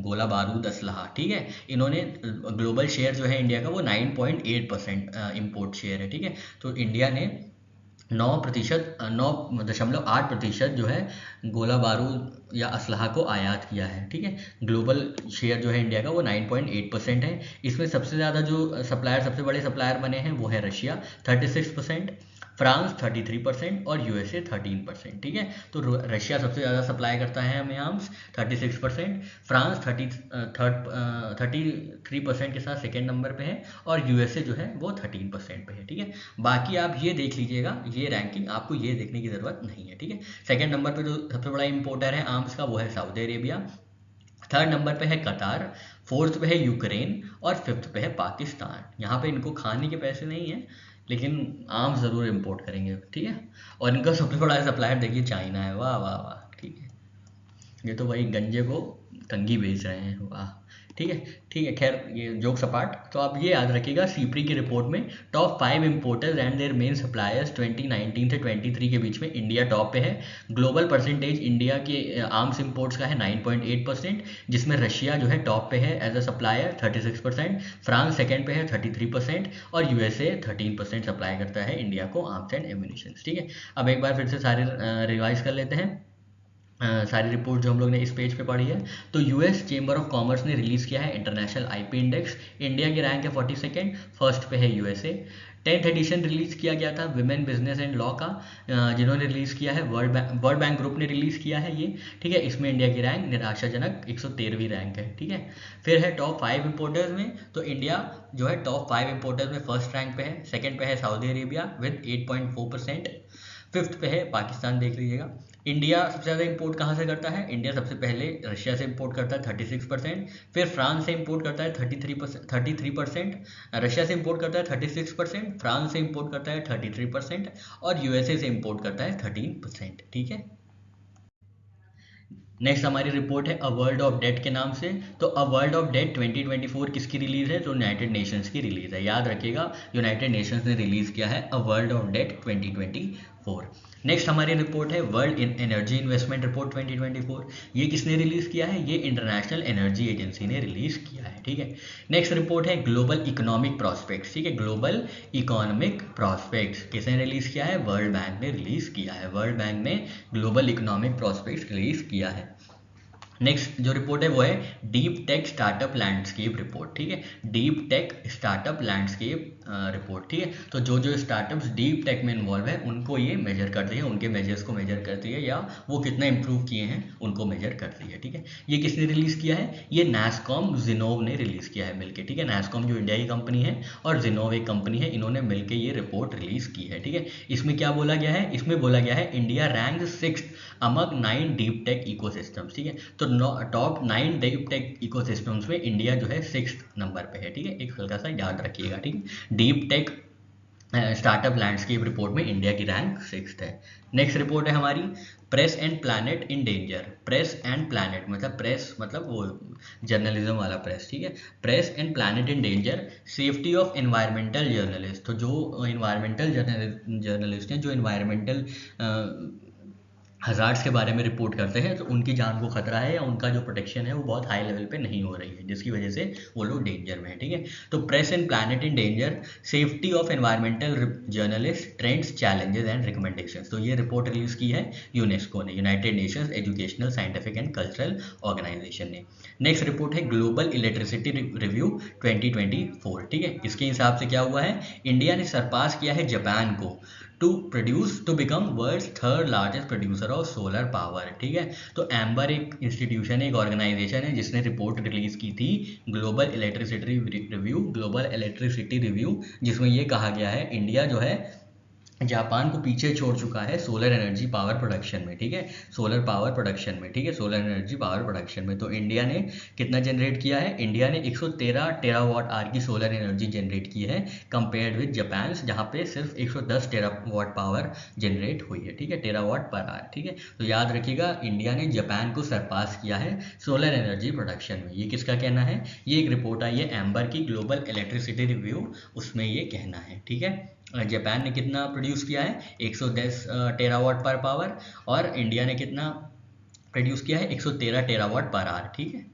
A: गोला बारूद असलहा, ठीक है। इन्होंने ग्लोबल शेयर जो है इंडिया का वो 9.8% इम्पोर्ट शेयर है, ठीक है। तो इंडिया ने 9.8% जो है गोला बारूद या असलहा को आयात किया है, ठीक है। ग्लोबल शेयर जो है इंडिया का वो 9.8% है। इसमें सबसे ज़्यादा जो सबसे बड़े सप्लायर बने हैं वो है रशिया 36%, फ्रांस 33% और यूएसए 13%, ठीक है। तो रशिया सबसे ज़्यादा सप्लाई करता है हमें आर्म्स 36%, फ्रांस 33% के साथ सेकेंड नंबर पे है और यूएसए जो है वो 13% पे है, ठीक है। बाकी आप ये देख लीजिएगा, ये रैंकिंग आपको ये देखने की ज़रूरत नहीं है, ठीक है। सेकेंड नंबर पे जो सबसे बड़ा इंपोर्टर है आर्म्स का वो है सऊदी अरेबिया, थर्ड नंबर पे है कतार, फोर्थ पे है यूक्रेन और फिफ्थ पे है पाकिस्तान। यहाँ पे इनको खाने के पैसे नहीं है लेकिन आर्म्स ज़रूर इंपोर्ट करेंगे, ठीक है। और इनका सबसे बड़ा सप्लायर देखिए चाइना है, वाह वाह वाह, ठीक है। ये तो भाई गंजे को कंघी बेच रहे हैं, वाह, ठीक है, ठीक है। खैर ये जोक सपाट। तो आप ये याद रखिएगा सीप्री की रिपोर्ट में top 5 importers and their main suppliers 2019 से 23 के बीच में इंडिया टॉप पे है। ग्लोबल परसेंटेज इंडिया के आर्म्स इंपोर्ट्स का है 9.8%, जिसमें रशिया जो है टॉप पे है as a supplier 36%, France second पे है 33% और यूएसए 13% सप्लाई करता है इंडिया को आर्म्स एंड एम्यूनिशन, ठीक है। अब एक बार फिर से सारे रिवाइज कर लेते हैं सारी रिपोर्ट जो हम लोग ने इस पेज पे पढ़ी है। तो यूएस चेंबर ऑफ कॉमर्स ने रिलीज़ किया है इंटरनेशनल आईपी इंडेक्स, इंडिया की रैंक है 42nd, फर्स्ट पे है यूएसए। 10th एडिशन रिलीज़ किया गया था विमेन बिजनेस एंड लॉ का, जिन्होंने रिलीज़ किया है वर्ल्ड बैंक ग्रुप ने रिलीज़ किया है ये, ठीक है। इसमें इंडिया की रैंक निराशाजनक 113वीं रैंक है, ठीक है। फिर है टॉप 5 इंपोर्टर्स में, तो इंडिया जो है टॉप 5 इंपोर्टर्स में फर्स्ट रैंक पे है, सेकेंड पे है सऊदी अरेबिया विद 8.4%, फिफ्थ पे है पाकिस्तान, देख लीजिएगा। इंडिया सबसे ज़्यादा इंपोर्ट कहाँ से करता है, इंडिया सबसे पहले रशिया से इंपोर्ट करता है 36%, फिर फ्रांस से इंपोर्ट करता है 33%, रशिया से इंपोर्ट करता है 36%, फ्रांस से इंपोर्ट करता है 33% और यूएसए से इंपोर्ट करता है 13%, ठीक है। नेक्स्ट हमारी रिपोर्ट है अ वर्ल्ड ऑफ डेट के नाम से। तो अ वर्ल्ड ऑफ डेट 2024 किसकी रिलीज है, तो यूनाइटेड नेशंस की रिलीज है, याद रखिएगा यूनाइटेड नेशंस ने रिलीज किया है a world of debt 2024। Next हमारी रिपोर्ट है वर्ल्ड एनर्जी इन्वेस्टमेंट रिपोर्ट 2024। ये किसने रिलीज किया है, ये इंटरनेशनल एनर्जी एजेंसी ने रिलीज किया है, ठीक है। नेक्स्ट रिपोर्ट है ग्लोबल इकोनॉमिक प्रॉस्पेक्ट्स, ठीक है। ग्लोबल इकोनॉमिक प्रॉस्पेक्ट्स किसने रिलीज किया है, वर्ल्ड बैंक ने रिलीज किया है, वर्ल्ड बैंक ने ग्लोबल इकोनॉमिक प्रॉस्पेक्ट्स रिलीज किया है। नेक्स्ट जो रिपोर्ट है वो है deep tech startup landscape report, ठीक है। Deep tech startup landscape report, ठीक है। तो जो स्टार्टअप्स डीप टेक में इन्वॉल्व है उनको ये मेजर करती है, उनके मेजर्स को मेजर करती है या वो कितना इंप्रूव किए हैं उनको मेजर करती है, ठीक है। ये किसने रिलीज किया है, ये नैसकॉम जिनोव ने रिलीज किया है मिलके, ठीक है। नैसकॉम जो इंडिया की कंपनी है और जिनोव एक कंपनी है, इन्होंने मिलकर ये रिपोर्ट रिलीज की है, ठीक है। इसमें क्या बोला गया है, इसमें बोला गया है India rank 6th among 9 deep tech ecosystems, ठीक है। तो टॉप 9 डीप टेक इकोसिस्टम्स में इंडिया जो है 6th नंबर पे है, ठीक है। एक हल्का सा याद रखिएगा, ठीक है। Deep tech startup landscape report में इंडिया की रैंक 6th है। नेक्स्ट रिपोर्ट है हमारी press and planet in danger. Press and planet मतलब प्रेस मतलब वो जर्नलिज्म वाला प्रेस, ठीक है। Press and planet in danger, safety of environmental journalist. तो जो इन्वायरमेंटल जर्नलिस्ट हैं, जो इन्वायरमेंटल हज़ार्ड्स के बारे में रिपोर्ट करते हैं, तो उनकी जान को खतरा है या उनका जो प्रोटेक्शन है वो बहुत हाई लेवल पे नहीं हो रही है, जिसकी वजह से वो लोग डेंजर में है, ठीक है। तो press and planet in danger, safety of environmental journalist, trends, challenges and recommendations. तो ये रिपोर्ट रिलीज की है यूनेस्को ने, United Nations educational scientific and cultural organisation ने। नेक्स्ट रिपोर्ट है ग्लोबल इलेक्ट्रिसिटी रिव्यू 2024, ठीक है। इसके हिसाब से क्या हुआ है, इंडिया ने सरपास किया है जापान को to become world's 3rd largest producer of solar power, ठीक है। तो एम्बर एक इंस्टीट्यूशन है, एक ऑर्गेनाइजेशन है जिसने रिपोर्ट रिलीज की थी ग्लोबल इलेक्ट्रिसिटी रिव्यू, जिसमें ये कहा गया है इंडिया जो है जापान को पीछे छोड़ चुका है सोलर एनर्जी पावर प्रोडक्शन में, ठीक है, सोलर पावर प्रोडक्शन में, ठीक है, सोलर एनर्जी पावर प्रोडक्शन में। तो इंडिया ने कितना जनरेट किया है? इंडिया ने 113 टेरावाट आवर की सोलर एनर्जी जनरेट की है, कंपेयर्ड विद जापान जहाँ पे सिर्फ 110 टेरावाट पावर जनरेट हुई है, ठीक है, टेरावाट पर आवर, ठीक है। तो याद रखिएगा, इंडिया ने जापान को सरपास किया है सोलर एनर्जी प्रोडक्शन में। ये किसका कहना है? ये एक रिपोर्ट आई है एम्बर की, ग्लोबल इलेक्ट्रिसिटी रिव्यू, उसमें ये कहना है, ठीक है। जापान ने कितना प्रोड्यूस किया है? 110 टेरावाट पर पावर, और इंडिया ने कितना प्रोड्यूस किया है? 113 टेरावाट पर आवर, ठीक है।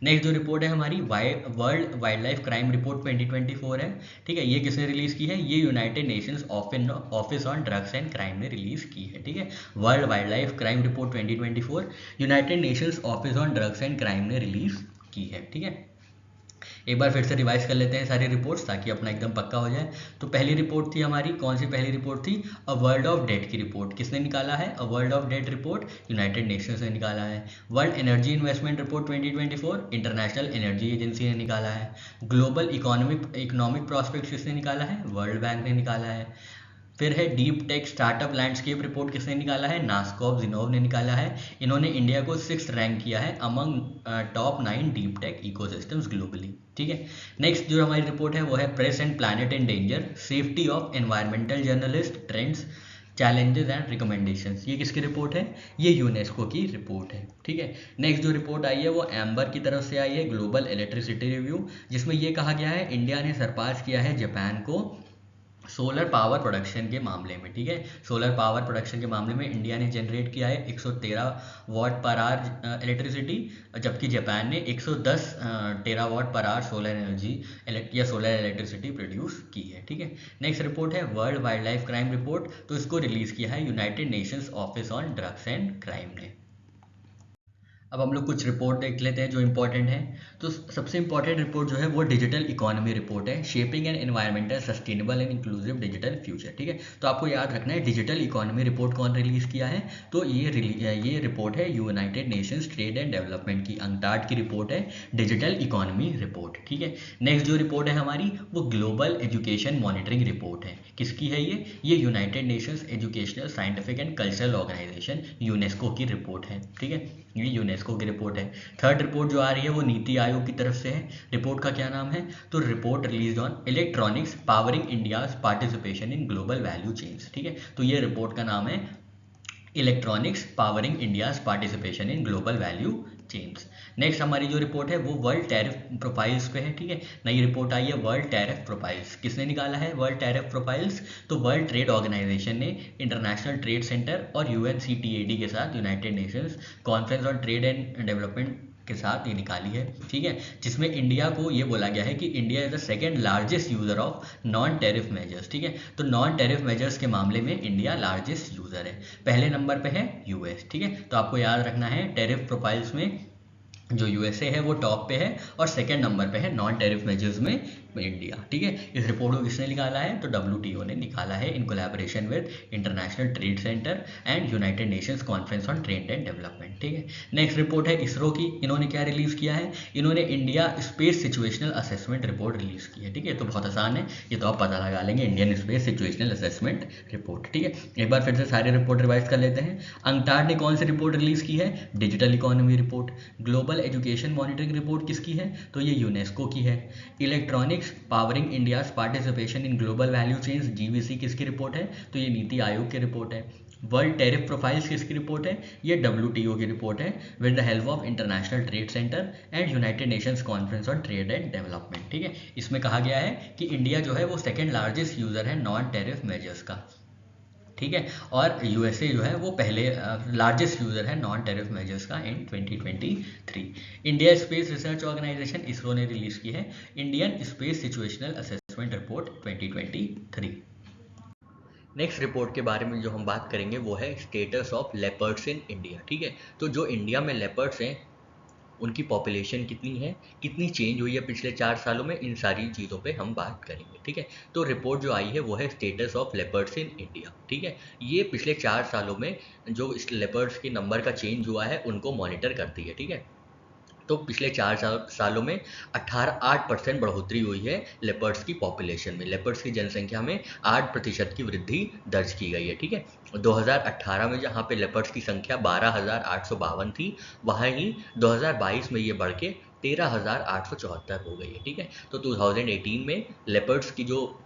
A: नेक्स्ट जो रिपोर्ट है हमारी world wild life crime report 2024 है, ठीक है। ये किसने रिलीज की है? ये United Nations office on drugs and crime ने रिलीज की है, ठीक है। World wild life crime report 2024 United Nations office on drugs and crime ने रिलीज की है, ठीक है। एक बार फिर से रिवाइज कर लेते हैं सारी रिपोर्ट्स ताकि अपना एकदम पक्का हो जाए। तो पहली रिपोर्ट थी हमारी, कौन सी पहली रिपोर्ट थी? अ वर्ल्ड ऑफ डेट की रिपोर्ट। किसने निकाला है? A world of debt report United Nations ने निकाला है। World energy investment report 2024 international energy agency ने निकाला है। ग्लोबल इकोनॉमिक प्रॉस्पेक्ट्स किसने निकाला है? वर्ल्ड बैंक ने निकाला है। फिर है deep tech startup landscape report, किसने निकाला है? नास्कॉप जिनोव ने निकाला है। इन्होंने इंडिया को 6th रैंक किया है among top 9 deep tech ecosystems globally, ठीक है। नेक्स्ट जो हमारी रिपोर्ट है वो है press and planet in danger, safety of environmental journalist, trends, challenges and recommendations. ये किसकी रिपोर्ट है? ये यूनेस्को की रिपोर्ट है, ठीक है। नेक्स्ट जो रिपोर्ट आई है वो एम्बर की तरफ से आई है, ग्लोबल इलेक्ट्रिसिटी रिव्यू, जिसमें ये कहा गया है इंडिया ने सरपास किया है जापान को सोलर पावर प्रोडक्शन के मामले में, ठीक है। सोलर पावर प्रोडक्शन के मामले में इंडिया ने जनरेट किया है 113 वाट पर आवर इलेक्ट्रिसिटी, जबकि जापान ने 110 terawatt per hour solar energy या सोलर इलेक्ट्रिसिटी प्रोड्यूस की है, ठीक है। नेक्स्ट रिपोर्ट है world wild life crime report, तो इसको रिलीज किया है United Nations office on drugs and crime ने। अब हम लोग कुछ रिपोर्ट देख लेते हैं जो इंपॉर्टेंट है। तो सबसे इंपॉर्टेंट रिपोर्ट जो है वो डिजिटल इकोनॉमी रिपोर्ट है, shaping N environmental sustainable and inclusive digital future, ठीक है। तो आपको याद रखना है डिजिटल इकोनॉमी रिपोर्ट कौन रिलीज किया है? तो ये रिपोर्ट है United Nations trade and development की, अंकटाड की रिपोर्ट है डिजिटल इकोनॉमी रिपोर्ट, ठीक है। नेक्स्ट जो रिपोर्ट है हमारी वो ग्लोबल एजुकेशन मॉनिटरिंग रिपोर्ट है। किसकी है ये United Nations educational scientific and cultural organisation UNESCO की रिपोर्ट है, ठीक है। ये यूनेस्को की रिपोर्ट है। थर्ड रिपोर्ट जो आ रही है वो नीति आयोग की तरफ से है। रिपोर्ट का क्या नाम है? तो report release on electronics powering India's participation in global value chains, ठीक है। तो ये रिपोर्ट का नाम है electronics powering India's participation in global value chains. Next हमारी जो रिपोर्ट है वो वर्ल्ड टैरिफ प्रोफाइल्स पे है, ठीक है। नई रिपोर्ट आई है वर्ल्ड टैरिफ प्रोफाइल्स। किसने निकाला है वर्ल्ड टैरिफ प्रोफाइल्स? तो वर्ल्ड ट्रेड ऑर्गेनाइजेशन ने इंटरनेशनल ट्रेड सेंटर और यूएनसीटीएडी के साथ, United Nations conference on trade and development के साथ ये निकाली है, ठीक है। जिसमें इंडिया को ये बोला गया है कि India is the second largest user of non tariff measures, ठीक है। तो नॉन टेरिफ मेजर्स के मामले में इंडिया लार्जेस्ट यूजर है। पहले नंबर पे है यूएस, ठीक है। तो आपको याद रखना है टेरिफ प्रोफाइल्स में जो यूएसए है वो टॉप पे है और सेकंड नंबर पे है नॉन टेरिफ मेजर्स में इंडिया, ठीक है। इस रिपोर्ट को किसने निकाला है? तो डब्ल्यूटीओ ने निकाला है in collaboration with international trade centre and United Nations conference on trade and development, ठीक है। नेक्स्ट रिपोर्ट है इसरो की। इन्होंने क्या रिलीज किया है? इन्होंने India space situational assessment report release की है, ठीक है। तो बहुत आसान है, ये तो आप पता लगा लेंगे, Indian space situational assessment report, ठीक है। एक बार फिर से सारे रिपोर्ट रिवाइज कर लेते हैं। अंकटाड ने कौन सी रिपोर्ट रिलीज की है? Digital economy report. Global education monitoring report किसकी है? तो ये यूनेस्को की है। Electronics powering India's participation in global value chains GVC किसकी रिपोर्ट है? तो ये नीति आयोग की रिपोर्ट है। वर्ल्ड टैरिफ प्रोफाइल्स किसकी रिपोर्ट है? ये डब्ल्यूटीओ की रिपोर्ट है with the help of international trade centre and United Nations conference on trade and development, ठीक है। इसमें कहा गया है कि इंडिया जो है वो सेकंड लार्जेस्ट यूजर है नॉन टैरिफ मेजर्स का, ठीक है। और यूएसए जो है वो पहले लार्जेस्ट यूजर है नॉन टेरिफ मेजर्स का in 2023। India space research organisation ISRO ने रिलीज की है Indian space situational assessment report 2023। Next report के बारे में जो हम बात करेंगे वो है status of leopards in India, ठीक है। तो जो इंडिया में लेपर्ड्स हैं उनकी पॉपुलेशन कितनी है, कितनी चेंज हुई है पिछले 4 सालों में, इन सारी चीज़ों पे हम बात करेंगे, ठीक है। तो रिपोर्ट जो आई है वो है status of leopards in India, ठीक है। ये पिछले 4 सालों में जो इस लेपर्ड्स के नंबर का चेंज हुआ है उनको मॉनिटर करती है, ठीक है। तो पिछले 4 सालों में 8% बढ़ोतरी हुई है लेपर्ड्स की पॉपुलेशन में। लेपर्ड्स की जनसंख्या में 8% की वृद्धि दर्ज की गई है। ठीक है, 2018 में जहाँ पे लेपर्ड्स की संख्या 12,852 थी, वहाँ ही 2022 में ये बढ़ के 13,874 हो गई है। ठीक है, तो 2018 में लेपर्ड्स की जो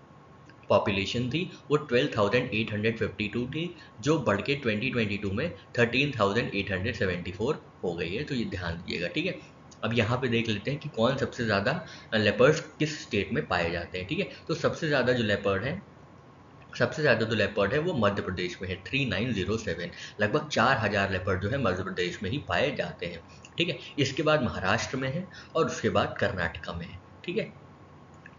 A: पॉपुलेशन थी वो 12,852 थी, जो बढ़ के 2022 में 13,874 हो गई है। तो ये ध्यान दीजिएगा। ठीक है, अब यहाँ पे देख लेते हैं कि कौन सबसे ज़्यादा लेपर्ड्स किस स्टेट में पाए जाते हैं। ठीक है, तो सबसे ज़्यादा जो लेपर्ड है वो मध्य प्रदेश में है, 3907। लगभग 4,000 लेपर्ड जो है मध्य प्रदेश में ही पाए जाते हैं। ठीक है, इसके बाद महाराष्ट्र में है और उसके बाद कर्नाटका में है। ठीक है,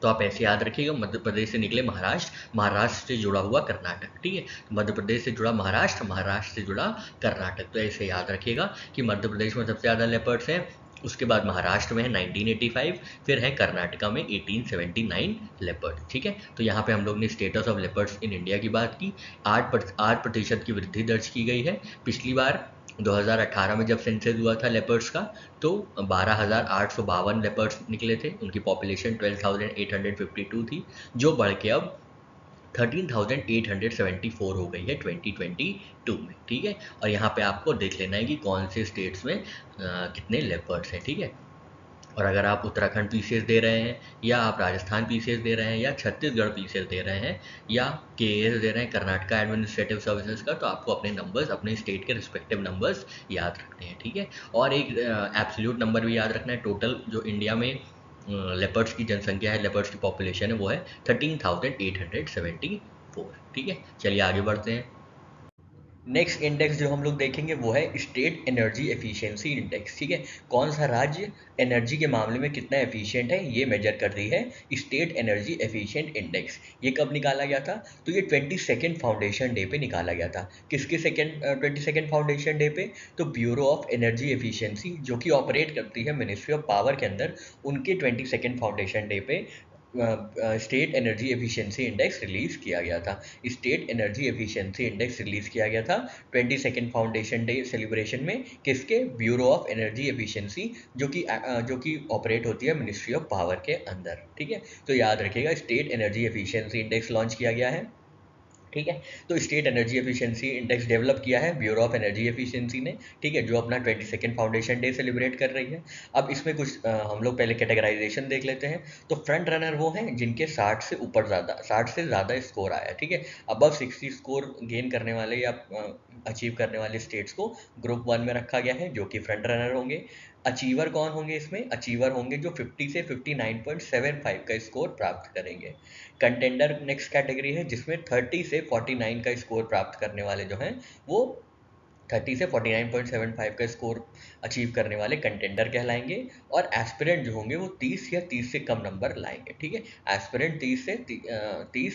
A: तो आप ऐसे याद रखिएगा, मध्य प्रदेश से निकले महाराष्ट्र, महाराष्ट्र से जुड़ा हुआ कर्नाटक। ठीक है, मध्य प्रदेश से जुड़ा महाराष्ट्र, महाराष्ट्र से जुड़ा कर्नाटक। तो ऐसे याद रखिएगा कि मध्य प्रदेश में सबसे ज़्यादा लेपर्ड्स हैं, उसके बाद महाराष्ट्र में है 1985, फिर है कर्नाटका में 1879 लेपर्ड। ठीक है, तो यहाँ पे हम लोग ने status of leopards in India की बात की। 8% की वृद्धि दर्ज की गई है। पिछली बार 2018 में जब सेंसस हुआ था लेपर्ड्स का, तो 12,852 लेपर्ड्स निकले थे, उनकी पॉपुलेशन 12,852 थी, जो बढ़ के अब 13,874 हो गई है 2022 में। ठीक है, और यहाँ पे आपको देख लेना है कि कौन से स्टेट्स में कितने लेपर्ड्स हैं। ठीक है, और अगर आप उत्तराखंड पीसीएस दे रहे हैं, या आप राजस्थान पीसीएस दे रहे हैं, या छत्तीसगढ़ पीसीएस दे रहे हैं, या केएएस दे रहे हैं, कर्नाटका एडमिनिस्ट्रेटिव सर्विसेज का, तो आपको अपने नंबर्स, अपने स्टेट के रिस्पेक्टिव नंबर्स याद रखने हैं। ठीक है, और एक एब्सोल्यूट नंबर भी याद रखना है। टोटल जो इंडिया में लेपर्ड्स की जनसंख्या है, लेपर्ड्स की पॉपुलेशन है, वो है 13,874। ठीक है, चलिए आगे बढ़ते हैं। नेक्स्ट इंडेक्स जो हम लोग देखेंगे वो है स्टेट एनर्जी एफिशिएंसी इंडेक्स। ठीक है, कौन सा राज्य एनर्जी के मामले में कितना एफिशिएंट है ये मेजर कर रही है स्टेट एनर्जी एफिशिएंट इंडेक्स। ये कब निकाला गया था? तो ये 22nd फाउंडेशन डे पे निकाला गया था। किसके 22nd फाउंडेशन डे पे? तो ब्यूरो ऑफ एनर्जी एफिशिएंसी, जो कि ऑपरेट करती है मिनिस्ट्री ऑफ पावर के अंदर, उनके 22nd फाउंडेशन डे पे state energy efficiency index release किया गया था। State energy efficiency index release किया गया था 22nd फाउंडेशन डे सेलिब्रेशन में। किसके? ब्यूरो ऑफ एनर्जी एफिशिएंसी, जो कि ऑपरेट होती है मिनिस्ट्री ऑफ पावर के अंदर। ठीक है, तो याद रखिएगा state energy efficiency index launch किया गया है। ठीक है, तो state energy efficiency index develop किया है ब्यूरो ऑफ एनर्जी एफिशिएंसी ने। ठीक है, जो अपना 22nd फाउंडेशन डे सेलिब्रेट कर रही है। अब इसमें कुछ हम लोग पहले कैटेगराइजेशन देख लेते हैं। तो फ्रंट रनर वो हैं जिनके 60 से ज़्यादा स्कोर आया है। ठीक है, अबव 60 स्कोर गेन करने वाले या अचीव करने वाले स्टेट्स को ग्रुप 1 में रखा गया है, जो कि फ्रंट रनर होंगे। अचीवर कौन होंगे इसमें? अचीवर होंगे जो 50 से 59.75 का स्कोर प्राप्त करेंगे। कंटेंडर नेक्स्ट कैटेगरी है, जिसमें 30 से 49 का स्कोर प्राप्त करने वाले जो हैं वो 30 से 49.75 का स्कोर अचीव करने वाले कंटेंडर कहलाएंगे। और एस्पिरेंट जो होंगे वो 30 या 30 से कम नंबर लाएंगे। ठीक है, एस्पिरेंट 30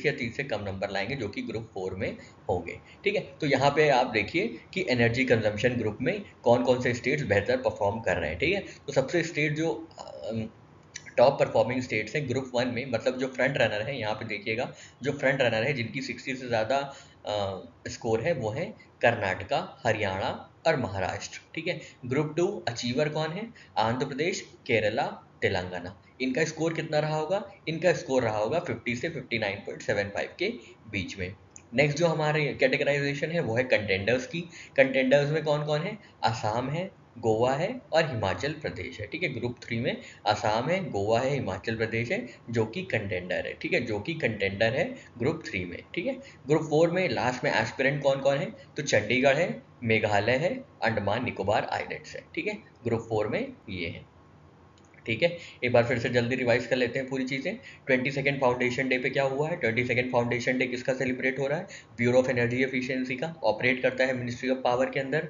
A: या 30 से कम नंबर लाएंगे, जो कि ग्रुप 4 में होंगे। ठीक है, तो यहाँ पे आप देखिए कि एनर्जी कंजम्पशन ग्रुप में कौन कौन से स्टेट्स बेहतर परफॉर्म कर रहे हैं। ठीक है, तो सबसे स्टेट जो टॉप परफॉर्मिंग स्टेट्स हैं ग्रुप 1 में, मतलब जो फ्रंट रनर है, यहाँ पे देखिएगा जो फ्रंट रनर है जिनकी 60 से ज़्यादा स्कोर है, वो है कर्नाटका, हरियाणा और महाराष्ट्र। ठीक है, ग्रुप 2 अचीवर कौन है? आंध्र प्रदेश, केरला, तेलंगाना। इनका स्कोर कितना रहा होगा? इनका स्कोर रहा होगा 50 से 59.75 के बीच में। नेक्स्ट जो हमारे कैटेगराइजेशन है वो है कंटेंडर्स की। कंटेंडर्स में कौन कौन है? असम है, गोवा है और हिमाचल प्रदेश है। ठीक है, ग्रुप 3 में असम है, गोवा है, हिमाचल प्रदेश है, जो कि कंटेंडर है। ठीक है, जो कि कंटेंडर है ग्रुप 3 में। ठीक है, ग्रुप 4 में लास्ट में एस्पिरेंट कौन कौन है? तो चंडीगढ़ है, मेघालय है, अंडमान निकोबार आइलैंड्स है। ठीक है, ग्रुप 4 में ये है। ठीक है, एक बार फिर से जल्दी रिवाइज कर लेते हैं पूरी चीज़ें। 22nd फाउंडेशन डे पे क्या हुआ है? 22nd फाउंडेशन डे किसका सेलिब्रेट हो रहा है? ब्यूरो ऑफ एनर्जी एफिशिएंसी का, ऑपरेट करता है मिनिस्ट्री ऑफ पावर के अंदर।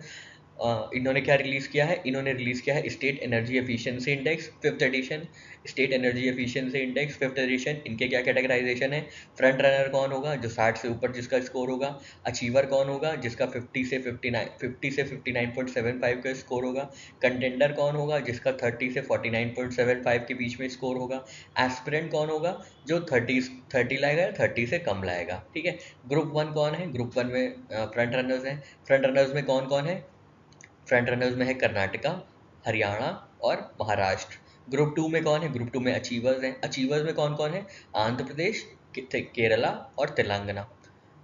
A: इन्होंने क्या रिलीज़ किया है? इन्होंने रिलीज़ किया है state energy efficiency index 5th edition. State energy efficiency index 5th edition. इनके क्या कैटेगराइजेशन है? फ्रंट रनर कौन होगा? जो 60 से ऊपर जिसका स्कोर होगा। अचीवर कौन होगा? जिसका 50 से 59.75 का स्कोर होगा। कंटेंडर कौन होगा? जिसका 30 से 49.75 के बीच में स्कोर होगा। एस्पिरेंट कौन होगा? जो 30 लाएगा, 30 से कम लाएगा। ठीक है, ग्रुप 1 कौन है? ग्रुप 1 में फ्रंट रनर्स हैं। फ्रंट रनर्स में कौन कौन है? फ्रंट रनर्स में है कर्नाटका, हरियाणा और महाराष्ट्र। ग्रुप 2 में कौन है? ग्रुप 2 में अचीवर्स हैं। अचीवर्स में कौन कौन है? आंध्र प्रदेश, केरला और तेलंगाना।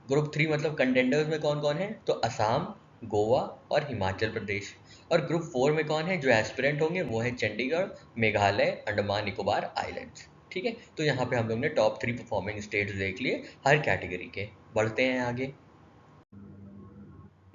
A: ग्रुप 3 मतलब कंटेंडर्स में कौन कौन है? तो असम, गोवा और हिमाचल प्रदेश। और ग्रुप 4 में कौन है जो एस्पिरेंट होंगे? वो है चंडीगढ़, मेघालय, अंडमान निकोबार आइलैंड्स। ठीक है, तो यहाँ पे हम लोग ने टॉप 3 परफॉर्मिंग स्टेट्स देख लिए हर कैटेगरी के। बढ़ते हैं आगे।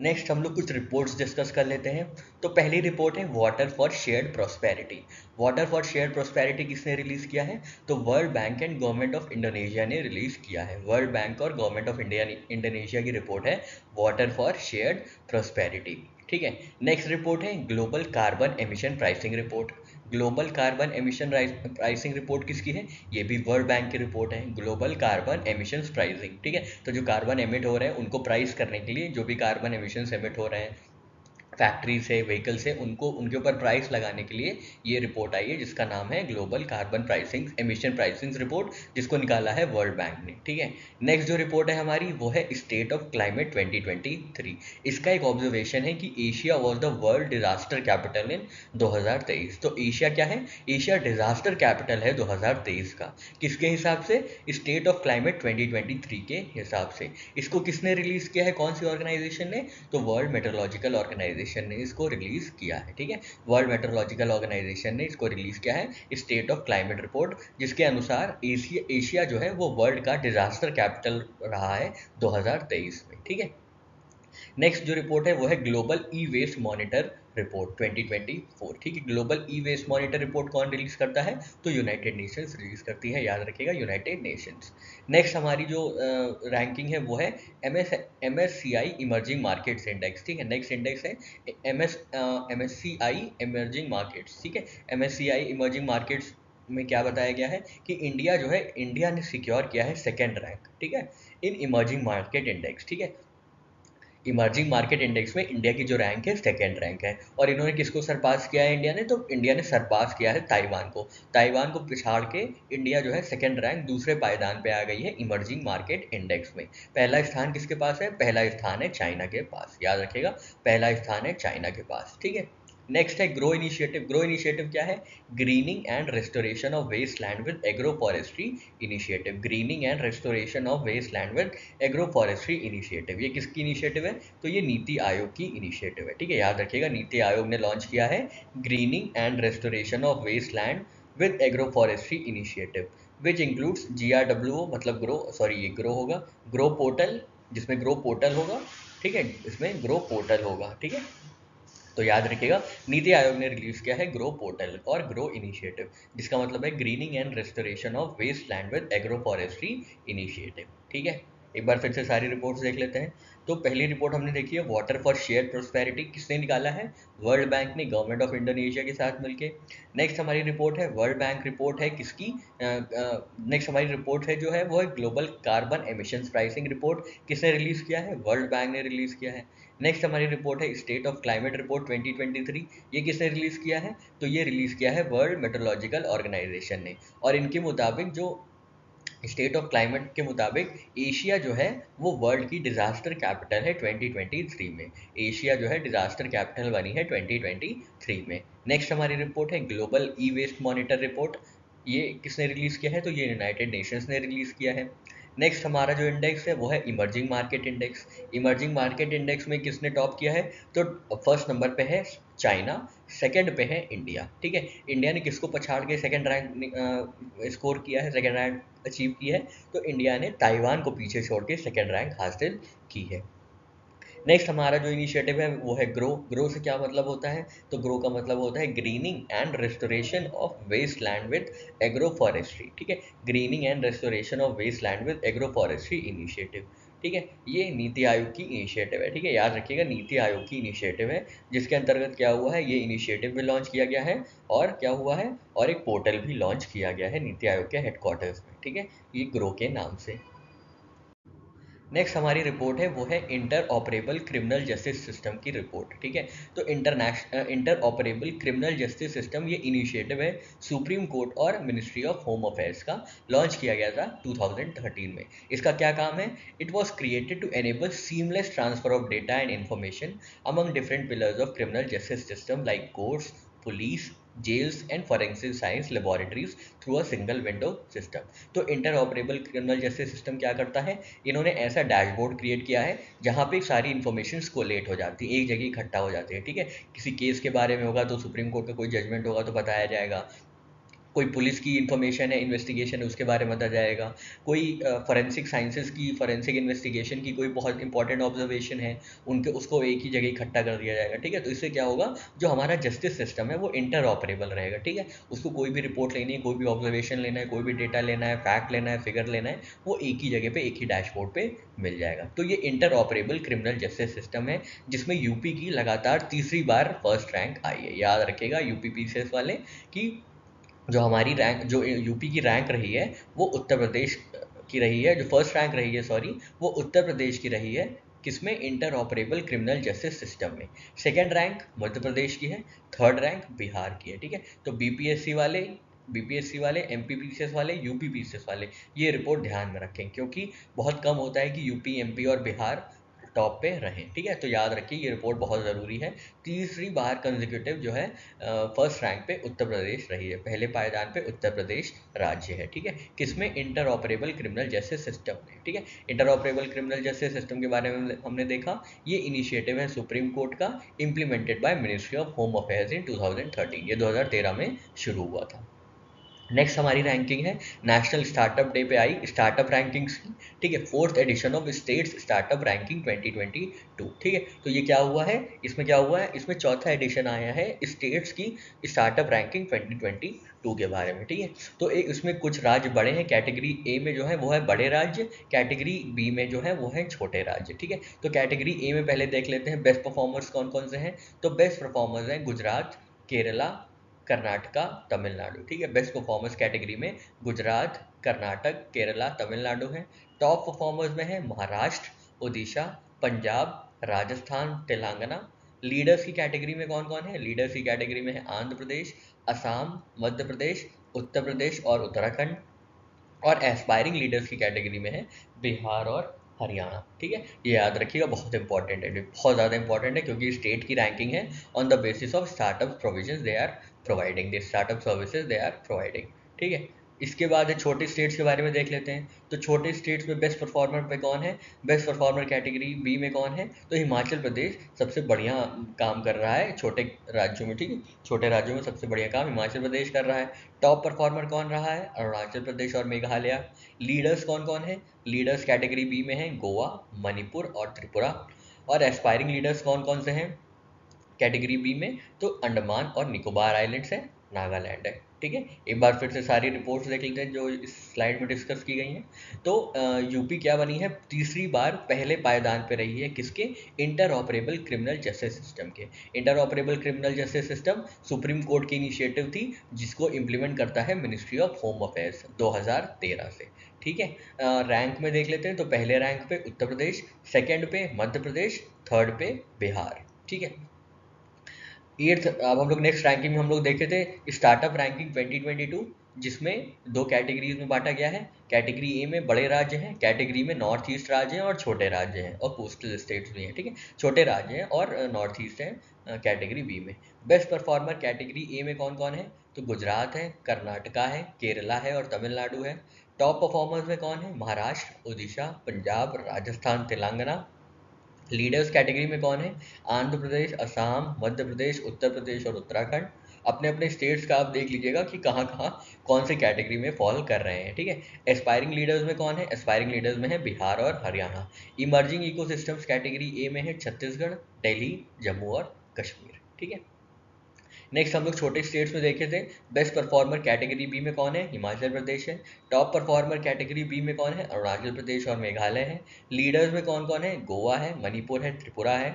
A: नेक्स्ट हम लोग कुछ रिपोर्ट्स डिस्कस कर लेते हैं। तो पहली रिपोर्ट है water for shared prosperity. Water for shared prosperity किसने रिलीज किया है? तो world bank and government of Indonesia ने रिलीज किया है। वर्ल्ड बैंक और गवर्नमेंट ऑफ इंडिया इंडोनेशिया की रिपोर्ट है वाटर फॉर शेयर्ड प्रोस्पेरिटी। ठीक है, नेक्स्ट रिपोर्ट है global carbon emission pricing report. Global carbon emission pricing report किसकी है? ये भी वर्ल्ड बैंक की रिपोर्ट है, ग्लोबल कार्बन एमिशन प्राइसिंग। ठीक है, तो जो कार्बन एमिट हो रहे हैं उनको प्राइस करने के लिए, जो भी कार्बन एमिशन एमिट हो रहे हैं फैक्ट्री से, व्हीकल से, उनको उनके ऊपर प्राइस लगाने के लिए ये रिपोर्ट आई है जिसका नाम है global carbon pricing emission pricing report, जिसको निकाला है वर्ल्ड बैंक ने। ठीक है, नेक्स्ट जो रिपोर्ट है हमारी वो है स्टेट ऑफ क्लाइमेट 2023। इसका एक ऑब्जर्वेशन है कि Asia was the world disaster capital in 2023। तो एशिया क्या है? एशिया डिजास्टर कैपिटल है 2023 का। किसके हिसाब से? स्टेट ऑफ क्लाइमेट 2023 के हिसाब से। इसको किसने रिलीज किया है? कौन सी ऑर्गेनाइजेशन ने? तो वर्ल्ड मेट्रोलॉजिकल ऑर्गेनाइजेशन ने इसको रिलीज किया है। ठीक है, वर्ल्ड मेट्रोलॉजिकल ऑर्गेनाइजेशन ने इसको रिलीज किया है स्टेट ऑफ क्लाइमेट रिपोर्ट, जिसके अनुसार एशिया जो है वो वर्ल्ड का डिजास्टर कैपिटल रहा है 2023 में। ठीक है, नेक्स्ट जो रिपोर्ट है वो है global e waste monitor report 2024। ठीक है, global e waste monitor report कौन रिलीज करता है? तो यूनाइटेड नेशंस रिलीज करती है, याद रखिएगा यूनाइटेड नेशंस। नेक्स्ट हमारी जो रैंकिंग है वो है MSCI इमर्जिंग मार्केट्स इंडेक्स। ठीक है, नेक्स्ट इंडेक्स है MSCI इमर्जिंग मार्केट्स। ठीक है, MSCI इमर्जिंग मार्केट्स में क्या बताया गया है कि इंडिया जो है, इंडिया ने सिक्योर किया है सेकेंड रैंक। ठीक है, इन इमर्जिंग मार्केट इंडेक्स। ठीक है, इमर्जिंग मार्केट इंडेक्स में इंडिया की जो रैंक है सेकेंड रैंक है। और इन्होंने किसको सरपास किया है इंडिया ने? तो इंडिया ने सरपास किया है ताइवान को। ताइवान को पिछाड़ के इंडिया जो है सेकेंड रैंक दूसरे पायदान पे आ गई है इमर्जिंग मार्केट इंडेक्स में। पहला स्थान किसके पास है? पहला स्थान है चाइना के पास, याद रखिएगा, पहला स्थान है चाइना के पास। ठीक है, नेक्स्ट है ग्रो इनिशिएटिव। ग्रो इनिशिएटिव क्या है? Greening and restoration of waste land with agro forestry initiative. Greening and restoration of waste land with agro forestry initiative, ये किसकी इनिशिएटिव है? तो ये नीति आयोग की इनिशिएटिव है। ठीक है, याद रखिएगा, नीति आयोग ने लॉन्च किया है greening and restoration of waste land with agro forestry initiative, which includes GRWO मतलब ग्रो, सॉरी ये ग्रो होगा, ग्रो पोर्टल, जिसमें ग्रो पोर्टल होगा। ठीक है, इसमें ग्रो पोर्टल होगा। ठीक है, तो याद रखिएगा, नीति आयोग ने रिलीज किया है ग्रो पोर्टल और ग्रो इनिशिएटिव, जिसका मतलब है greening and restoration of waste land with agro forestry initiative. ठीक है, एक बार फिर से सारी रिपोर्ट्स देख लेते हैं। तो पहली रिपोर्ट हमने देखी है वाटर फॉर शेयर प्रोस्पेरिटी, किसने निकाला है? वर्ल्ड बैंक ने गवर्नमेंट ऑफ इंडोनेशिया के साथ मिलके। नेक्स्ट हमारी रिपोर्ट है वर्ल्ड बैंक रिपोर्ट है किसकी? नेक्स्ट हमारी रिपोर्ट है जो है वो है global carbon emission pricing report, किसने रिलीज किया है? वर्ल्ड बैंक ने रिलीज किया है। नेक्स्ट हमारी रिपोर्ट है स्टेट ऑफ क्लाइमेट रिपोर्ट 2023, ये किसने रिलीज किया है? तो ये रिलीज किया है वर्ल्ड मेट्रोलॉजिकल ऑर्गेनाइजेशन ने। और इनके मुताबिक, जो स्टेट ऑफ क्लाइमेट के मुताबिक, एशिया जो है वो वर्ल्ड की डिजास्टर कैपिटल है 2023 में। एशिया जो है डिजास्टर कैपिटल बनी है 2023 में। नेक्स्ट हमारी रिपोर्ट है global e waste monitor report, ये किसने रिलीज किया है? तो ये यूनाइटेड नेशंस ने रिलीज किया है। नेक्स्ट हमारा जो इंडेक्स है वो है emerging market index. Emerging market index में किसने टॉप किया है? तो फर्स्ट नंबर पे है चाइना, सेकंड पे है इंडिया। ठीक है, इंडिया ने किसको पछाड़ के सेकंड रैंक स्कोर किया है, सेकंड रैंक अचीव की है? तो इंडिया ने ताइवान को पीछे छोड़ के सेकंड रैंक हासिल की है। नेक्स्ट हमारा जो इनिशिएटिव है वो है ग्रो। ग्रो से क्या मतलब होता है? तो ग्रो का मतलब होता है greening and restoration of waste land with agro forestry. ठीक है, greening and restoration of waste land with agro forestry initiative. ठीक है, ये नीति आयोग की इनिशिएटिव है। ठीक है, याद रखिएगा, नीति आयोग की इनिशिएटिव है, जिसके अंतर्गत क्या हुआ है, ये इनिशिएटिव भी लॉन्च किया गया है और क्या हुआ है, और एक पोर्टल भी लॉन्च किया गया है नीति आयोग के हेडक्वार्टर्स में। ठीक है, ये ग्रो के नाम से। नेक्स्ट हमारी रिपोर्ट है वो है interoperable criminal justice system की रिपोर्ट। ठीक है, तो interoperable criminal justice system, ये इनिशिएटिव है सुप्रीम कोर्ट और मिनिस्ट्री ऑफ होम अफेयर्स का, लॉन्च किया गया था 2013 में। इसका क्या काम है? It was created to enable seamless transfer of data and information among different pillars of criminal justice system like courts, police, jails and forensic science laboratories through a single window system. तो interoperable criminal justice system क्या करता है, इन्होंने ऐसा डैशबोर्ड क्रिएट किया है जहाँ पे सारी इन्फॉर्मेशन कोलेट हो जाती है, एक जगह इकट्ठा हो जाती है, ठीक है। किसी केस के बारे में होगा तो सुप्रीम कोर्ट का कोई जजमेंट होगा तो बताया जाएगा, कोई पुलिस की इन्फॉर्मेशन है, इन्वेस्टिगेशन है, उसके बारे में बताया जाएगा, कोई फॉरेंसिक साइंसेज की फॉरेंसिक इन्वेस्टिगेशन की कोई बहुत इंपॉर्टेंट ऑब्जर्वेशन है, उनके उसको एक ही जगह इकट्ठा कर दिया जाएगा, ठीक है। तो इससे क्या होगा, जो हमारा जस्टिस सिस्टम है वो इंटर ऑपरेबल रहेगा, ठीक है। उसको कोई भी रिपोर्ट लेनी है, कोई भी ऑब्जर्वेशन लेना है, कोई भी डेटा लेना है, फैक्ट लेना है, फिगर लेना है, वो एक ही जगह पे एक ही डैशबोर्ड पे मिल जाएगा। तो ये inter operable criminal justice system है, जिसमें यूपी की लगातार तीसरी बार फर्स्ट रैंक आई है। याद रखेगा यूपी पीसीएस वाले कि जो हमारी रैंक, जो यूपी की रैंक रही है वो उत्तर प्रदेश की रही है, जो फर्स्ट रैंक रही है सॉरी, वो उत्तर प्रदेश की रही है। किसमें, inter operable criminal justice system में। सेकंड रैंक मध्य प्रदेश की है, थर्ड रैंक बिहार की है, ठीक है। तो बीपीएससी वाले, एमपी पीसीएस वाले, यूपी पीसीएस वाले ये रिपोर्ट ध्यान में रखें, क्योंकि बहुत कम होता है कि यूपी, एमपी और बिहार टॉप पे रहें, ठीक है। तो याद रखिए ये रिपोर्ट बहुत ज़रूरी है। तीसरी बार कंजिक्यूटिव जो है फर्स्ट रैंक पे उत्तर प्रदेश रही है, पहले पायदान पे उत्तर प्रदेश राज्य है, ठीक है। किसमें, inter operable criminal justice system में, ठीक है। Interoperable criminal justice system के बारे में हमने देखा, ये इनिशिएटिव है सुप्रीम कोर्ट का, implemented by ministry of home affairs in 2013, ये 2013 में शुरू हुआ था। नेक्स्ट हमारी रैंकिंग है, नेशनल स्टार्टअप डे पे आई स्टार्टअप रैंकिंग्स की, ठीक है। Fourth edition of states startup ranking 2022, ठीक है। तो ये क्या हुआ है, इसमें क्या हुआ है, इसमें चौथा एडिशन आया है स्टेट्स की स्टार्टअप रैंकिंग 2022 के बारे में, ठीक है। तो एक इसमें कुछ राज्य बड़े हैं, कैटेगरी ए में जो है वो है बड़े राज्य, कैटेगरी बी में जो है वो है छोटे राज्य, ठीक है। तो कैटेगरी ए में पहले देख लेते हैं बेस्ट परफॉर्मर्स कौन कौन से हैं। तो बेस्ट परफॉर्मर्स हैं गुजरात, केरला, कर्नाटका, तमिलनाडु, ठीक है। बेस्ट परफॉर्मेंस कैटेगरी में गुजरात, कर्नाटक, केरला, तमिलनाडु है। टॉप परफॉर्मर्स में है महाराष्ट्र, उड़ीसा, पंजाब, राजस्थान, तेलंगाना। लीडर्स की कैटेगरी में कौन कौन है, लीडर्स की कैटेगरी में है आंध्र प्रदेश, असम, मध्य प्रदेश, उत्तर प्रदेश और उत्तराखंड। और एस्पायरिंग लीडर्स की कैटेगरी में है बिहार और हरियाणा, ठीक है। ये याद रखिएगा, बहुत इंपॉर्टेंट है, बहुत ज़्यादा इंपॉर्टेंट है, क्योंकि स्टेट की रैंकिंग है on the basis of startup provisions they are providing, the startup services they are providing, ठीक है। इसके बाद छोटे स्टेट्स के बारे में देख लेते हैं। तो छोटे स्टेट्स में बेस्ट परफॉर्मर पे कौन है, बेस्ट परफॉर्मर कैटेगरी बी में कौन है, तो हिमाचल प्रदेश सबसे बढ़िया काम कर रहा है छोटे राज्यों में, ठीक है। छोटे राज्यों में सबसे बढ़िया काम हिमाचल प्रदेश कर रहा है। टॉप परफॉर्मर कौन रहा है, अरुणाचल प्रदेश और मेघालय। लीडर्स कौन कौन है, लीडर्स कैटेगरी बी में है गोवा, मणिपुर और त्रिपुरा। और एस्पायरिंग लीडर्स कौन कौन से हैं कैटेगरी बी में, तो अंडमान और निकोबार आइलैंड्स है, नागालैंड है, ठीक है। एक बार फिर से सारी रिपोर्ट्स देख लेते हैं जो इस स्लाइड में डिस्कस की गई हैं। तो यूपी क्या बनी है, तीसरी बार पहले पायदान पे रही है, किसके, interoperable criminal justice system के। Interoperable criminal justice system Supreme Court की इनिशिएटिव थी, जिसको इम्प्लीमेंट करता है मिनिस्ट्री ऑफ होम अफेयर्स 2013 से, ठीक है। रैंक में देख लेते हैं, तो पहले रैंक पे उत्तर प्रदेश, सेकंड पे मध्य प्रदेश, थर्ड पे बिहार, ठीक है। एट्थ, अब हम लोग नेक्स्ट रैंकिंग में हम लोग देखे थे स्टार्टअप रैंकिंग 2022, जिसमें दो कैटेगरीज में बांटा गया है। कैटेगरी ए में बड़े राज्य हैं, कैटेगरी में नॉर्थ ईस्ट राज्य हैं और छोटे राज्य हैं और कोस्टल स्टेट्स भी हैं, ठीक है। छोटे राज्य हैं और नॉर्थ ईस्ट हैं कैटेगरी बी में। बेस्ट परफॉर्मर कैटेगरी ए में कौन कौन है, तो गुजरात है, कर्नाटका है, केरला है और तमिलनाडु है। टॉप परफॉर्मर्स में कौन है, महाराष्ट्र, उड़ीसा, पंजाब, राजस्थान, तेलंगाना। लीडर्स कैटेगरी में कौन है, आंध्र प्रदेश, असम, मध्य प्रदेश, उत्तर प्रदेश और उत्तराखंड। अपने अपने स्टेट्स का आप देख लीजिएगा कि कहाँ कहाँ कौन सी कैटेगरी में फॉल कर रहे हैं, ठीक है। एस्पायरिंग लीडर्स में कौन है, एस्पायरिंग लीडर्स में है बिहार और Haryana. Emerging ecosystems category A में है छत्तीसगढ़, दिल्ली, जम्मू और कश्मीर, ठीक है। नेक्स्ट हम लोग छोटे स्टेट्स में देखे थे, बेस्ट परफॉर्मर कैटेगरी बी में कौन है, हिमाचल प्रदेश है। टॉप परफॉर्मर कैटेगरी बी में कौन है, अरुणाचल प्रदेश और मेघालय है। लीडर्स में कौन कौन है, गोवा है, मणिपुर है, त्रिपुरा है।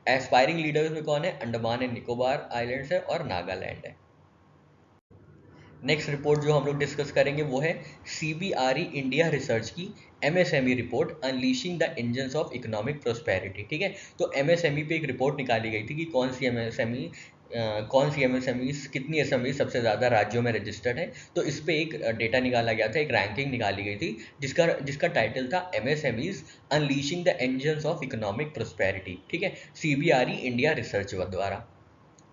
A: एस्पायरिंग लीडर्स में कौन है, अंडमान एंड निकोबार आइलैंड्स है और नागालैंड है। नेक्स्ट रिपोर्ट जो हम लोग डिस्कस करेंगे वो है सीबीआरई इंडिया रिसर्च की MSME report unleashing the engines of economic prosperity, ठीक है। तो एमएसएमई पे एक रिपोर्ट निकाली गई थी कि कौन सी एमएसएमई कितनी एसएमई सबसे ज़्यादा राज्यों में रजिस्टर्ड है। तो इस पे एक डेटा निकाला गया था, एक रैंकिंग निकाली गई थी, जिसका जिसका टाइटल था MSMEs unleashing the engines of economic prosperity, ठीक है। सीबीआरई इंडिया रिसर्च द्वारा।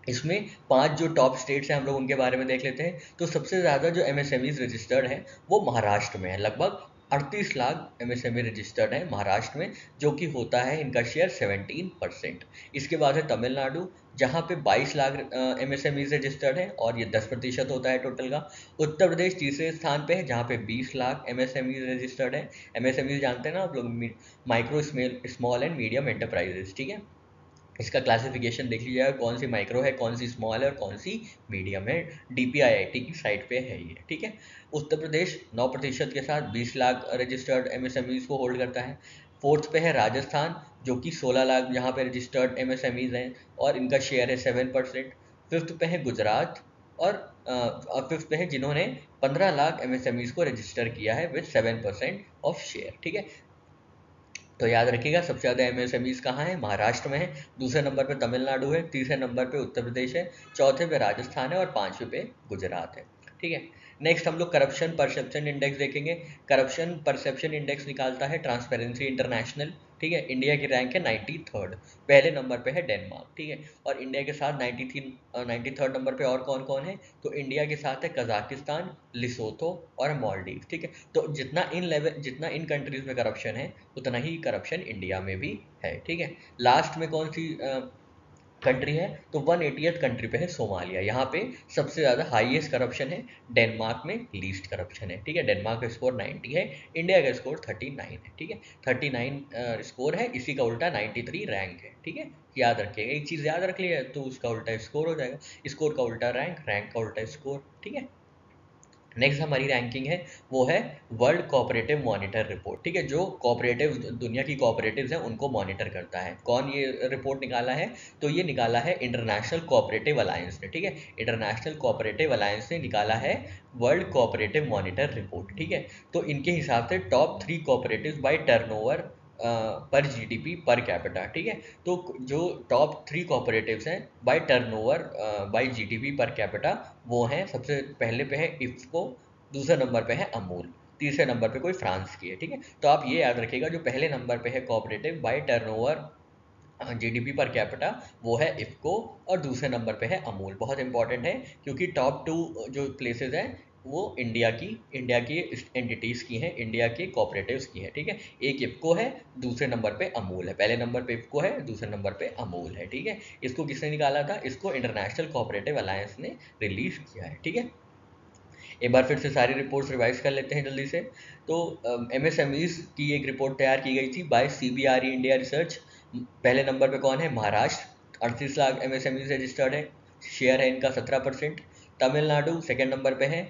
A: इसमें 5 जो टॉप स्टेट्स हैं हम लोग उनके बारे में देख लेते हैं। तो सबसे ज़्यादा जो एमएसएमईज रजिस्टर्ड हैं वो महाराष्ट्र में है, लगभग 38 लाख एमएसएमई रजिस्टर्ड है महाराष्ट्र में, जो कि होता है इनका शेयर 17%। इसके बाद है तमिलनाडु, जहाँ पे 22 लाख एमएसएमईज रजिस्टर्ड है और ये 10% होता है टोटल का। उत्तर प्रदेश तीसरे स्थान पे है, जहाँ पे 20 लाख एमएसएमईज रजिस्टर्ड है। एमएसएमईज जानते हैं ना आप लोग, micro small and medium enterprises, ठीक है। इसका क्लासिफिकेशन देख लीजिएगा, कौन सी माइक्रो है, कौन सी स्मॉल है और कौन सी मीडियम है। डीपीआईआईटी की साइट पे है ये, ठीक है। उत्तर प्रदेश 9% के साथ 20 लाख रजिस्टर्ड एमएसएमईज को होल्ड करता है। फोर्थ पे है राजस्थान, जो कि 16 लाख यहाँ पे रजिस्टर्ड एमएसएमईज हैं और इनका शेयर है 7%। फिफ्थ पे है गुजरात, और फिफ्थ पे है जिन्होंने 15 लाख एमएसएमईज को रजिस्टर किया है विद 7% ऑफ शेयर, ठीक है। तो याद रखिएगा, सबसे ज़्यादा एमएसएमईज कहाँ है, महाराष्ट्र में है। दूसरे नंबर पे तमिलनाडु है, तीसरे नंबर पे उत्तर प्रदेश है, चौथे पे राजस्थान है और पांचवे पे गुजरात है, ठीक है। नेक्स्ट हम लोग करप्शन परसेप्शन इंडेक्स देखेंगे। करप्शन परसेप्शन इंडेक्स निकालता है ट्रांसपेरेंसी इंटरनेशनल, ठीक है। इंडिया की रैंक है 93rd, पहले नंबर पे है डेनमार्क, ठीक है। और इंडिया के साथ 93rd नंबर पे और कौन कौन है, तो इंडिया के साथ है कजाकिस्तान, लिसोथो और मालदीव, ठीक है। तो जितना इन कंट्रीज में करप्शन है उतना ही करप्शन इंडिया में भी है, ठीक है। लास्ट में कौन सी कंट्री है, तो 180th कंट्री पे है सोमालिया। यहाँ पे सबसे ज़्यादा हाईएस्ट करप्शन है, डेनमार्क में लीस्ट करप्शन है, ठीक है। डेनमार्क का स्कोर 90 है, इंडिया का स्कोर 39 है, ठीक है। 39 स्कोर है, इसी का उल्टा 93 रैंक है, ठीक है। याद रखिएगा, एक चीज़ याद रख लिया तो उसका उल्टा स्कोर हो जाएगा, स्कोर का उल्टा रैंक, रैंक का उल्टा स्कोर, ठीक है। नेक्स्ट हमारी रैंकिंग है वो है वर्ल्ड कोऑपरेटिव मॉनिटर रिपोर्ट, ठीक है। जो कोऑपरेटिव दुनिया की कोऑपरेटिव्स हैं उनको मॉनिटर करता है। कौन ये रिपोर्ट निकाला है, तो ये निकाला है इंटरनेशनल कोऑपरेटिव अलायंस ने, ठीक है। इंटरनेशनल कोऑपरेटिव अलायंस ने निकाला है वर्ल्ड कोऑपरेटिव मॉनिटर रिपोर्ट, ठीक है। तो इनके हिसाब से top 3 cooperatives by turnover per GDP per capita, ठीक है। तो जो टॉप 3 कोऑपरेटिव्स हैं by turnover by GDP per capita, वो हैं, सबसे पहले पे है इफ्को, दूसरे नंबर पे है अमूल, तीसरे नंबर पे कोई फ्रांस की है, ठीक है। तो आप ये याद रखिएगा, जो पहले नंबर पे है cooperative by turnover GDP per capita, वो है इफ्को, और दूसरे नंबर पे है अमूल। बहुत इंपॉर्टेंट है क्योंकि टॉप 2 जो प्लेसेस हैं वो इंडिया की एंटिटीज़ की हैं, इंडिया के कोऑपरेटिव्स की हैं, ठीक है। एक इफ्को है, दूसरे नंबर पे अमूल है, पहले नंबर पे इफ्को है, दूसरे नंबर पे अमूल है, ठीक है। इसको किसने निकाला था, इसको इंटरनेशनल कोऑपरेटिव अलायंस ने रिलीज किया है, ठीक है। एक बार फिर से सारी रिपोर्ट्स रिवाइज कर लेते हैं जल्दी से। तो एमएसएमईज की एक रिपोर्ट तैयार की गई थी बाय सीबीआरई इंडिया रिसर्च। पहले नंबर पे कौन है, महाराष्ट्र, 38 लाख एमएसएमईज रजिस्टर्ड है, शेयर है इनका 17%। तमिलनाडु सेकेंड नंबर पे है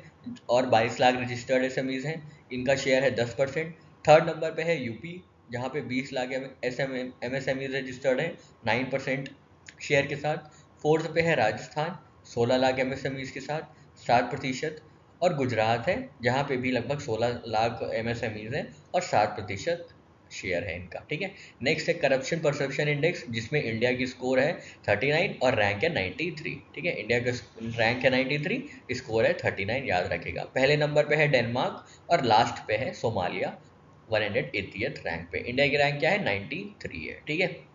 A: और 22 लाख रजिस्टर्ड एसएमईज हैं, इनका शेयर है 10%। थर्ड नंबर पे है यूपी, जहाँ पे 20 लाख एमएसएमईज रजिस्टर्ड है, 9% शेयर के साथ। फोर्थ पे है राजस्थान, 16 लाख एमएसएमईज के साथ, 7%। और गुजरात है, जहाँ पे भी लगभग 16 लाख एमएसएमईज हैं और 7% शेयर है इनका, ठीक है। नेक्स्ट है करप्शन परसेप्शन इंडेक्स, जिसमें इंडिया की स्कोर है 39 और रैंक है 93, ठीक है। इंडिया का रैंक है 93, स्कोर है 39, याद रखेगा। पहले नंबर पे है डेनमार्क और लास्ट पे है सोमालिया 180th रैंक पे। इंडिया की रैंक क्या है, 93 है, ठीक है।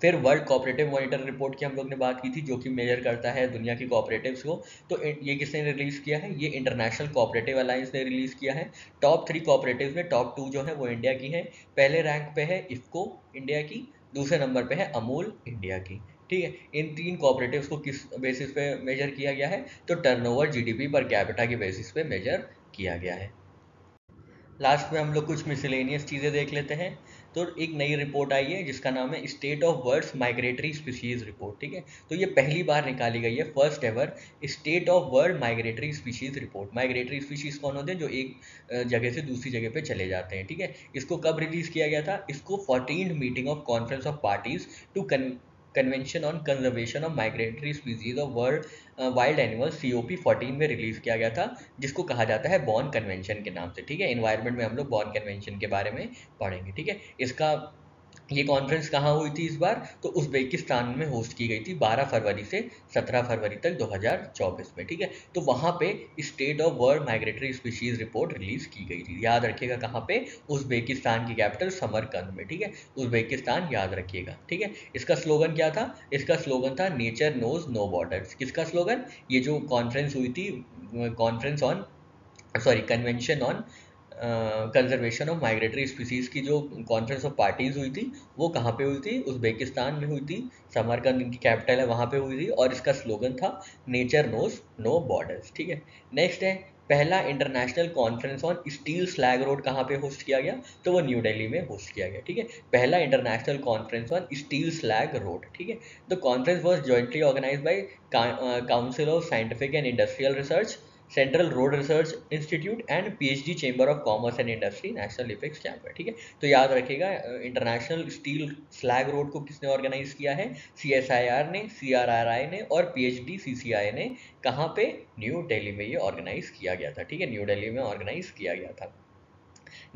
A: फिर वर्ल्ड कोऑपरेटिव मॉनिटर रिपोर्ट की हम लोग ने बात की थी, जो कि मेजर करता है दुनिया की कोऑपरेटिव्स को। तो ये किसने रिलीज किया है, ये इंटरनेशनल कोऑपरेटिव अलायंस ने रिलीज किया है। टॉप 3 कोऑपरेटिव्स में टॉप 2 जो है वो इंडिया की है। पहले रैंक पे है इफ्को इंडिया की, दूसरे नंबर पे है अमूल इंडिया की, ठीक है। इन 3 कोऑपरेटिव्स को किस बेसिस पे मेजर किया गया है, तो टर्नओवर जीडीपी पर कैपिटा के बेसिस पे मेजर किया गया है। लास्ट में हम लोग कुछ मिसलेनियस चीज़ें देख लेते हैं। तो एक नई रिपोर्ट आई है जिसका नाम है state of world's migratory species report, ठीक है। तो ये पहली बार निकाली गई है, first ever state of world migratory species report. Migratory species कौन होते हैं, जो एक जगह से दूसरी जगह पे चले जाते हैं, ठीक है। इसको कब रिलीज़ किया गया था, इसको 14th meeting of conference of parties to convention on conservation of migratory species of world wild animals COP 14 में रिलीज किया गया था, जिसको कहा जाता है बॉन कन्वेंशन के नाम से, ठीक है। एनवायरनमेंट में हम लोग बॉन कन्वेंशन के बारे में पढ़ेंगे, ठीक है। इसका ये कॉन्फ्रेंस कहाँ हुई थी इस बार? तो उज़्बेकिस्तान में होस्ट की गई थी 12 फरवरी से 17 फरवरी तक 2024 में, ठीक है। तो वहाँ पे state of world migratory species report release की गई थी। याद रखिएगा कहाँ पे? उज़्बेकिस्तान की कैपिटल समरकंद में, ठीक है। उज़्बेकिस्तान याद रखिएगा, ठीक है। इसका स्लोगन क्या था? इसका स्लोगन था नेचर नोज नो बॉर्डर्स। किसका स्लोगन? ये जो कॉन्फ्रेंस हुई थी, conference on sorry convention on conservation of migratory species की जो कॉन्फ्रेंस ऑफ पार्टीज हुई थी, वो कहाँ पे हुई थी? उज़्बेकिस्तान में हुई थी। समरकंद इनकी कैपिटल है, वहाँ पे हुई थी और इसका स्लोगन था नेचर नोज नो बॉर्डर्स, ठीक है। नेक्स्ट है पहला international conference on steel slag road कहाँ पे होस्ट किया गया? तो वो न्यू दिल्ली में होस्ट किया गया, ठीक है। पहला international conference on steel slag road, ठीक है। The conference was jointly organise by council of scientific and industrial research, central road research institute and PHD chamber of commerce and industry, national effects chamber, ठीक है। तो याद रखिएगा इंटरनेशनल स्टील स्लैग रोड को किसने ऑर्गेनाइज किया है? सीएसआईआर ने, सीआरआरआई ने और पीएचडी सीसीआई ने। कहाँ पे? न्यू दिल्ली में ये ऑर्गेनाइज किया गया था, ठीक है। न्यू दिल्ली में ऑर्गेनाइज किया गया था।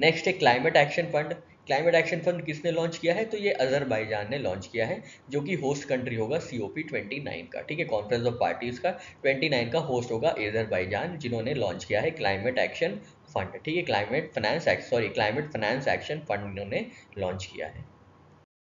A: नेक्स्ट है climate action fund. Climate action fund किसने लॉन्च किया है? तो ये अजरबैजान ने लॉन्च किया है, जो कि होस्ट कंट्री होगा COP29 का, ठीक है। कॉन्फ्रेंस ऑफ पार्टीज का 29 का होस्ट होगा अजरबैजान, जिन्होंने लॉन्च किया है क्लाइमेट एक्शन फंड, ठीक है। क्लाइमेट फाइनेंस एक्शन फंड इन्होंने लॉन्च किया है।